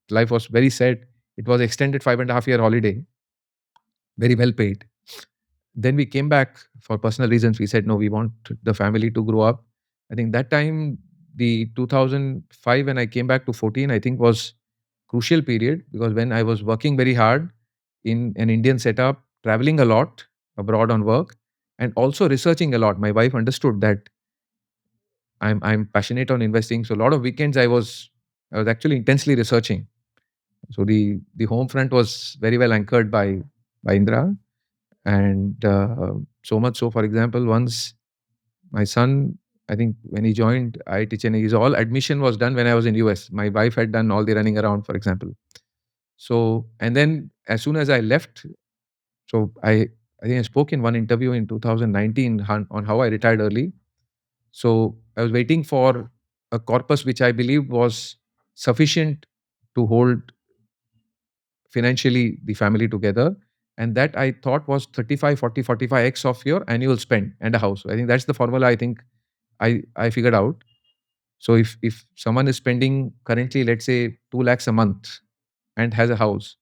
life was very set. It was extended 5.5 year holiday, very well paid. Then we came back for personal reasons. We said, no, we want the family to grow up. I think that time, the 2005, when I came back to 14, I think was crucial period, because when I was working very hard in an Indian setup, traveling a lot abroad on work, and also researching a lot. My wife understood that I'm passionate on investing. So a lot of weekends I was actually intensely researching. So the home front was very well anchored by Indra. And so much so, for example, once my son, I think when he joined IIT Chennai, his all admission was done when I was in US. My wife had done all the running around, for example. So, and then as soon as I left, so I think I spoke in one interview in 2019 on how I retired early. So I was waiting for a corpus which I believe was sufficient to hold financially the family together. And that I thought was 35, 40, 45x of your annual spend and a house. I think that's the formula I think I figured out. So if someone is spending currently, let's say 2 lakhs a month and has a house,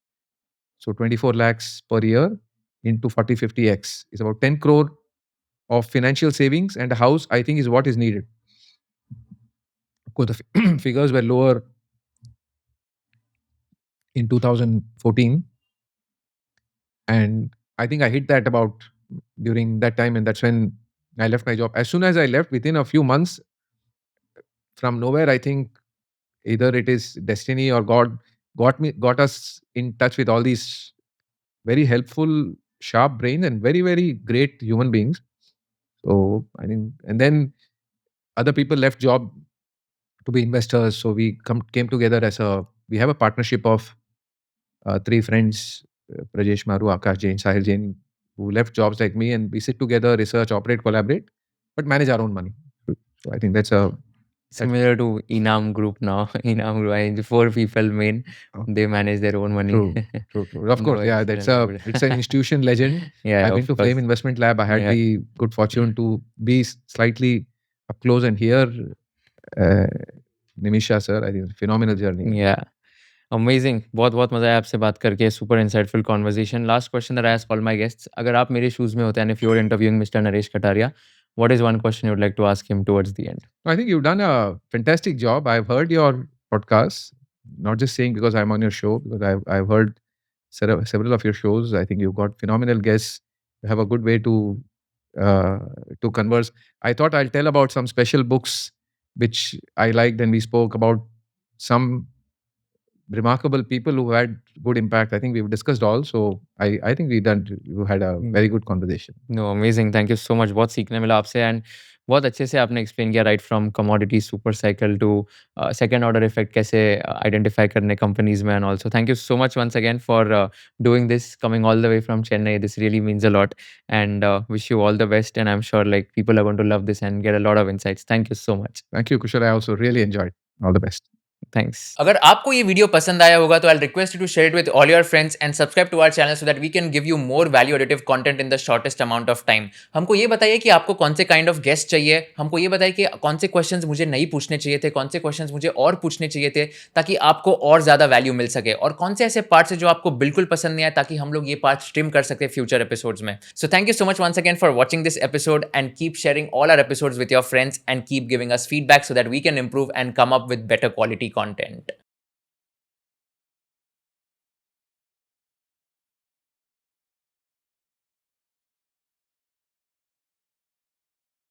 so 24 lakhs per year into 40, 50x is about 10 crore of financial savings, and a house, I think, is what is needed. Of course, the figures were lower in 2014. And I think I hit that about during that time, and that's when I left my job. As soon as I left, within a few months, from nowhere, I think either it is destiny or God got us in touch with all these very helpful, sharp brains and very, very great human beings. So I think, and then other people left job to be investors. So we came together we have a partnership of 3 friends, Prajesh Maru, Akash Jain, Sahil Jain, who left jobs like me, and we sit together, research, operate, collaborate, but manage our own money. So I think that's similar to Enam Group now. Enam Group, I 4 people main, they manage their own money. True. Of course, yeah, it's an institution legend. Yeah, I've been to Flame Investment Lab. I had the good fortune to be slightly up close and hear Nimisha sir. I think it's a phenomenal journey. Yeah. Amazing. बहुत मजा आया आपसे बात करके. Super insightful conversation. Last question that I ask all my guests. अगर आप मेरे shoes में होते हैं, and if you're interviewing Mr. Naresh Kataria, what is one question you would like to ask him towards the end? I think you've done a fantastic job. I've heard your podcast, not just saying because I'm on your show, because I've heard several of your shows. I think you've got phenomenal guests. You have a good way to converse. I thought I'll tell about some special books which I liked, and we spoke about some remarkable people who had good impact. I think we've discussed all. So I think you had a very good conversation. No, amazing. Thank you so much. बहुत सीखने मिला आपसे, and बहुत अच्छे से आपने explain किया, right from commodity super cycle to second order effect कैसे identify करने companies में, and also thank you so much once again for doing this, coming all the way from Chennai. This really means a lot, and wish you all the best, and I'm sure like people are going to love this and get a lot of insights. Thank you so much. Thank you, Kushal. I also really enjoyed. All the best. Thanks. अगर आपको ये video पसंद आया होगा तो I request you to share it with all your friends and subscribe to our channel so that we can give you more value additive content in the shortest amount of time. हमको ये बताइए कि आपको कौन से kind of guest चाहिए, हमको ये बताइए कि कौन से क्वेश्चंस मुझे नहीं पूछने चाहिए थे, कौन से क्वेश्चंस मुझे और पूछने चाहिए थे ताकि आपको और ज़्यादा वैल्यू मिल सके, और कौन से ऐसे पार्ट्स है जो आपको बिल्कुल पसंद नहीं आए ताकि हम लोग ये पार्ट स्ट्रीम कर सकते फ्यूचर एपिसोड्स में। So thank you so much once again for watching this episode and keep sharing all our episodes with your friends and keep giving us feedback so that we can improve and come up with better quality content.